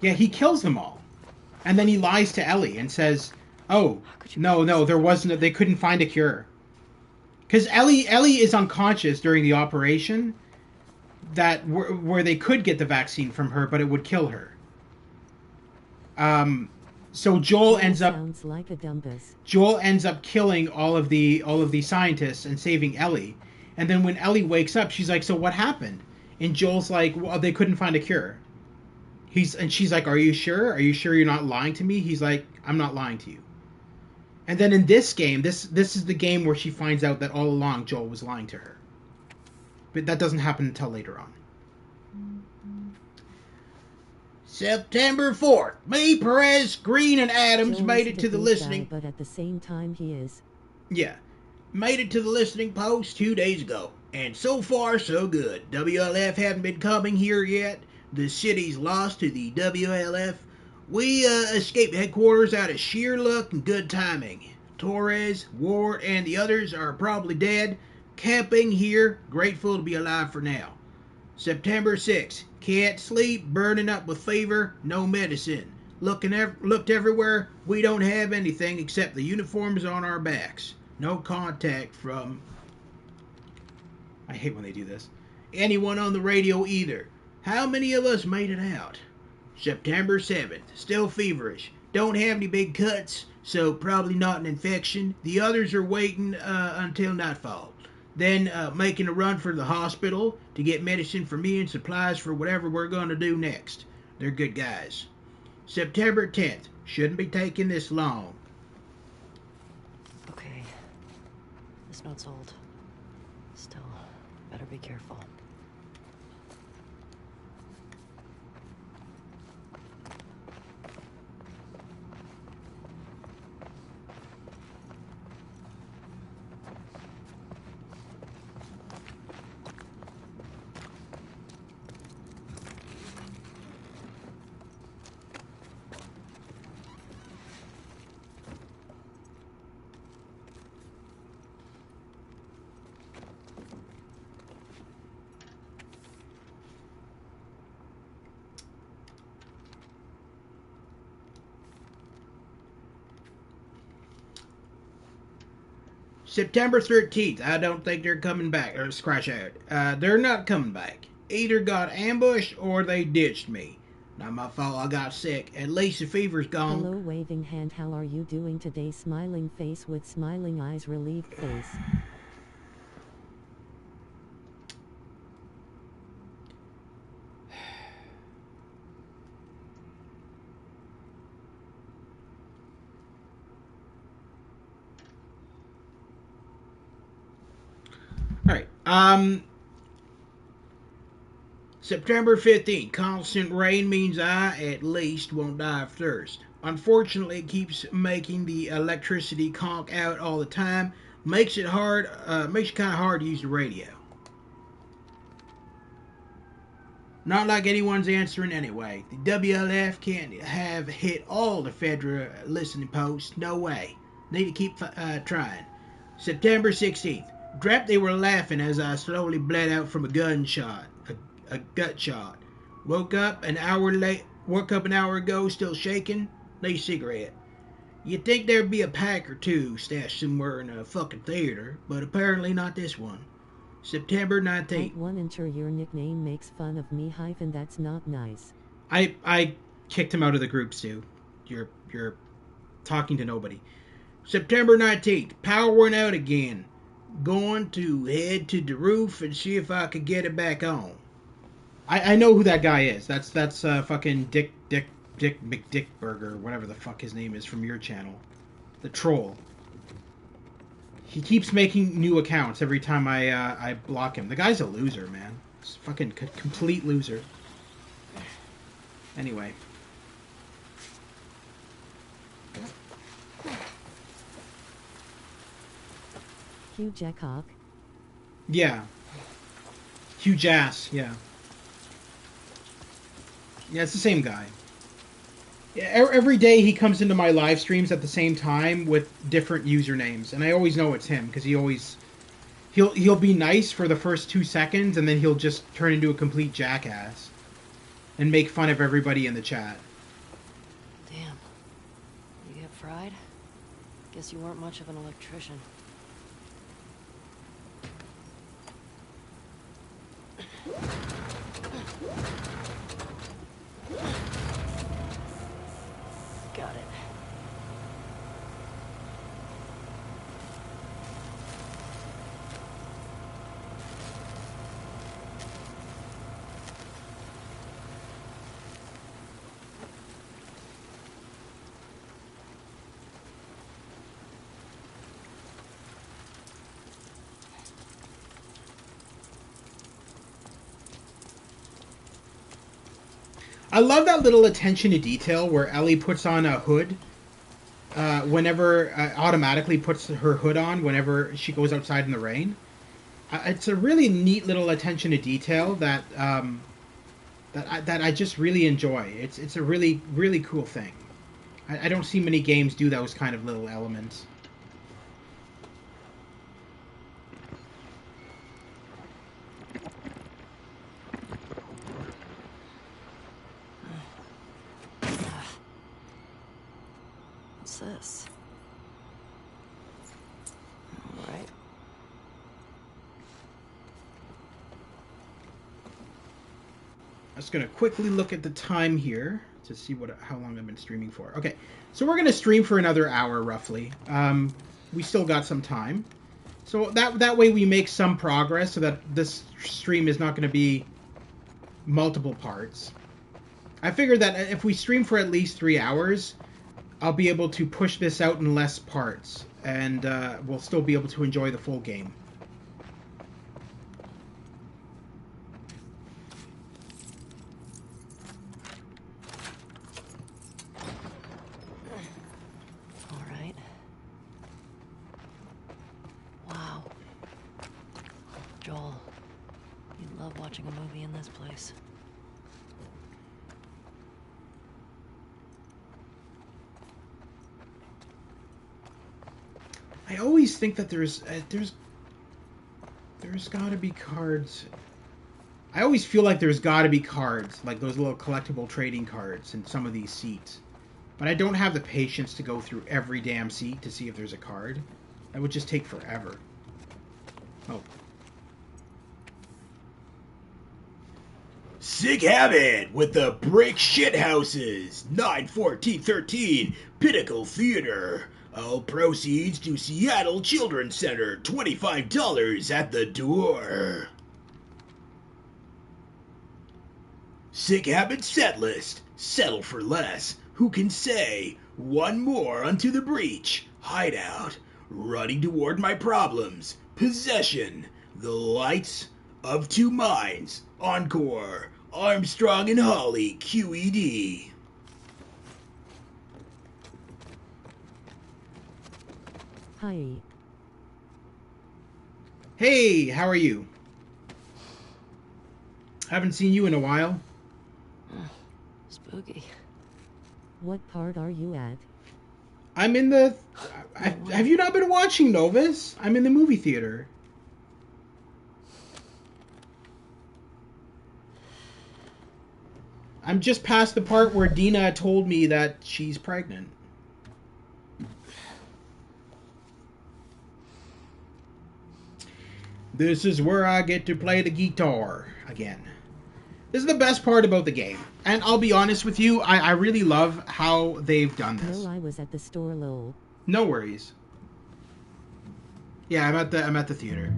Yeah, he kills them all. And then he lies to Ellie and says, oh, no, there wasn't, they couldn't find a cure. Because Ellie is unconscious during the operation where they could get the vaccine from her, but it would kill her. So Joel ends up sounds like a dumbus. Joel ends up killing all of the scientists and saving Ellie. And then when Ellie wakes up, she's like, "So what happened?" And Joel's like, "Well, they couldn't find a cure." She's like, "Are you sure? Are you sure you're not lying to me?" He's like, "I'm not lying to you." And then in this game, this is the game where she finds out that all along Joel was lying to her. But that doesn't happen until later on. September 4th. Me, Perez, Green, and Adams Joel's made it to the good listening... guy, but at the same time he is. Yeah. Made it to the listening post 2 days ago. And so far, so good. WLF haven't been coming here yet. The city's lost to the WLF. We escaped headquarters out of sheer luck and good timing. Torres, Ward, and the others are probably dead. Camping here. Grateful to be alive for now. September 6th. Can't sleep, burning up with fever, no medicine. Looked everywhere, we don't have anything except the uniforms on our backs. No contact from... I hate when they do this. Anyone on the radio either. How many of us made it out? September 7th. Still feverish. Don't have any big cuts, so probably not an infection. The others are waiting until nightfall. Then making a run for the hospital to get medicine for me and supplies for whatever we're going to do next. They're good guys. September 10th. Shouldn't be taking this long. Okay. This note's old. Still, better be careful. September 13th. I don't think they're coming back. Or scratch out. They're not coming back. Either got ambushed or they ditched me. Not my fault I got sick. At least the fever's gone. Hello, waving hand. How are you doing today? Smiling face with smiling eyes, relieved face. Alright. September 15th. Constant rain means I, at least, won't die of thirst. Unfortunately, it keeps making the electricity conk out all the time. Makes it kind of hard to use the radio. Not like anyone's answering anyway. The WLF can't have hit all the federal listening posts. No way. Need to keep trying. September 16th. Drap, they were laughing as I slowly bled out from a gunshot. A gut shot. Woke up an hour ago, still shaking. Need a cigarette. You'd think there'd be a pack or two stashed somewhere in a fucking theater, but apparently not this one. September 19th. One enter your nickname makes fun of me hyphen. That's not nice. I kicked him out of the group, Stu. You're talking to nobody. September 19th. Power went out again. Going to head to the roof and see if I could get it back on. I know who that guy is. That's fucking Dick McDickburger, whatever the fuck his name is from your channel. The troll. He keeps making new accounts every time I block him. The guy's a loser, man. He's a fucking complete loser. Anyway. Hugh Jackcock. Yeah. Hugh Jass, yeah. Yeah, it's the same guy. Yeah, every day he comes into my live streams at the same time with different usernames, and I always know it's him because he'll be nice for the first 2 seconds, and then he'll just turn into a complete jackass and make fun of everybody in the chat. Damn. You get fried? Guess you weren't much of an electrician. Got it. I love that little attention to detail where Ellie puts on a hood whenever automatically puts her hood on whenever she goes outside in the rain. It's a really neat little attention to detail that that I just really enjoy. It's a really cool thing. I don't see many games do those kind of little elements. What's this? All right. I'm just gonna quickly look at the time here to see how long I've been streaming for. Okay, so we're gonna stream for another hour roughly. We still got some time, so that way we make some progress, so that this stream is not going to be multiple parts. I figured that if we stream for at least 3 hours, I'll be able to push this out in less parts, and we'll still be able to enjoy the full game. All right. Wow. Joel, you'd love watching a movie in this place. I always think that there's got to be cards. I always feel like there's got to be cards, like those little collectible trading cards in some of these seats. But I don't have the patience to go through every damn seat to see if there's a card. That would just take forever. Oh. Sick Habit with the Brick Shithouses, 9/14/13, Pinnacle Theater. All proceeds to Seattle Children's Center, $25 at the door. Sick Habit set list, settle for less. Who can say? One more unto the breach. Hideout, running toward my problems. Possession, the lights of two minds. Encore, Armstrong and Holly, QED. Hi. Hey, how are you? Haven't seen you in a while. Spooky. What part are you at? I'm in the... have you not been watching Novus? I'm in the movie theater. I'm just past the part where Dina told me that she's pregnant. This is where I get to play the guitar again. This is the best part about the game. And I'll be honest with you, I really love how they've done this. No, I was at the store, lol. No worries. Yeah, I'm at the theater.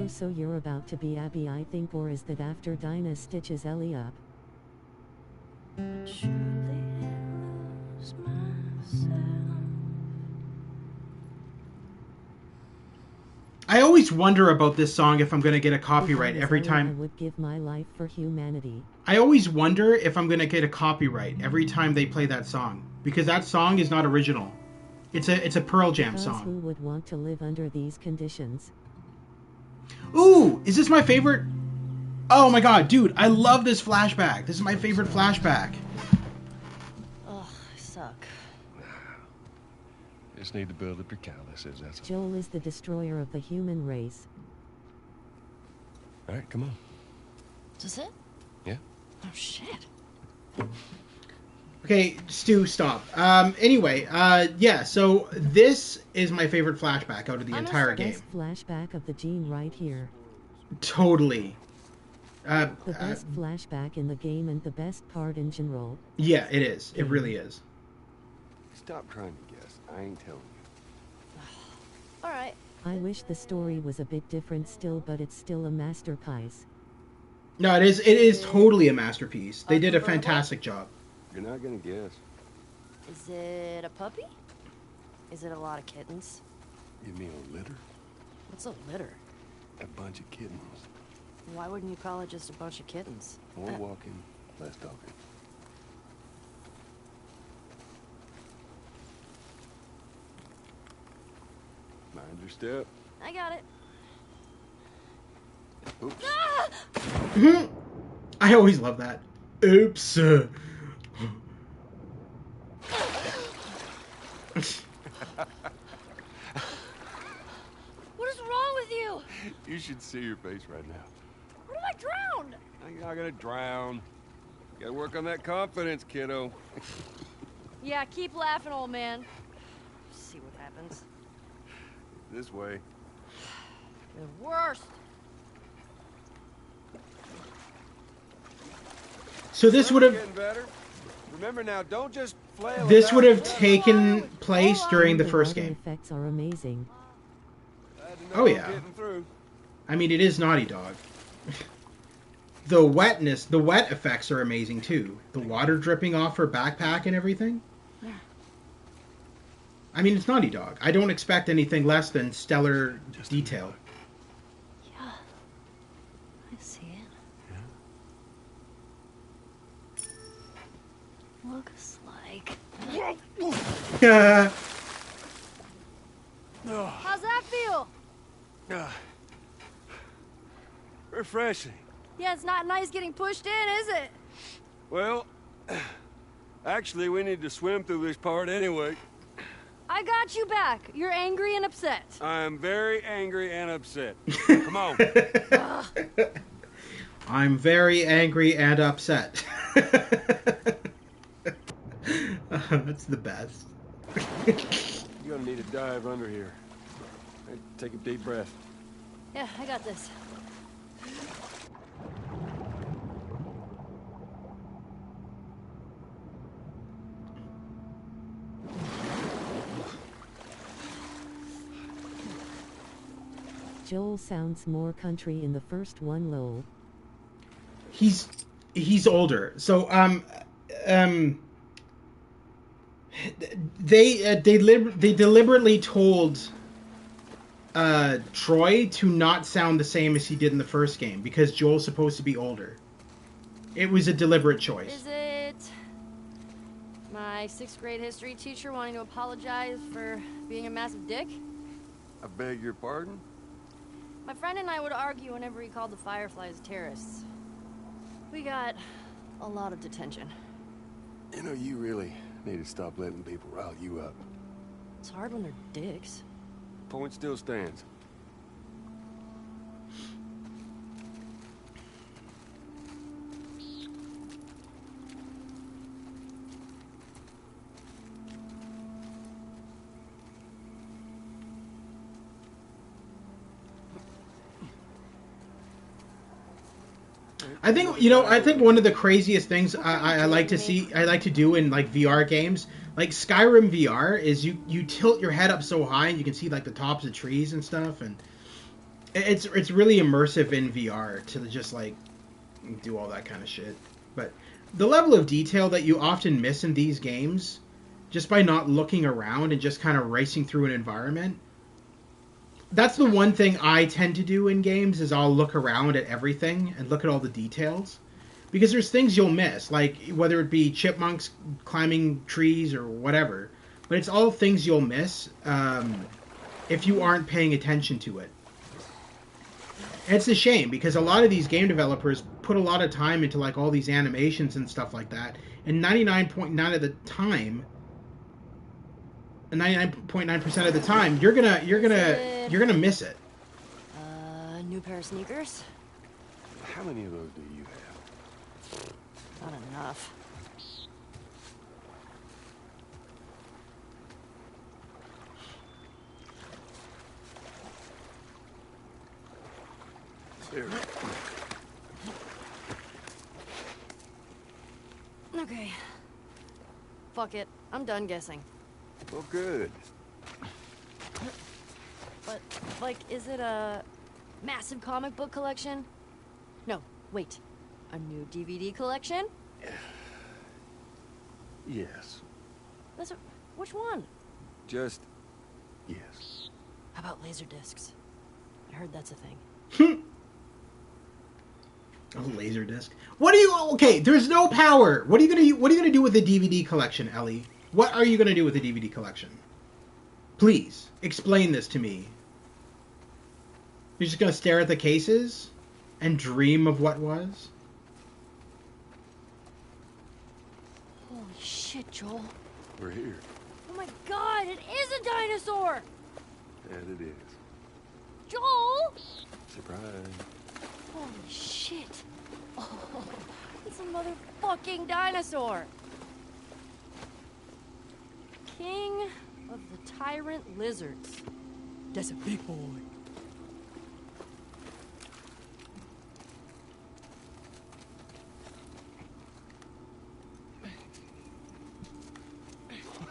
Oh, so you're about to be Abby, I think, or is that after Dinah stitches Ellie up? I always wonder about this song if I'm going to get a copyright If I was every Ellie, time. I would give my life for humanity. I always wonder if I'm going to get a copyright every time they play that song. Because that song is not original. It's a Pearl Jam Because song. who would want to live under these conditions? Ooh, is this my favorite? Oh my god, dude, I love this flashback. This is my favorite flashback. Ugh, I suck. Just need to build up your calluses, that's all. Joel is the destroyer of the human race. All right, come on. Is this it? Yeah. Oh, shit. Okay, Stu, stop. Anyway, yeah, so this is my favorite flashback out of the entire game. Best flashback of the gene right here. Totally. The best flashback in the game and the best part in general. Yeah, it is. It really is. Stop trying to guess. I ain't telling you. All right. I wish the story was a bit different still, but it's still a masterpiece. No, it is. It is totally a masterpiece. They did a fantastic job. You're not gonna guess. Is it a puppy? Is it a lot of kittens? You mean a litter? What's a litter? A bunch of kittens. Why wouldn't you call it just a bunch of kittens? More walking, less talking. Mind your step. I got it. Oops. I always love that. Oops. You should see your face right now. What if I drowned? You're not gonna drown. You gotta work on that confidence, kiddo. Yeah, keep laughing, old man. See what happens. This way. The worst. So this would have Getting better. Remember now, don't just flail. this would have about. taken place during the The first water game. effects are amazing. Oh, yeah. Getting through. I mean, it is Naughty Dog. The wet effects are amazing too. The water dripping off her backpack and everything. I mean, it's Naughty Dog. I don't expect anything less than stellar detail. Yeah. I see it. Yeah. Looks like. How's that feel? Refreshing. Yeah, it's not nice getting pushed in, is it? Well, actually, we need to swim through this part anyway. I got you back. You're angry and upset. I'm very angry and upset. Come on. I'm very angry and upset. That's the best. You're gonna need a dive under here. Hey, take a deep breath. Yeah, I got this. Joel sounds more country in the first one, lol. He's older, so they deliberately told Troy to not sound the same as he did in the first game because Joel's supposed to be older. It was a deliberate choice. Is it my 6th grade history teacher wanting to apologize for being a massive dick? I beg your pardon? My friend and I would argue whenever he called the Fireflies terrorists. We got a lot of detention. You know, you really need to stop letting people rile you up. It's hard when they're dicks. Point still stands. I think one of the craziest things I like to do in like VR games, like Skyrim VR, is you tilt your head up so high and you can see like the tops of trees and stuff, and it's really immersive in VR to just like do all that kind of shit. But the level of detail that you often miss in these games, just by not looking around and just kind of racing through an environment. That's the one thing I tend to do in games is I'll look around at everything and look at all the details. Because there's things you'll miss, like whether it be chipmunks climbing trees or whatever. But it's all things you'll miss if you aren't paying attention to it. And it's a shame because a lot of these game developers put a lot of time into like all these animations and stuff like that. And 99.9% of the time, 99.9% of the time, you're gonna miss it. New pair of sneakers? How many of those do you have? Not enough. There. Okay. Fuck it. I'm done guessing. Well, good. But, like, is it a massive comic book collection? No, wait. A new DVD collection? Yes. Which one? Just yes. How about laser discs? I heard that's a thing. Oh, Laserdisc. What are you? Okay, there's no power. What are you gonna do with the DVD collection, Ellie? What are you gonna do with the DVD collection? Please explain this to me. You're just gonna stare at the cases and dream of what was? Holy shit, Joel. We're here. Oh my god, it is a dinosaur! And it is. Joel! Surprise. Holy shit. Oh, it's a motherfucking dinosaur. King of the tyrant lizards. That's a big boy.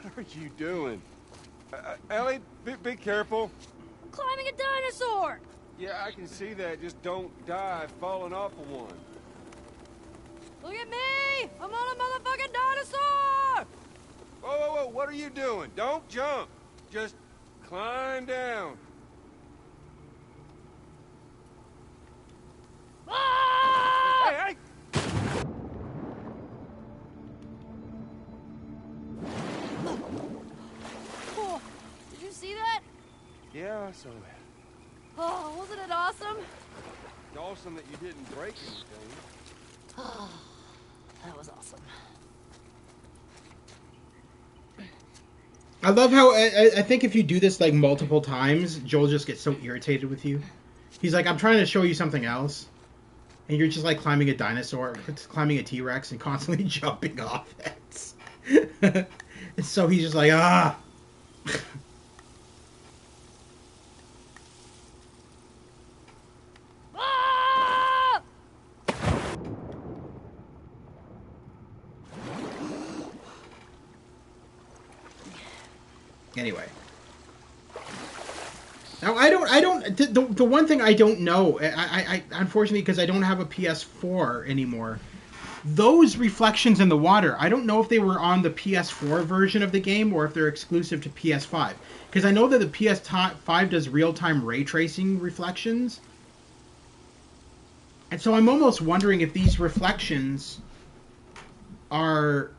What are you doing? Ellie, be careful. I'm climbing a dinosaur! Yeah, I can see that. Just don't die falling off of one. Look at me! I'm on a motherfucking dinosaur! Whoa, whoa, whoa, what are you doing? Don't jump. Just climb down. Ah! Hey, hey! Oh, did you see that? Yeah, I saw that. Oh, wasn't it awesome? It's awesome that you didn't break anything. Oh, that was awesome. I love how I think if you do this like multiple times, Joel just gets so irritated with you. He's like, I'm trying to show you something else, and you're just like climbing a dinosaur, climbing a T-Rex, and constantly jumping off it. And so he's just like, ah. Ah! Anyway. Now the one thing I don't know, I unfortunately, because I don't have a PS4 anymore, those reflections in the water, I don't know if they were on the PS4 version of the game or if they're exclusive to PS5. Because I know that the PS5 does real-time ray tracing reflections. And so I'm almost wondering if these reflections are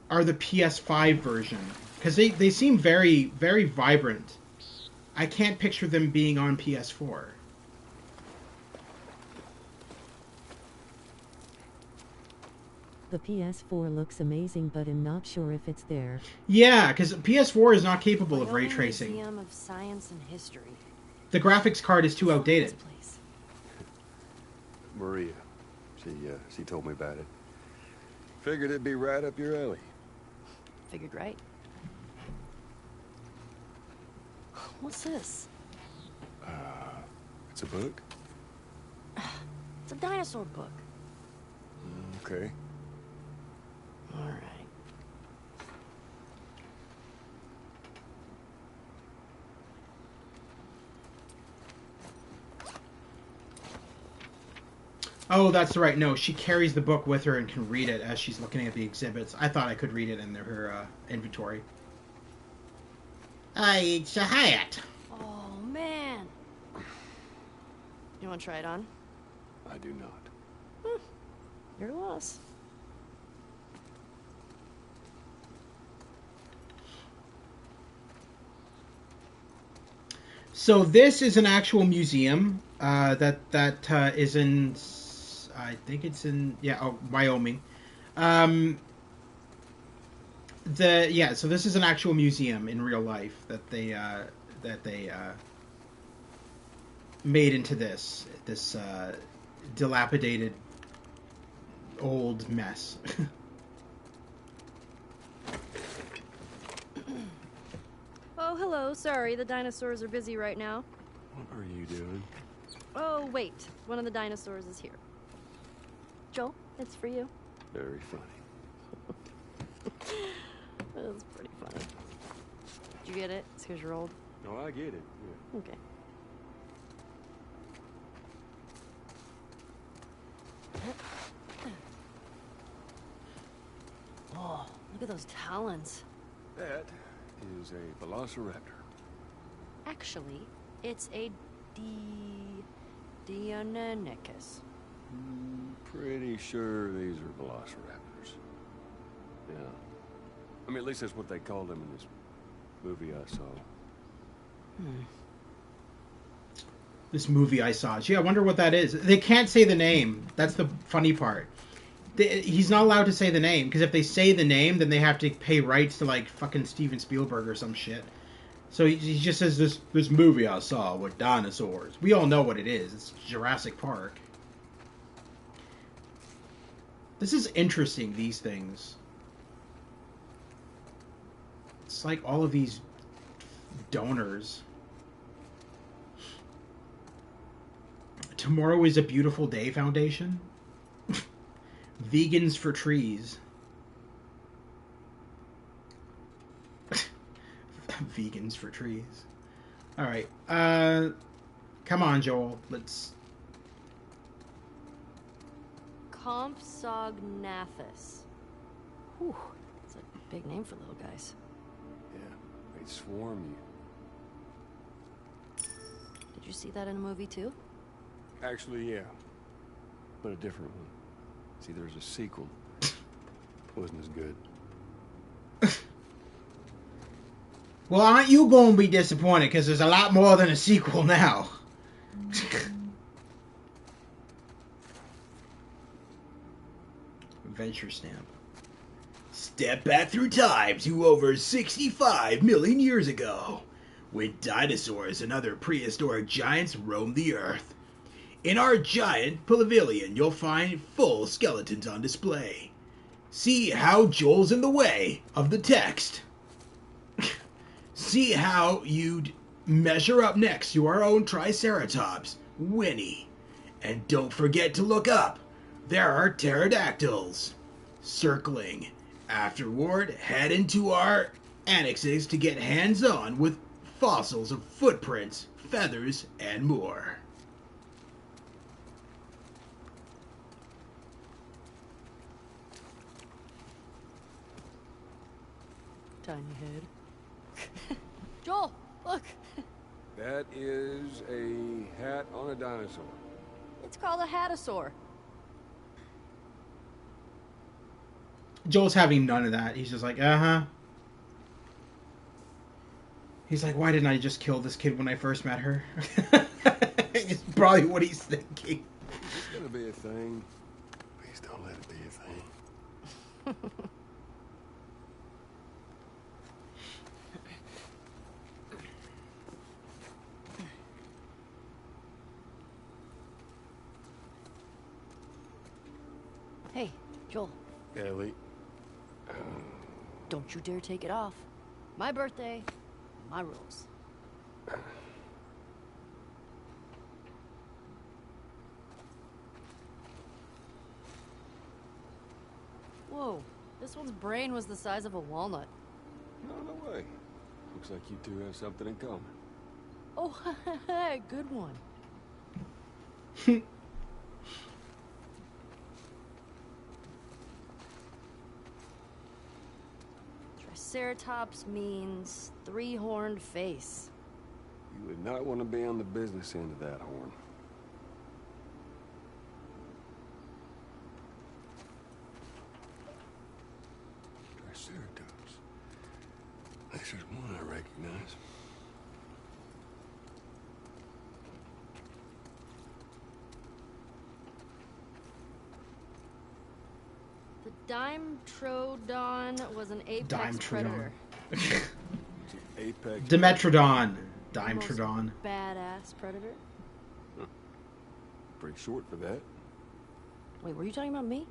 the PS5 version. Because they seem very, very vibrant. I can't picture them being on PS4. The PS4 looks amazing, but I'm not sure if it's there. Yeah, because PS4 is not capable of ray tracing. Museum of Science and History. The graphics card is too outdated. Maria, she told me about it. Figured it'd be right up your alley. Figured right. What's this? It's a book? It's a dinosaur book. Okay. All right. Oh, that's right. No, she carries the book with her and can read it as she's looking at the exhibits. I thought I could read it in her inventory. It's a hat. Oh, man. You want to try it on? I do not. Your loss. So this is an actual museum that is in, I think it's in, Wyoming. So this is an actual museum in real life that they made into this dilapidated old mess. Oh, hello. Sorry, the dinosaurs are busy right now. What are you doing? Oh, wait. One of the dinosaurs is here. Joel, it's for you. Very funny. That was pretty funny. Did you get it? It's because you're old? No, I get it. Yeah. Okay. Oh, look at those talons. That is a velociraptor. Actually, it's a Deinonychus. Pretty sure these are velociraptors. Yeah. I mean, at least that's what they called them in this movie I saw. This movie I saw. Gee, I wonder what that is. They can't say the name. That's the funny part. He's not allowed to say the name, because if they say the name, then they have to pay rights to, like, fucking Steven Spielberg or some shit. So he just says this movie I saw with dinosaurs. We all know what it is. It's Jurassic Park. This is interesting, these things. It's like all of these donors. Tomorrow is a Beautiful Day Foundation. Vegans for Trees. Vegans for trees. Alright. Come on, Joel. Let's... Compsognathus. Whew. It's a big name for little guys. Yeah, they'd swarm you. Did you see that in a movie too? Actually, yeah. But a different one. See, there's a sequel. Wasn't as good. Well, aren't you going to be disappointed? Because there's a lot more than a sequel now. Adventure stamp. Step back through time to over 65 million years ago, when dinosaurs and other prehistoric giants roamed the earth. In our giant pavilion, you'll find full skeletons on display. See how Joel's in the way of the text. See how you'd measure up next to our own Triceratops, Winnie. And don't forget to look up. There are pterodactyls circling. Afterward, head into our annexes to get hands-on with fossils of footprints, feathers, and more. Tiny head. Joel, look! That is a hat on a dinosaur. It's called a hatasaur. Joel's having none of that. He's just like, uh-huh. He's like, why didn't I just kill this kid when I first met her? It's probably what he's thinking. It's gonna be a thing. Please don't let it be a thing. Hey, Joel. Ellie. Don't you dare take it off. My birthday, my rules. Whoa, this one's brain was the size of a walnut. No way. Looks like you two have something in common. Oh, good one. Triceratops means three-horned face. You would not want to be on the business end of that horn. Triceratops. This is one I recognize. The Dimetrodon was an apex predator. Apex. Dimetrodon. The most Dimetrodon. badass predator. Pretty short for that. Wait, were you talking about me?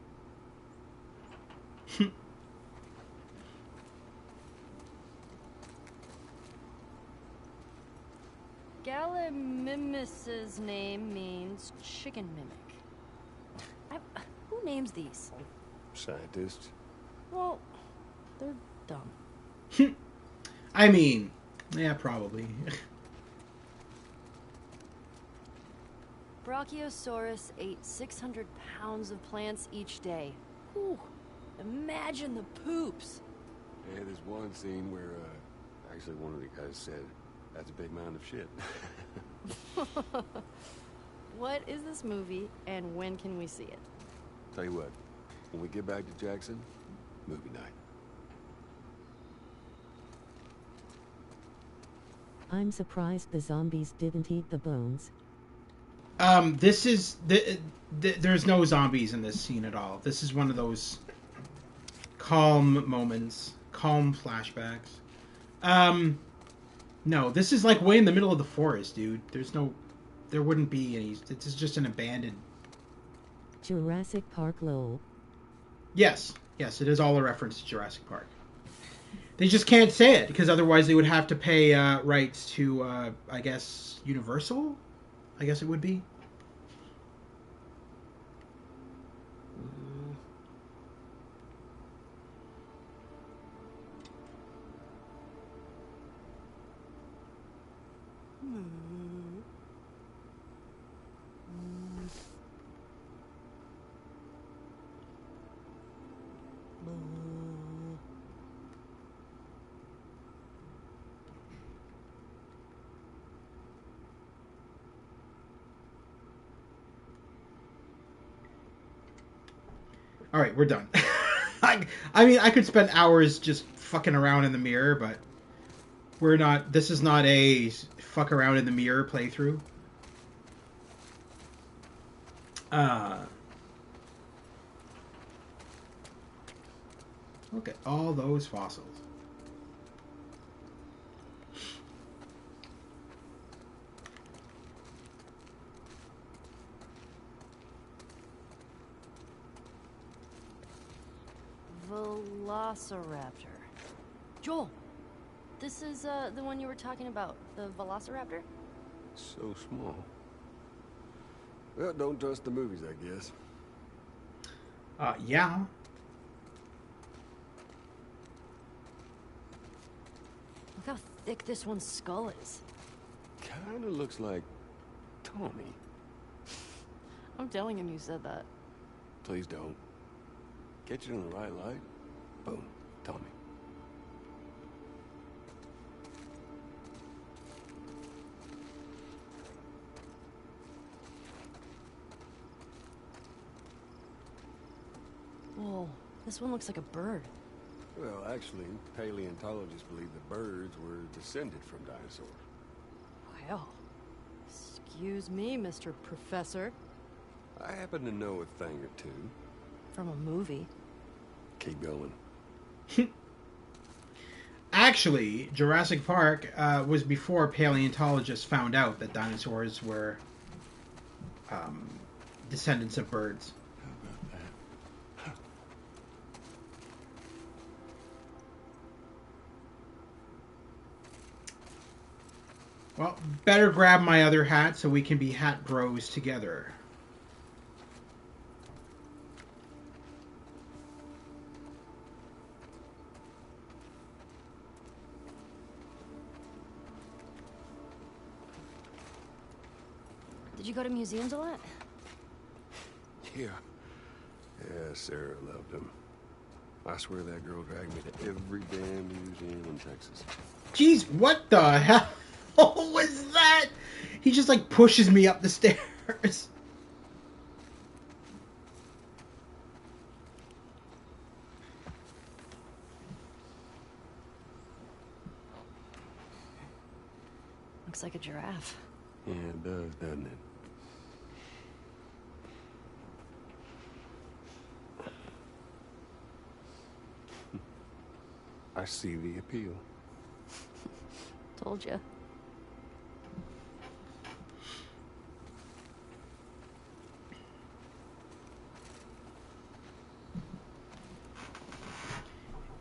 Gallimimus's name means chicken mimic. Who names these? Scientists. Well, they're dumb. I mean, yeah, probably. Brachiosaurus ate 600 pounds of plants each day. Whew, imagine the poops. Yeah, there's one scene where, actually one of the guys said, that's a big mound of shit. What is this movie, and when can we see it? Tell you what, when we get back to Jackson, movie night. I'm surprised the zombies didn't eat the bones. This is... there's no zombies in this scene at all. This is one of those calm moments. Calm flashbacks. No, this is like way in the middle of the forest, dude. There wouldn't be any. This is just an abandoned. Jurassic Park lol. Yes, it is all a reference to Jurassic Park. They just can't say it because otherwise they would have to pay rights to, I guess, Universal. I guess it would be. All right, we're done. I mean, I could spend hours just fucking around in the mirror, but we're not. This is not a fuck around in the mirror playthrough. Look at all those fossils. Velociraptor. Joel, this is the one you were talking about, the Velociraptor? So small. Well, don't trust the movies, I guess. Yeah. Look how thick this one's skull is. Kinda looks like Tommy. I'm telling him you said that. Please don't. Catch it in the right light. Boom. Tommy. Whoa, this one looks like a bird. Well, actually, paleontologists believe the birds were descended from dinosaurs. Well, excuse me, Mr. Professor. I happen to know a thing or two. From a movie. Keep going. Actually, Jurassic Park was before paleontologists found out that dinosaurs were descendants of birds. How about that? Well, better grab my other hat so we can be hat bros together. Did you go to museums a lot? Yeah. Yeah, Sarah loved him. I swear that girl dragged me to every damn museum in Texas. Jeez, what the hell was that? He just like pushes me up the stairs. Looks like a giraffe. Yeah, it does, doesn't it? I see the appeal. Told ya.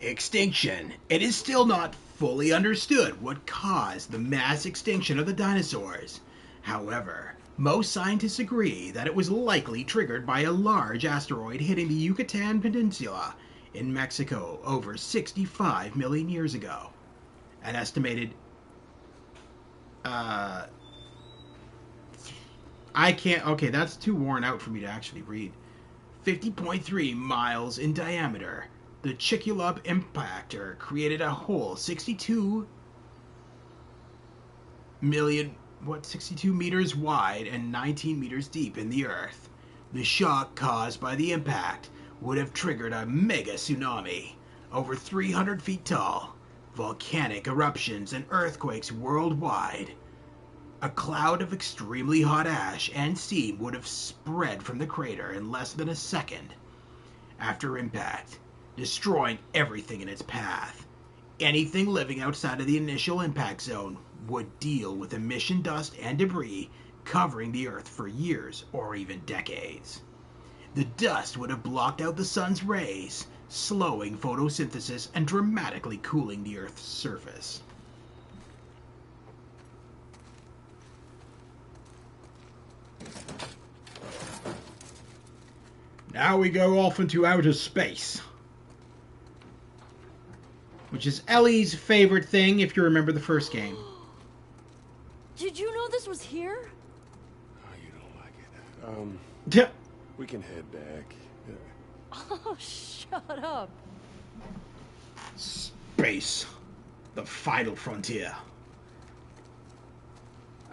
Extinction. It is still not fully understood what caused the mass extinction of the dinosaurs. However, most scientists agree that it was likely triggered by a large asteroid hitting the Yucatan Peninsula in Mexico over 65 million years ago. An estimated okay, that's too worn out for me to actually read. 50.3 miles in diameter. The Chicxulub impactor created a hole 62 meters wide and 19 meters deep in the earth. The shock caused by the impact would have triggered a mega tsunami over 300 feet tall, volcanic eruptions and earthquakes worldwide. A cloud of extremely hot ash and steam would have spread from the crater in less than a second after impact, destroying everything in its path. Anything living outside of the initial impact zone would deal with emission dust and debris covering the Earth for years or even decades. The dust would have blocked out the sun's rays, slowing photosynthesis and dramatically cooling the Earth's surface. Now we go off into outer space, which is Ellie's favorite thing, if you remember the first game. Did you know this was here? Oh, you don't like it. Yeah. We can head back. Oh, shut up. Space, the final frontier.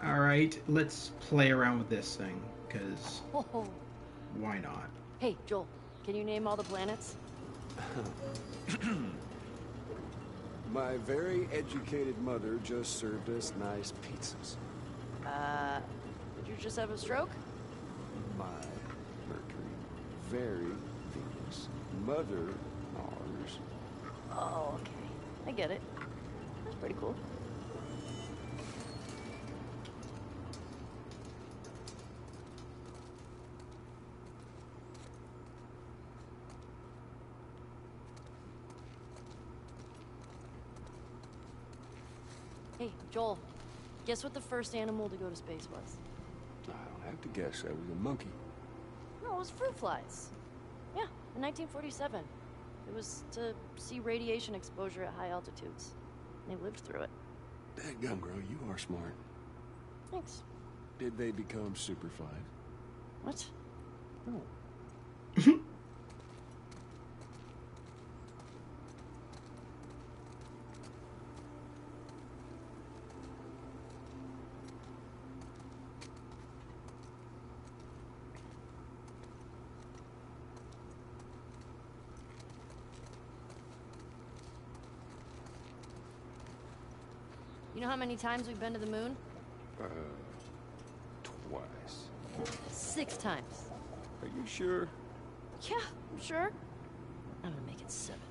Alright, let's play around with this thing, because Oh. why not? Hey, Joel, can you name all the planets? My very educated mother just served us nice pizzas. Did you just have a stroke? My Mercury, very Venus, mother Mars. Oh, okay. I get it. That's pretty cool. Hey, Joel, guess what the first animal to go to space was? I don't have to guess. That was a monkey. No, it was fruit flies. Yeah, in 1947. It was to see radiation exposure at high altitudes. They lived through it. Dadgum, girl, you are smart. Thanks. Did they become superflies? What? No. You know how many times we've been to the moon? Twice. 6 times. Are you sure? Yeah, I'm sure. I'm gonna make it 7.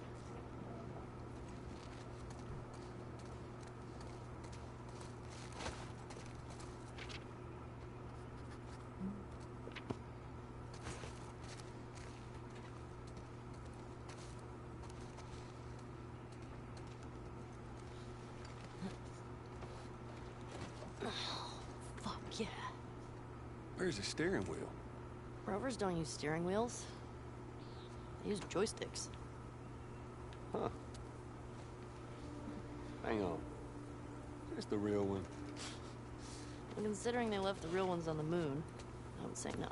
Fuck yeah. Where's the steering wheel? Rovers don't use steering wheels. They use joysticks. Huh. Hang on. Where's the real one? And considering they left the real ones on the moon, I would say no.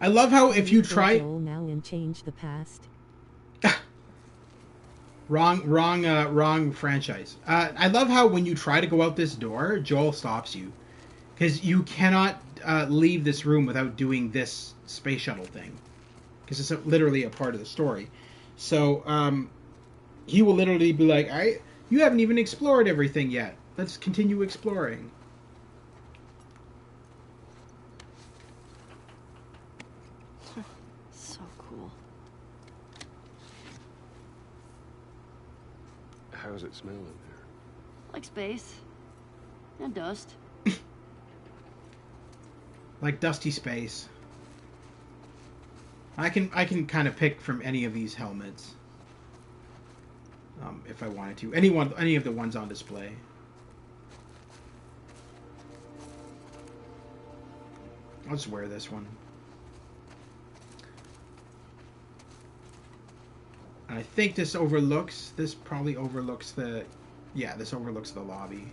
I love how if you try now and change the past. wrong franchise. I love how when you try to go out this door, Joel stops you, because you cannot leave this room without doing this space shuttle thing, because it's literally a part of the story. So he will literally be like, you haven't even explored everything yet. Let's continue exploring. So cool. How's it smelling there? Like space. And dust. Like dusty space. I can kind of pick from any of these helmets, if I wanted to. Any of the ones on display. I'll just wear this one. And I think this probably overlooks the, yeah, this overlooks the lobby.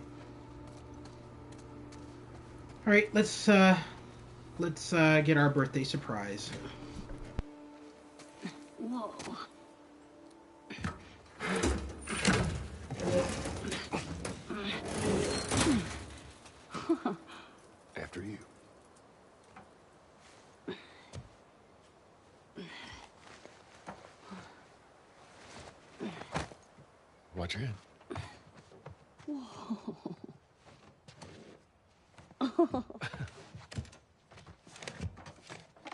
All right, let's get our birthday surprise. Whoa. After you. Watch your head. Whoa.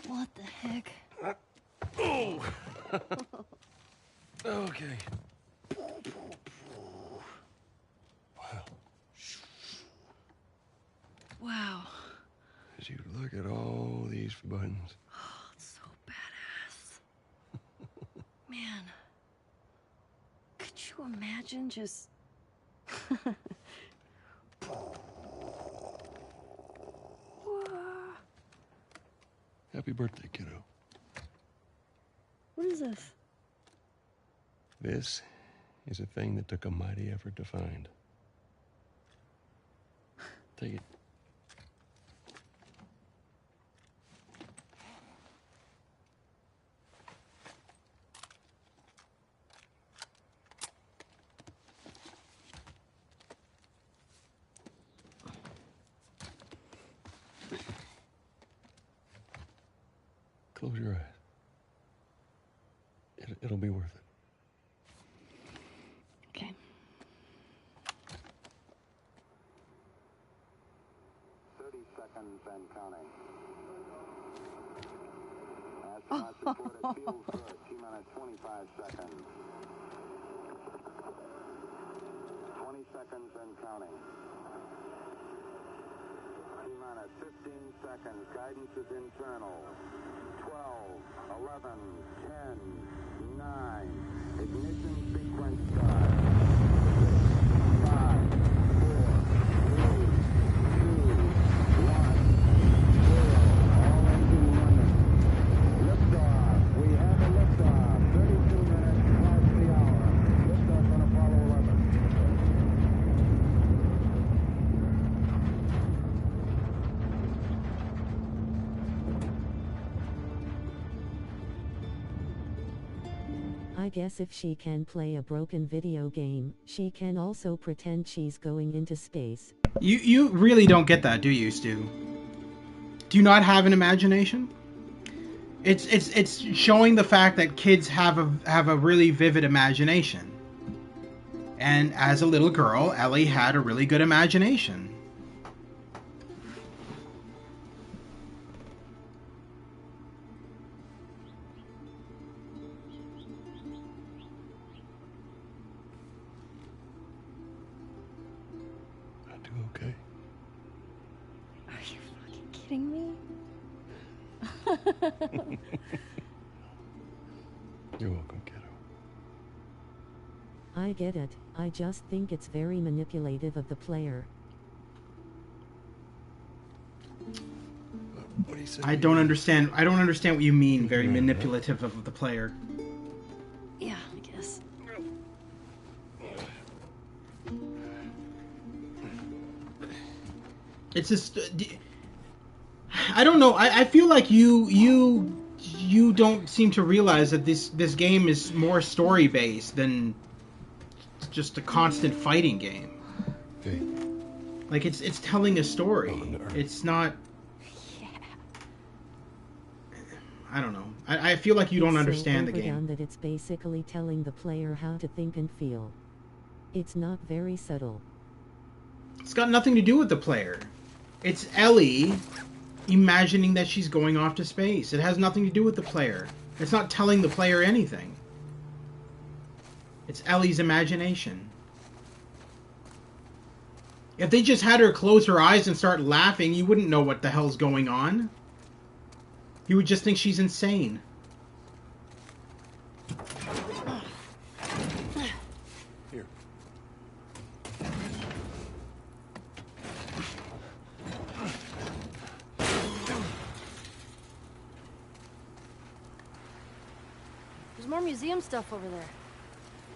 What the heck? Oh! Okay. Wow. Wow. As you look at all these buttons. Oh, it's so badass. Man. Could you imagine just... Happy birthday, kiddo. What is this? This is a thing that took a mighty effort to find. Take it. Close your eyes. It'll be worth it. Okay. Seconds and counting. Astronauts report it feels good. T-minus 25 seconds. 20 seconds and counting. T-minus 15 seconds. Guidance is internal. 12, 11, 10, 9. Ignition sequence start. 5, 4, 3, 2, 1, 0. All engine running. Liftoff. We have a liftoff. 32 minutes past the hour. Liftoff on Apollo 11. I guess if she can play a broken video game, she can also pretend she's going into space. You really don't get that, do you, Stu? Do you not have an imagination? It's showing the fact that kids have a really vivid imagination. And as a little girl, Ellie had a really good imagination. Okay. Are you fucking kidding me? You're welcome, kiddo. I get it, I just think it's very manipulative of the player. What do you say? I don't understand what you mean, very manipulative of the player. Yeah, I guess. It's just, I don't know. I feel like you don't seem to realize that this game is more story based than just a constant fighting game. Hey. Like it's telling a story. Oh, it's not. Yeah. I don't know. I feel like you don't understand the game. That it's basically telling the player how to think and feel. It's not very subtle. It's got nothing to do with the player. It's Ellie imagining that she's going off to space. It has nothing to do with the player. It's not telling the player anything. It's Ellie's imagination. If they just had her close her eyes and start laughing, you wouldn't know what the hell's going on. You would just think she's insane. Here. There's more museum stuff over there.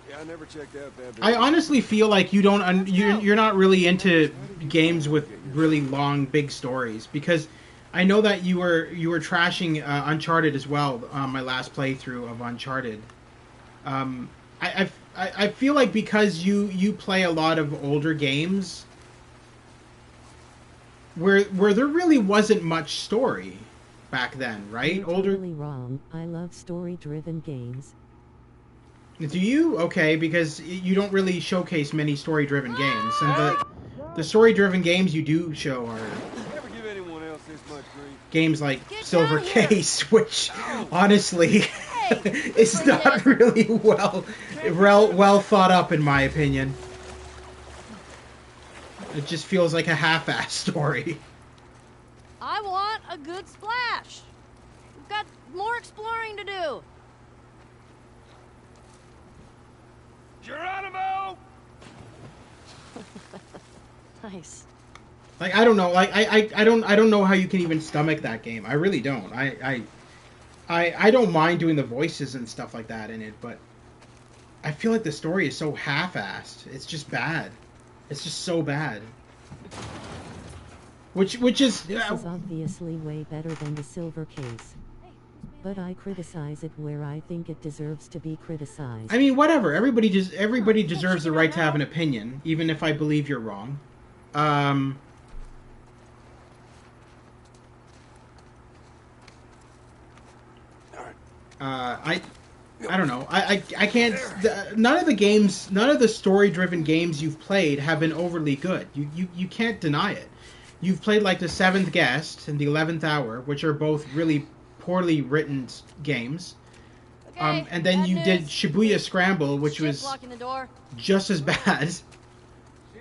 Yeah, I never checked out that. I honestly feel like you don't. You're not really into games with really long, big stories, because I know that you were trashing Uncharted as well. My last playthrough of Uncharted. I feel like because you play a lot of older games, where there really wasn't much story back then, right? You're totally wrong. I love story-driven games. Do you? Okay, because you don't really showcase many story-driven games, and the story-driven games you do show are Never give anyone else this much grief. games like Get Silver down here. Case, which honestly Hey, is bring not this. really well thought up in my opinion. It just feels like a half-assed story. I want a good splash. We've got more exploring to do. Geronimo! Nice. Like I don't know, like I don't know how you can even stomach that game. I really don't. I don't mind doing the voices and stuff like that in it, but I feel like the story is so half-assed. It's just bad. It's just so bad. Which is This is obviously way better than the Silver Case. But I criticize it where I think it deserves to be criticized. I mean, whatever. Everybody deserves the right to have an opinion, even if I believe you're wrong. I don't know. I can't. None of the story-driven games you've played have been overly good. You can't deny it. You've played like The Seventh Guest and The 11th Hour, which are both really poorly written games. Okay, And then bad you news. did Shibuya Scramble, which Ship was blocking the door. just as bad.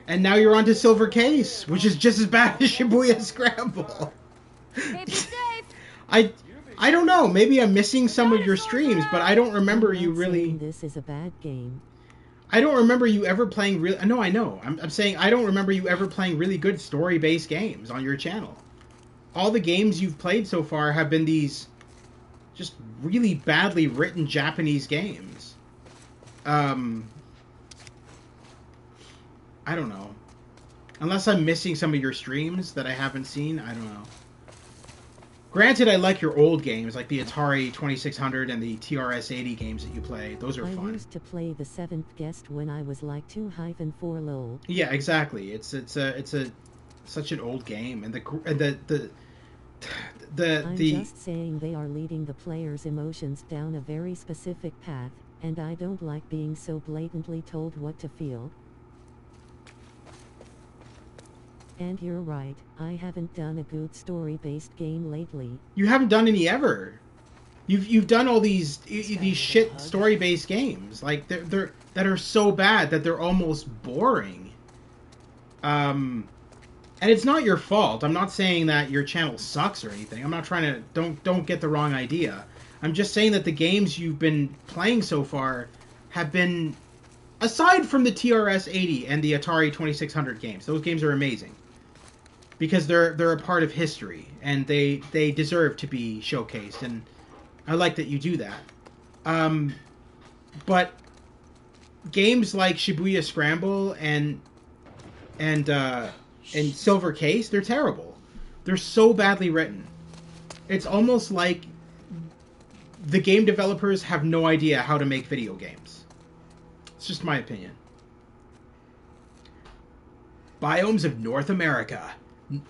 And now you're on to Silver Case, which is just as bad as Shibuya Scramble. Okay, be safe. I don't know. Maybe I'm missing some of your streams, but I don't remember I'm you not really. saying this is a bad game. I don't remember you ever playing real. No, I know. I'm saying I don't remember you ever playing really good story-based games on your channel. All the games you've played so far have been these just really badly written Japanese games. I don't know. Unless I'm missing some of your streams that I haven't seen, I don't know. Granted, I like your old games, like the Atari 2600 and the TRS-80 games that you play. Those are I fun. used to play The Seventh Guest when I was like 2-4 lol. Yeah, exactly. It's such an old game, and I'm just saying they are leading the player's emotions down a very specific path, and I don't like being so blatantly told what to feel. And you're right, I haven't done a good story-based game lately. You haven't done any ever. You've done all these shit story-based games, like they're that are so bad that they're almost boring. And it's not your fault. I'm not saying that your channel sucks or anything. I'm not trying to don't get the wrong idea. I'm just saying that the games you've been playing so far have been, aside from the TRS-80 and the Atari 2600 games, those games are amazing. Because they're a part of history, and they deserve to be showcased, and I like that you do that. But games like Shibuya Scramble and Silver Case, they're terrible. They're so badly written. It's almost like the game developers have no idea how to make video games. It's just my opinion. Biomes of North America.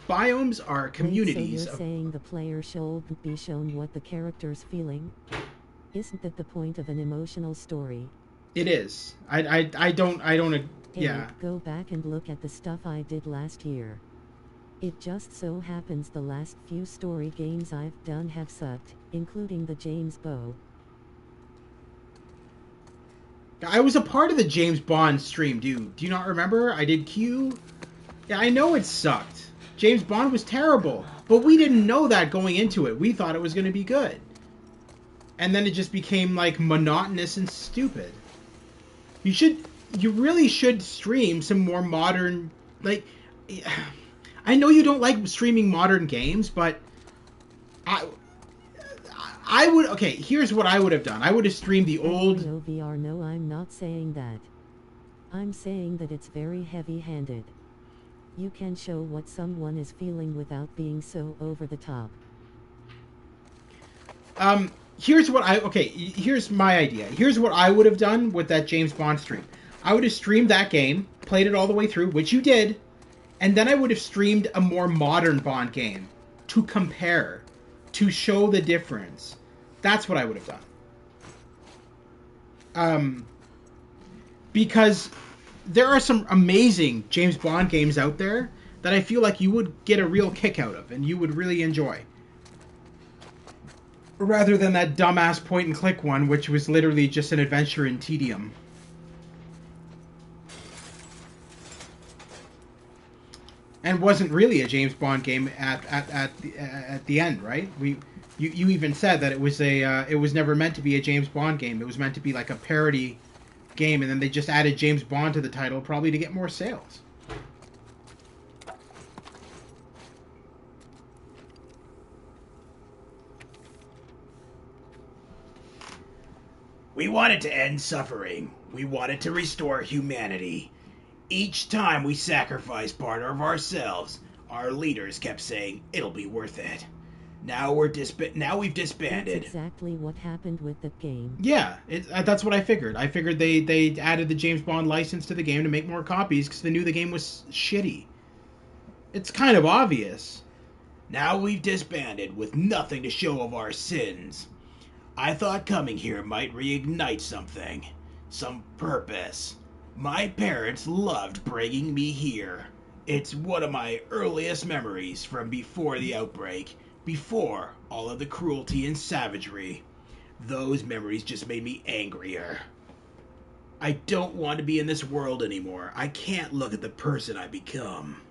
Biomes are communities. So you're saying the player should be shown what the character's feeling? Isn't that the point of an emotional story? It is. I don't. Hey, yeah. Go back and look at the stuff I did last year. It just so happens the last few story games I've done have sucked, including the James Bond. I was a part of the James Bond stream, dude. Do you not remember? I did Q. Yeah, I know it sucked. James Bond was terrible, but we didn't know that going into it. We thought it was going to be good. And then it just became, like, monotonous and stupid. You really should stream some more modern, like, I know you don't like streaming modern games, but I would, okay, here's what I would have done. I would have streamed the old... No, VR, no, I'm not saying that. I'm saying that it's very heavy-handed. You can show what someone is feeling without being so over the top. Here's my idea. Here's what I would have done with that James Bond stream. I would have streamed that game, played it all the way through, which you did, and then I would have streamed a more modern Bond game to compare, to show the difference. That's what I would have done. because there are some amazing James Bond games out there that I feel like you would get a real kick out of and you would really enjoy. Rather than that dumbass point-and-click one, which was literally just an adventure in tedium. And wasn't really a James Bond game at the end, right? You even said that it was never meant to be a James Bond game. It was meant to be like a parody game, and then they just added James Bond to the title, probably to get more sales. We wanted to end suffering. We wanted to restore humanity. Each time we sacrificed part of ourselves, our leaders kept saying, it'll be worth it. Now we've disbanded. That's exactly what happened with the game. Yeah, that's what I figured. I figured they added the James Bond license to the game to make more copies because they knew the game was shitty. It's kind of obvious. Now we've disbanded with nothing to show of our sins. I thought coming here might reignite something. Some purpose. My parents loved bringing me here. It's one of my earliest memories from before the outbreak, before all of the cruelty and savagery. Those memories just made me angrier. I don't want to be in this world anymore. I can't look at the person I become.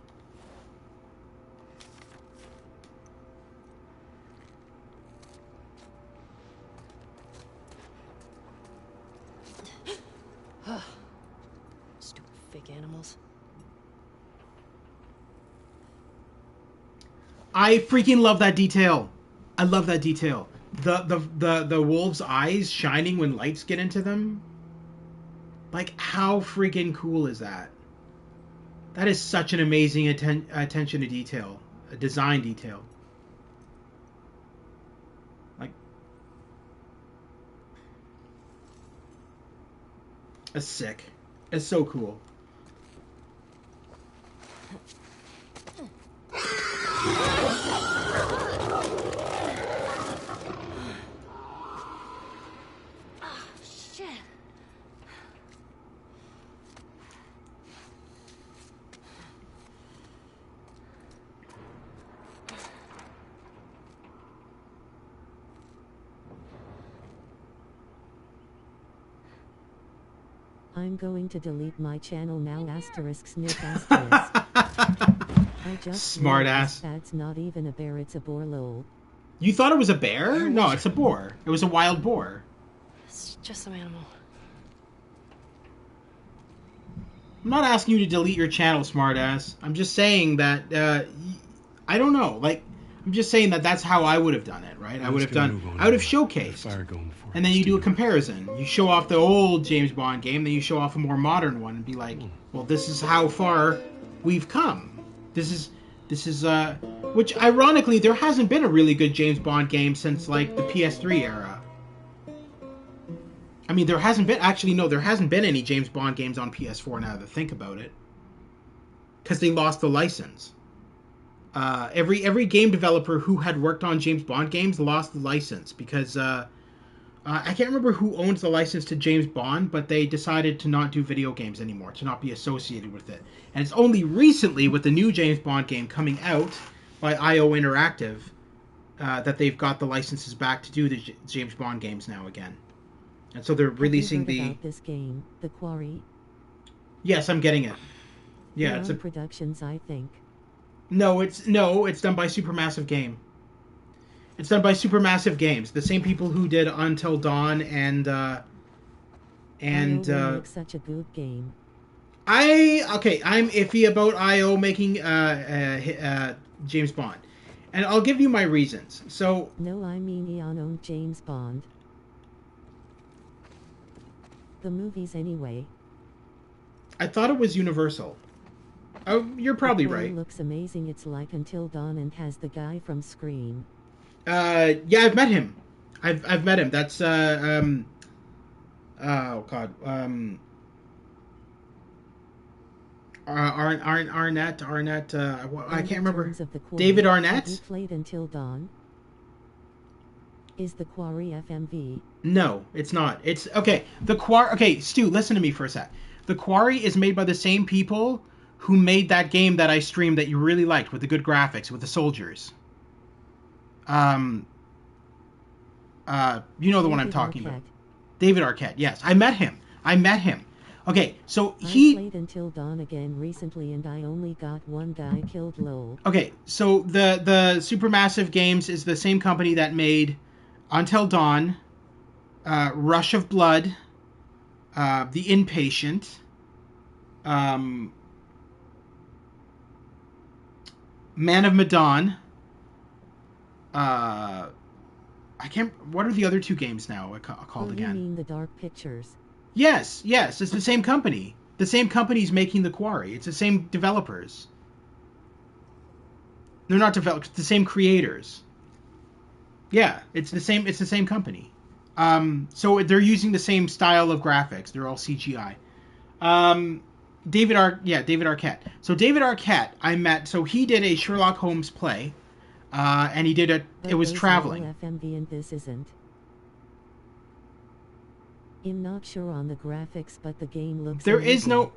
Stupid fake animals. I freaking love that detail. I love that detail. The wolves' eyes shining when lights get into them. Like, how freaking cool is that? That is such an amazing attention to detail. A design detail. Like, that's sick. It's so cool. I'm going to delete my channel now. Asterisk snip asterisk. I just Smart ass. That's not even a bear, it's a boar, lol. You thought it was a bear? No, it's a boar. It was a wild boar. It's just some animal. I'm not asking you to delete your channel, smartass. I'm just saying that, I don't know. Like, I'm just saying that that's how I would have done it, right? I would have showcased. And then you do a comparison. You show off the old James Bond game, then you show off a more modern one and be like, well, this is how far we've come. This is, which ironically, there hasn't been a really good James Bond game since, like, the PS3 era. I mean, there hasn't been any James Bond games on PS4 now that I think about it. Because they lost the license. Every game developer who had worked on James Bond games lost the license because I can't remember who owns the license to James Bond, but they decided to not do video games anymore, to not be associated with it. And it's only recently, with the new James Bond game coming out by IO Interactive, that they've got the licenses back to do the James Bond games now again. And so they're releasing about this game, The Quarry? Yes, I'm getting it. Yeah, it's a Productions, I think. No, it's done by Supermassive Game. It's done by Supermassive Games, the same people who did Until Dawn and makes such a good game. I'm iffy about IO making James Bond, and I'll give you my reasons. So no, I mean Eon owned James Bond. The movies anyway. I thought it was Universal. Oh, you're probably right. It looks amazing. It's like Until Dawn and has the guy from Scream. Yeah, I've met him. I've met him. That's oh god. Arnett. I can't remember. David Arnett. Have you played Until Dawn? Is the Quarry FMV? No, it's not. It's okay. The Quarry. Okay, Stu, listen to me for a sec. The Quarry is made by the same people who made that game that I streamed that you really liked with the good graphics with the soldiers. You know the one I'm talking about. David Arquette. Yes, I met him. Okay, so he... I played Until Dawn again recently and I only got one guy killed, lol. Okay, so the Supermassive Games is the same company that made Until Dawn, Rush of Blood, The Inpatient, Man of Medan, I can't... What are the other two games now called again? You mean the Dark Pictures? Yes, it's the same company. The same company's making The Quarry. It's the same developers. They're not developers, the same creators. Yeah, it's the same company. So they're using the same style of graphics. They're all CGI. David Arquette. So David Arquette, I met. So he did a Sherlock Holmes play, and he did it was traveling. FMV and this isn't. I'm not sure on the graphics, but the game looks. There amazing. is no,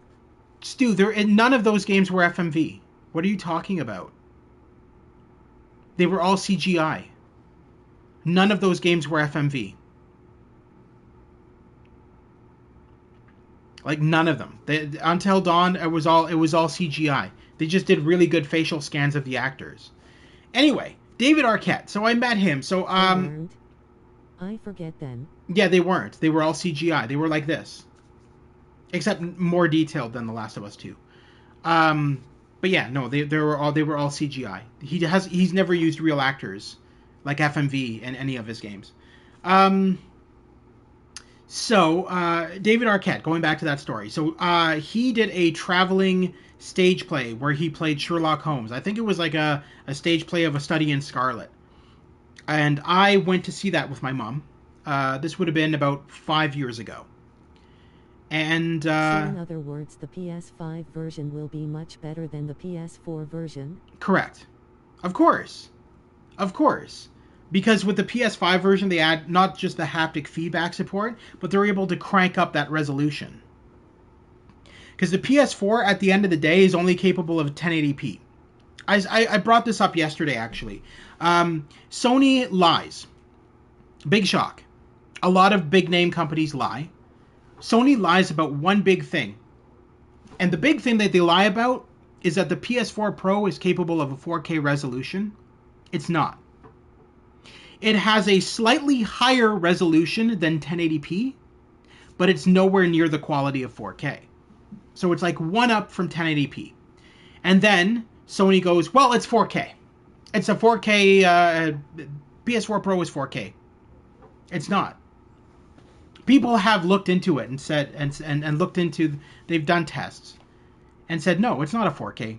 Stu. None of those games were FMV. What are you talking about? They were all CGI. None of those games were FMV. Like none of them. Until Dawn, it was all CGI. They just did really good facial scans of the actors. Anyway, David Arquette. So I met him. So I forget then. Yeah, they weren't. They were all CGI. They were like this, except more detailed than The Last of Us 2. But yeah, no, they were all CGI. He's never used real actors like FMV in any of his games. So David Arquette, going back to that story. So he did a traveling stage play where he played Sherlock Holmes. I think it was like a stage play of A Study in Scarlet. And I went to see that with my mom. This would have been about 5 years ago. And so in other words, the PS5 version will be much better than the PS4 version? Correct. Of course. Because with the PS5 version, they add not just the haptic feedback support, but they're able to crank up that resolution. Because the PS4, at the end of the day, is only capable of 1080p. I brought this up yesterday, actually. Sony lies. Big shock. A lot of big name companies lie. Sony lies about one big thing. And the big thing that they lie about is that the PS4 Pro is capable of a 4K resolution. It's not. It has a slightly higher resolution than 1080p, but it's nowhere near the quality of 4K. So it's like one up from 1080p. And then Sony goes, well, it's 4K. It's a 4K, PS4 Pro is 4K. It's not. People have looked into it and said, and looked into, they've done tests and said, no, it's not a 4K.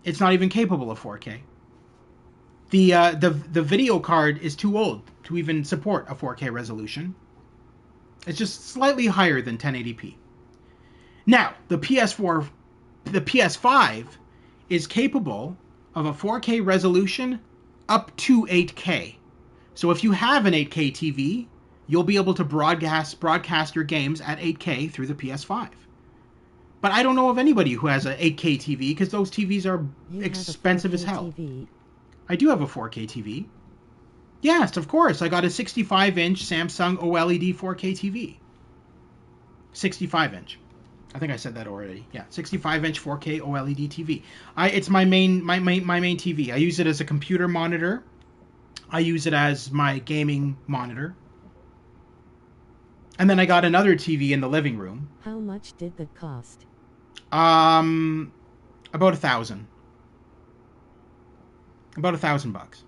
It's not even capable of 4K. The video card is too old to even support a 4K resolution. It's just slightly higher than 1080p. Now, the PS5 is capable of a 4K resolution up to 8K. So if you have an 8K TV, you'll be able to broadcast your games at 8K through the PS5. But I don't know of anybody who has an 8K TV because those TVs are expensive as hell. TV. I do have a 4K TV. Yes, of course. I got a 65-inch Samsung OLED 4K TV. 65-inch. I think I said that already. Yeah, 65-inch 4K OLED TV. It's my main TV. I use it as a computer monitor. I use it as my gaming monitor. And then I got another TV in the living room. How much did that cost? About $1,000. About $1,000.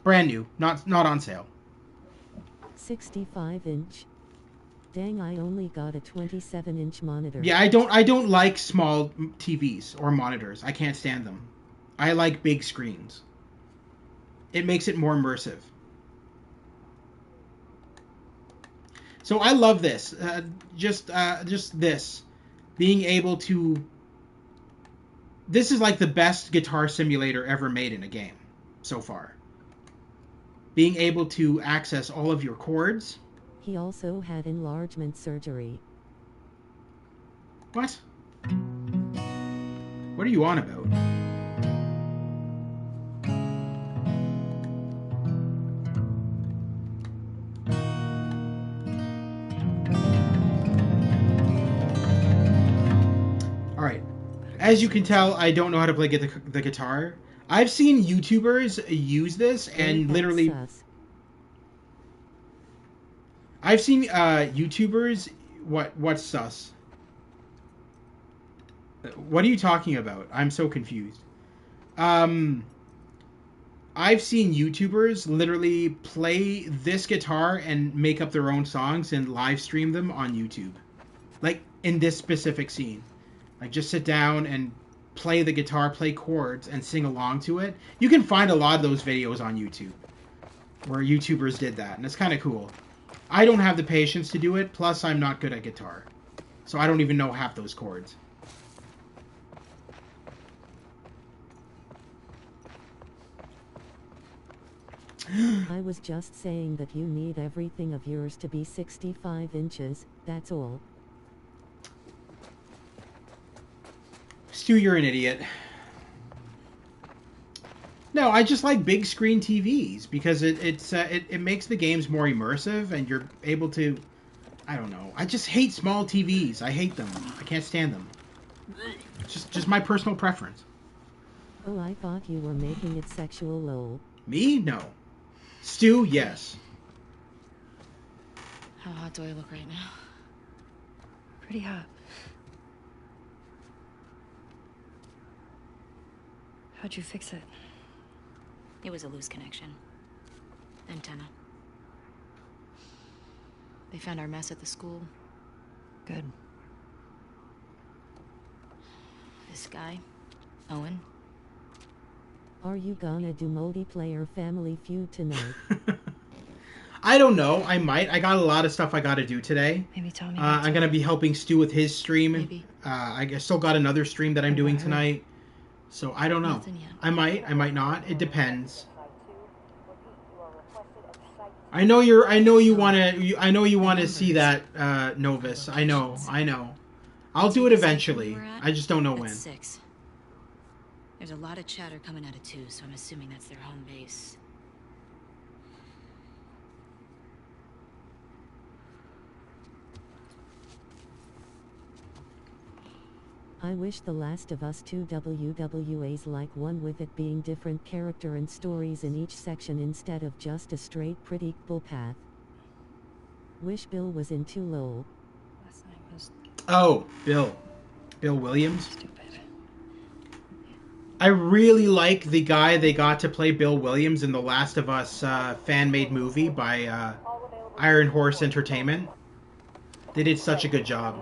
Brand new, not on sale. 65-inch. Dang, I only got a 27-inch monitor. Yeah, I don't like small TVs or monitors. I can't stand them. I like big screens. It makes it more immersive. So I love this. Just this. Being able to... This is like the best guitar simulator ever made in a game so far. Being able to access all of your chords. He also had enlargement surgery. What? What are you on about? Alright. As you can tell, I don't know how to play the guitar. I've seen YouTubers use this and literally... I've seen YouTubers... What's sus? What are you talking about? I'm so confused. I've seen YouTubers literally play this guitar and make up their own songs and live stream them on YouTube. Like, in this specific scene. Like, just sit down and play the guitar, play chords, and sing along to it. You can find a lot of those videos on YouTube where YouTubers did that, and it's kind of cool. I don't have the patience to do it, plus I'm not good at guitar. So I don't even know half those chords. I was just saying that you need everything of yours to be 65 inches, that's all. Stu, you're an idiot. No, I just like big screen TVs because it makes the games more immersive and you're able to... I don't know. I just hate small TVs. I hate them. I can't stand them. It's just my personal preference. Oh, I thought you were making it sexual, lol. Me? No. Stu, yes. How hot do I look right now? Pretty hot. How'd you fix it? It was a loose connection. Antenna. They found our mess at the school. Good. This guy, Owen. Are you gonna do multiplayer Family Feud tonight? I don't know. I might. I got a lot of stuff I got to do today. Maybe tell me. I'm going to be helping Stu with his stream. Maybe. I still got another stream that I'm doing tonight. So I don't know. I might not. It depends. I know you want to see that Novus. I know. I'll do it eventually. I just don't know when. 6. There's a lot of chatter coming out of 2, so I'm assuming that's their home base. I wish The Last of Us 2 WWAs like one with it being different character and stories in each section instead of just a straight predictable path. Wish Bill was in too low. Last night was... Oh, Bill Williams. Stupid. I really like the guy they got to play Bill Williams in the Last of Us fan-made movie by Iron Horse Entertainment. They did such a good job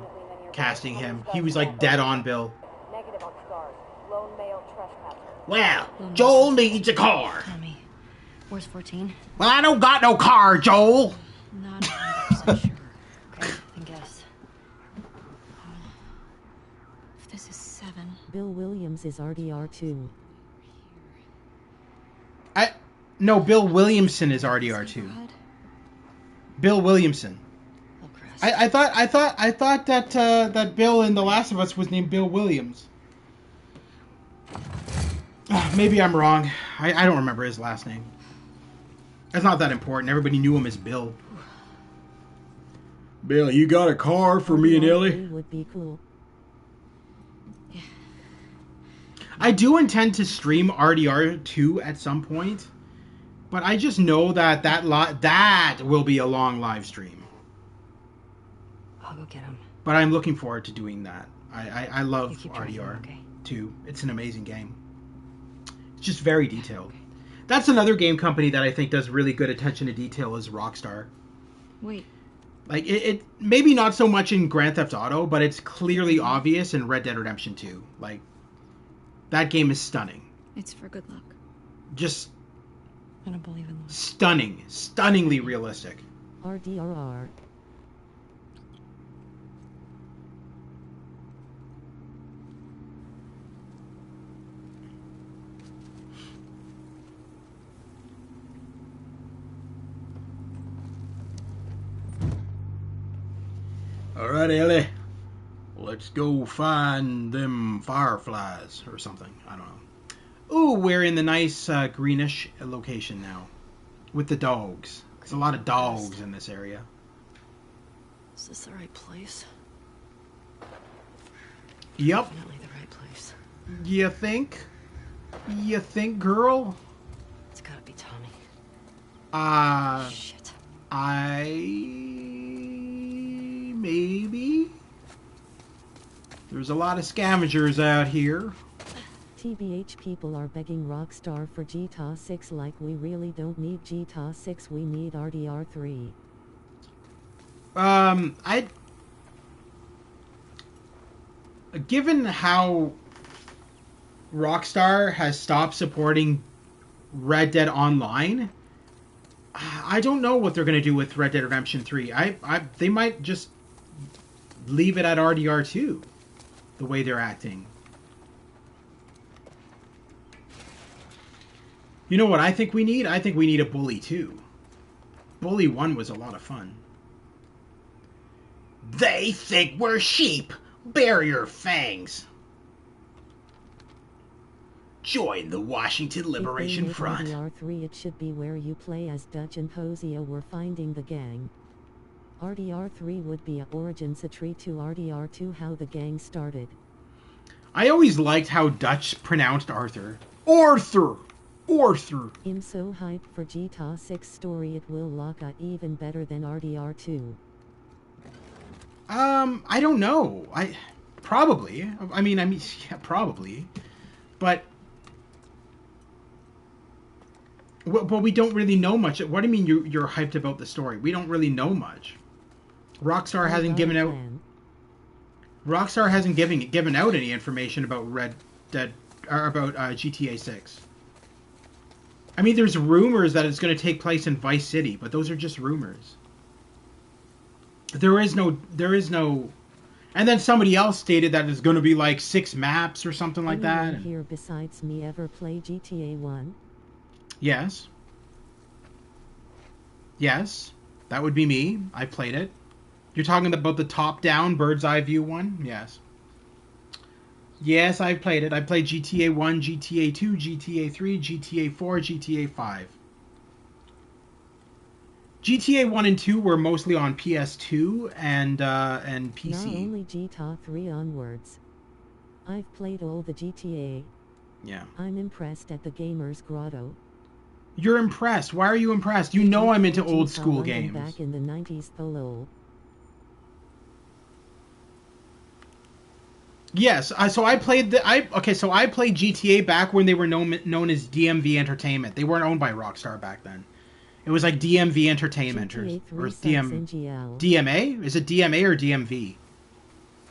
casting him. He was like dead on Bill. Negative on scars. Lone male trespasser. Well, Joel needs a car. Tommy, where's 14? Well, I don't got no car, Joel. Not 100% sure. Okay, then guess. If this is 7. Bill Williams is RDR2. No, Bill Williamson is RDR2. Bill Williamson. I thought that Bill in The Last of Us was named Bill Williams. Maybe I'm wrong. I don't remember his last name. That's not that important. Everybody knew him as Bill. Bill, you got a car for me and Ellie? Would be cool. Yeah. I do intend to stream RDR2 at some point, but I just know that will be a long live stream. I'll go get him. But I'm looking forward to doing that. I love RDR, RDR2. It's an amazing game. It's just very detailed. That's another game company that I think does really good attention to detail is Rockstar. Wait. Like, it maybe not so much in Grand Theft Auto, but it's clearly obvious in Red Dead Redemption 2. Like, that game is stunning. It's for good luck. Just... I don't believe in luck. Stunning. Stunningly realistic. RDRR. All right, Ellie. Let's go find them fireflies or something. I don't know. Ooh, we're in the nice greenish location now with the dogs. There's a lot of dogs in this area. Is this the right place? Yep. Definitely the right place. You think? You think, girl? It's gotta be Tommy. Shit. Maybe? There's a lot of scavengers out here. TBH, people are begging Rockstar for GTA 6 like we really don't need GTA 6, we need RDR 3. Given how Rockstar has stopped supporting Red Dead Online, I don't know what they're going to do with Red Dead Redemption 3. They might just leave it at RDR 2, the way they're acting. You know what I think we need? I think we need a Bully 2. Bully 1 was a lot of fun. They think we're sheep! Bare your fangs! Join the Washington Liberation Front. If they make RDR 3, it should be where you play as Dutch and Hosea were finding the gang. RDR 3 would be a origins a tree to RDR 2, how the gang started. I always liked how Dutch pronounced Arthur. Arthur! Arthur! I'm so hyped for GTA 6 story, it will look even better than RDR 2. I don't know. Probably. I mean, yeah, probably. But we don't really know much. What do you mean you're hyped about the story? We don't really know much. Rockstar hasn't given out. Rockstar hasn't given out any information about Red Dead or about GTA 6. I mean, there's rumors that it's going to take place in Vice City, but those are just rumors. There is no. And then somebody else stated that it's going to be like 6 maps or something like that. Anyone here besides me ever play GTA 1? Yes. Yes, that would be me. I played it. You're talking about the top-down bird's eye view one? Yes. Yes, I've played it. I played GTA 1, GTA 2, GTA 3, GTA 4, GTA 5. GTA 1 and 2 were mostly on PS2 and PC. Not only GTA 3 onwards. I've played all the GTA. Yeah. I'm impressed at the Gamers Grotto. You're impressed. Why are you impressed? You know I'm into old school London games. Back in the 90s, lol. Yes, so I played I played GTA back when they were known as DMV Entertainment. They weren't owned by Rockstar back then. It was like DMV Entertainment or DMA? Is it DMA or DMV?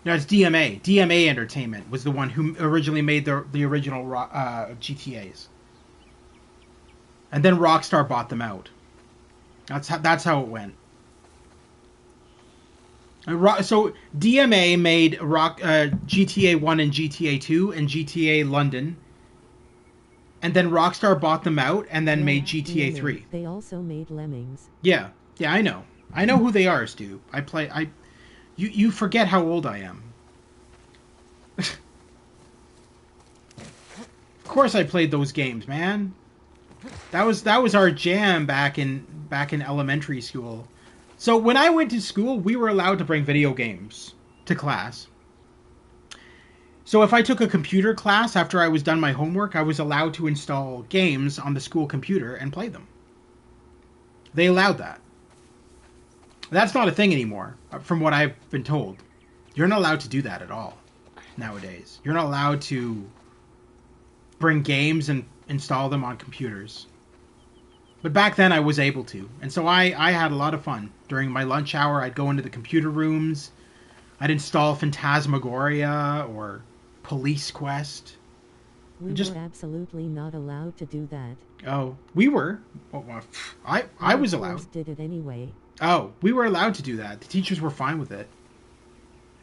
No, it's DMA. DMA Entertainment was the one who originally made the original GTAs. And then Rockstar bought them out. That's how it went. So DMA made GTA 1 and GTA 2 and GTA London, and then Rockstar bought them out and then made GTA 3. They also made Lemmings. Yeah, I know who they are, Stu. You forget how old I am. Of course I played those games, man. That was our jam back in elementary school. So when I went to school, we were allowed to bring video games to class. So if I took a computer class after I was done my homework, I was allowed to install games on the school computer and play them. They allowed that. That's not a thing anymore, from what I've been told. You're not allowed to do that at all nowadays. You're not allowed to bring games and install them on computers. But back then I was able to. And so I had a lot of fun. During my lunch hour, I'd go into the computer rooms. I'd install Phantasmagoria or Police Quest. We were absolutely not allowed to do that. Oh, we were. I was allowed. Did it anyway. Oh, we were allowed to do that. The teachers were fine with it.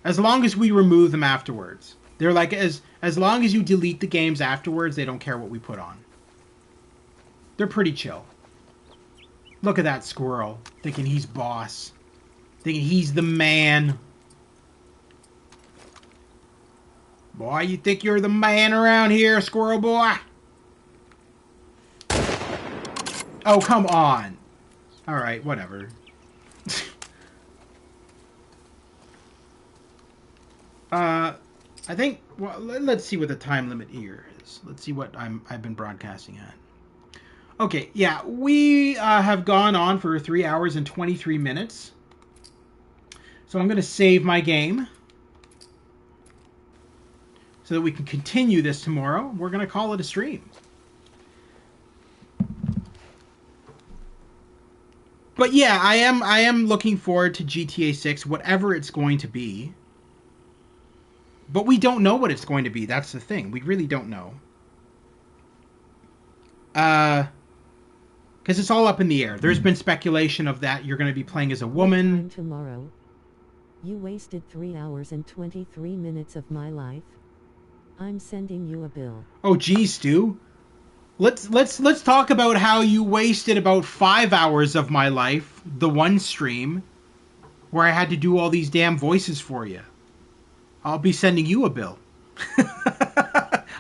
As long as we remove them afterwards. They're like, as long as you delete the games afterwards, they don't care what we put on. They're pretty chill. Look at that squirrel, thinking he's boss. Thinking he's the man. Boy, you think you're the man around here, squirrel boy? Oh, come on. Alright, whatever. I think, well, let's see what the time limit here is. Let's see what I've been broadcasting at. Okay, yeah, we have gone on for 3 hours and 23 minutes. So I'm going to save my game so that we can continue this tomorrow. We're going to call it a stream. But yeah, I am looking forward to GTA 6, whatever it's going to be. But we don't know what it's going to be. That's the thing. We really don't know. Because it's all up in the air. There's been speculation of that you're going to be playing as a woman. Tomorrow. You wasted 3 hours and 23 minutes of my life. I'm sending you a bill. Oh, geez, Stu. Let's talk about how you wasted about 5 hours of my life, the one stream, where I had to do all these damn voices for you. I'll be sending you a bill.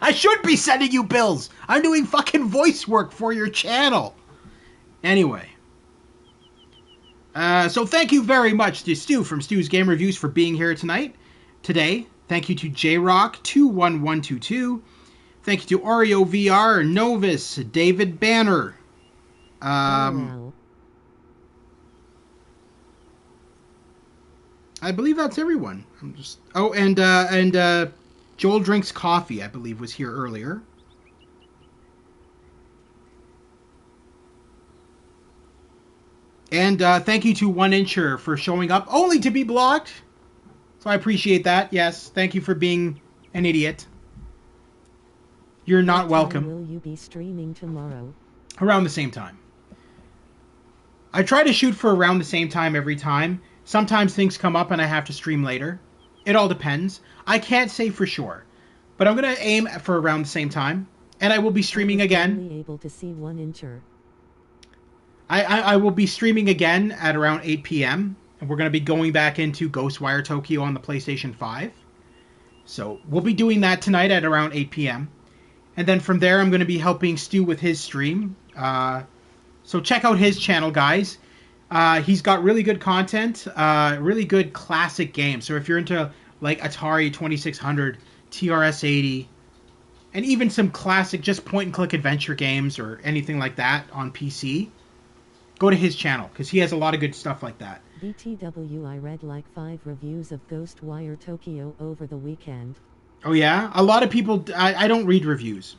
I should be sending you bills. I'm doing fucking voice work for your channel. Anyway. So thank you very much to Stu from Stu's Game Reviews for being here today. Thank you to JRock21122. Thank you to Oreo VR, Novus, David Banner. Wow. I believe that's everyone. And Joel Drinks Coffee, I believe, was here earlier. And thank you to One Incher for showing up, only to be blocked. So I appreciate that. Yes, thank you for being an idiot. You're not welcome. Will you be streaming tomorrow? Around the same time. I try to shoot for around the same time every time. Sometimes things come up and I have to stream later. It all depends. I can't say for sure. But I'm going to aim for around the same time. And I will be streaming again. Only able to see 1 incher. I will be streaming again at around 8 p.m. And we're going to be going back into Ghostwire Tokyo on the PlayStation 5. So we'll be doing that tonight at around 8 p.m. And then from there, I'm going to be helping Stu with his stream. So check out his channel, guys. He's got really good content, really good classic games. So if you're into like Atari 2600, TRS-80, and even some classic just point-and-click adventure games or anything like that on PC, go to his channel because he has a lot of good stuff like that. BTW, I read like 5 reviews of Ghostwire Tokyo over the weekend. Oh yeah? A lot of people... I don't read reviews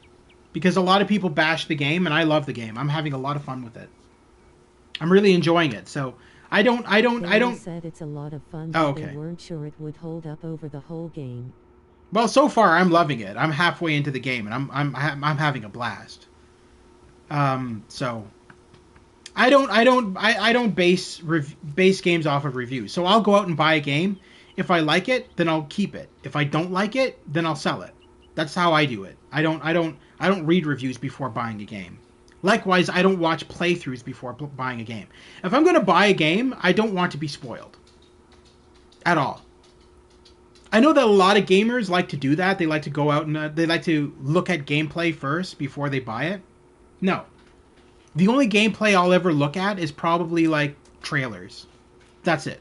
because a lot of people bash the game and I love the game. I'm having a lot of fun with it. I'm really enjoying it. So I don't said it's a lot of fun, but they weren't sure it would hold up over the whole game. Well, so far I'm loving it. I'm halfway into the game and I'm having a blast. So I don't base games off of reviews. So I'll go out and buy a game. If I like it, then I'll keep it. If I don't like it, then I'll sell it. That's how I do it. I don't read reviews before buying a game. Likewise, I don't watch playthroughs before buying a game. If I'm going to buy a game, I don't want to be spoiled. At all. I know that a lot of gamers like to do that. They like to go out and they like to look at gameplay first before they buy it. No. The only gameplay I'll ever look at is probably like trailers. That's it.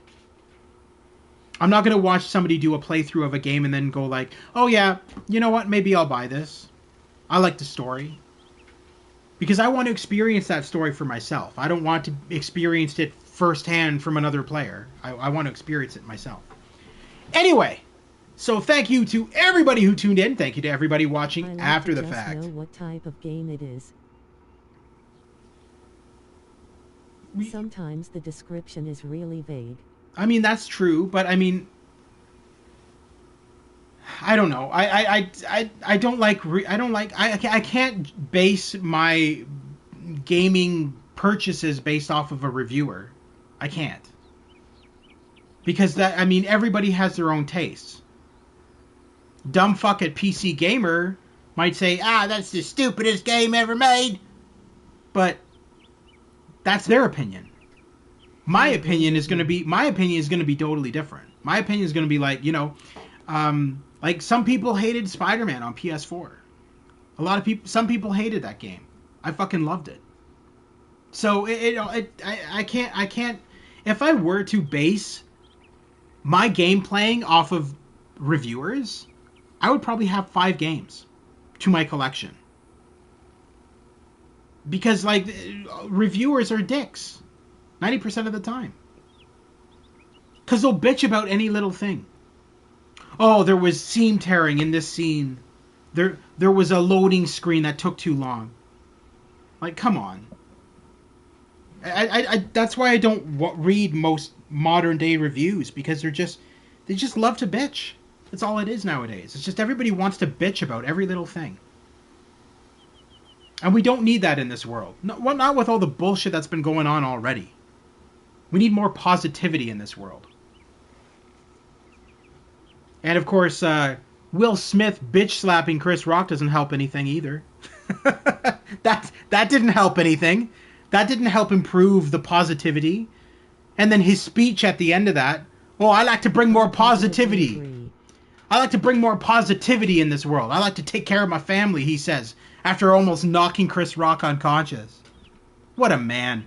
I'm not going to watch somebody do a playthrough of a game and then go like, oh yeah, you know what, maybe I'll buy this. I like the story. Because I want to experience that story for myself. I don't want to experience it firsthand from another player. I want to experience it myself. Anyway, so thank you to everybody who tuned in. Thank you to everybody watching after the fact. Know what type of game it is. Sometimes the description is really vague. I mean, that's true, but I mean, I don't know. I don't like. I can't base my gaming purchases based off of a reviewer. I can't. Because everybody has their own tastes. Dumb fuck at PC Gamer might say, that's the stupidest game ever made. But that's their opinion. My opinion is going to be totally different. My opinion is going to be like, Like, some people hated Spider-Man on PS4. Some people hated that game. I fucking loved it. So I can't. If I were to base my game playing off of reviewers, I would probably have 5 games to my collection. Because, like, reviewers are dicks 90% of the time. Because they'll bitch about any little thing. Oh, there was seam tearing in this scene. There was a loading screen that took too long. Like, come on. I that's why I don't read most modern day reviews, because they just love to bitch. That's all it is nowadays. It's just everybody wants to bitch about every little thing. And we don't need that in this world. Not with all the bullshit that's been going on already. We need more positivity in this world. And of course, Will Smith bitch slapping Chris Rock doesn't help anything either. That didn't help anything. That didn't help improve the positivity. And then his speech at the end of that, oh, I like to bring more positivity. I like to bring more positivity in this world. I like to take care of my family, he says, after almost knocking Chris Rock unconscious. What a man.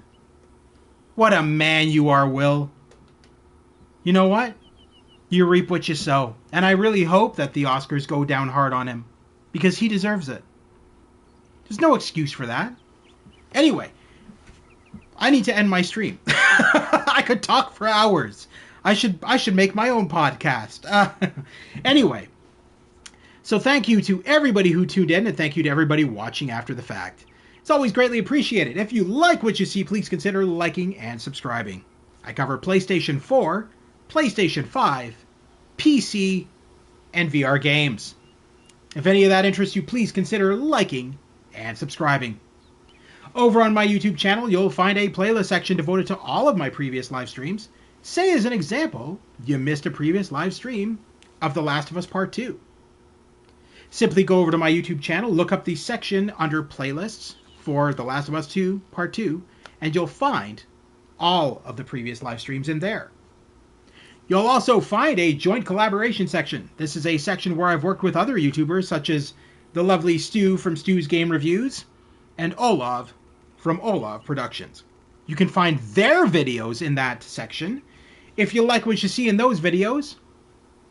What a man you are, Will. You know what? You reap what you sow. And I really hope that the Oscars go down hard on him, because he deserves it. There's no excuse for that. Anyway, I need to end my stream. I could talk for hours. I should make my own podcast. Anyway, so thank you to everybody who tuned in, and thank you to everybody watching after the fact. It's always greatly appreciated. If you like what you see, please consider liking and subscribing. I cover PlayStation 4, PlayStation 5, PC, and VR games. If any of that interests you, please consider liking and subscribing. Over on my YouTube channel, you'll find a playlist section devoted to all of my previous live streams. Say, as an example, you missed a previous live stream of The Last of Us Part 2. Simply go over to my YouTube channel, look up the section under playlists for The Last of Us 2 Part 2, and you'll find all of the previous live streams in there. You'll also find a joint collaboration section. This is a section where I've worked with other YouTubers, such as the lovely Stu from Stu's Game Reviews and Olav from Olav Productions. You can find their videos in that section. If you like what you see in those videos,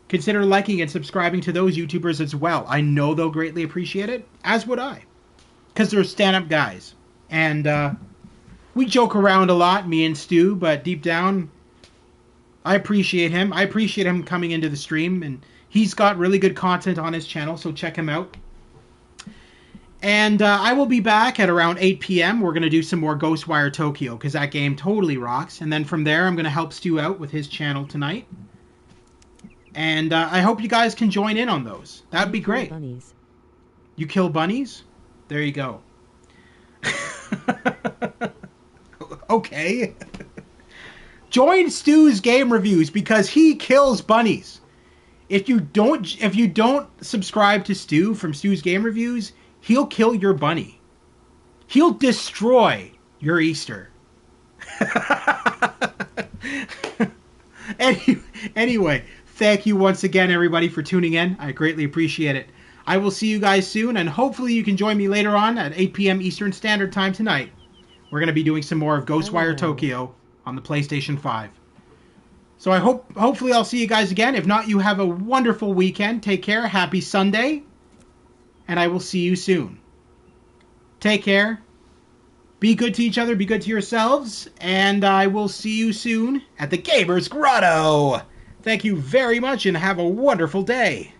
consider liking and subscribing to those YouTubers as well. I know they'll greatly appreciate it, as would I, because they're stand-up guys. And we joke around a lot, me and Stu, but deep down, I appreciate him. I appreciate him coming into the stream, and he's got really good content on his channel, so check him out. And I will be back at around 8 p.m. We're going to do some more Ghostwire Tokyo, because that game totally rocks. And then from there, I'm going to help Stu out with his channel tonight. And I hope you guys can join in on those. That'd be great. Bunnies. You kill bunnies? There you go. Okay. Join Stu's Game Reviews, because he kills bunnies. If you don't subscribe to Stu from Stu's Game Reviews, he'll kill your bunny. He'll destroy your Easter. Anyway, thank you once again, everybody, for tuning in. I greatly appreciate it. I will see you guys soon, and hopefully you can join me later on at 8 p.m. Eastern Standard Time tonight. We're going to be doing some more of Ghostwire Tokyo on the PlayStation 5. So hopefully I'll see you guys again. If not, you have a wonderful weekend. Take care. Happy Sunday. And I will see you soon. Take care. Be good to each other. Be good to yourselves. And I will see you soon at the Gamers Grotto. Thank you very much and have a wonderful day.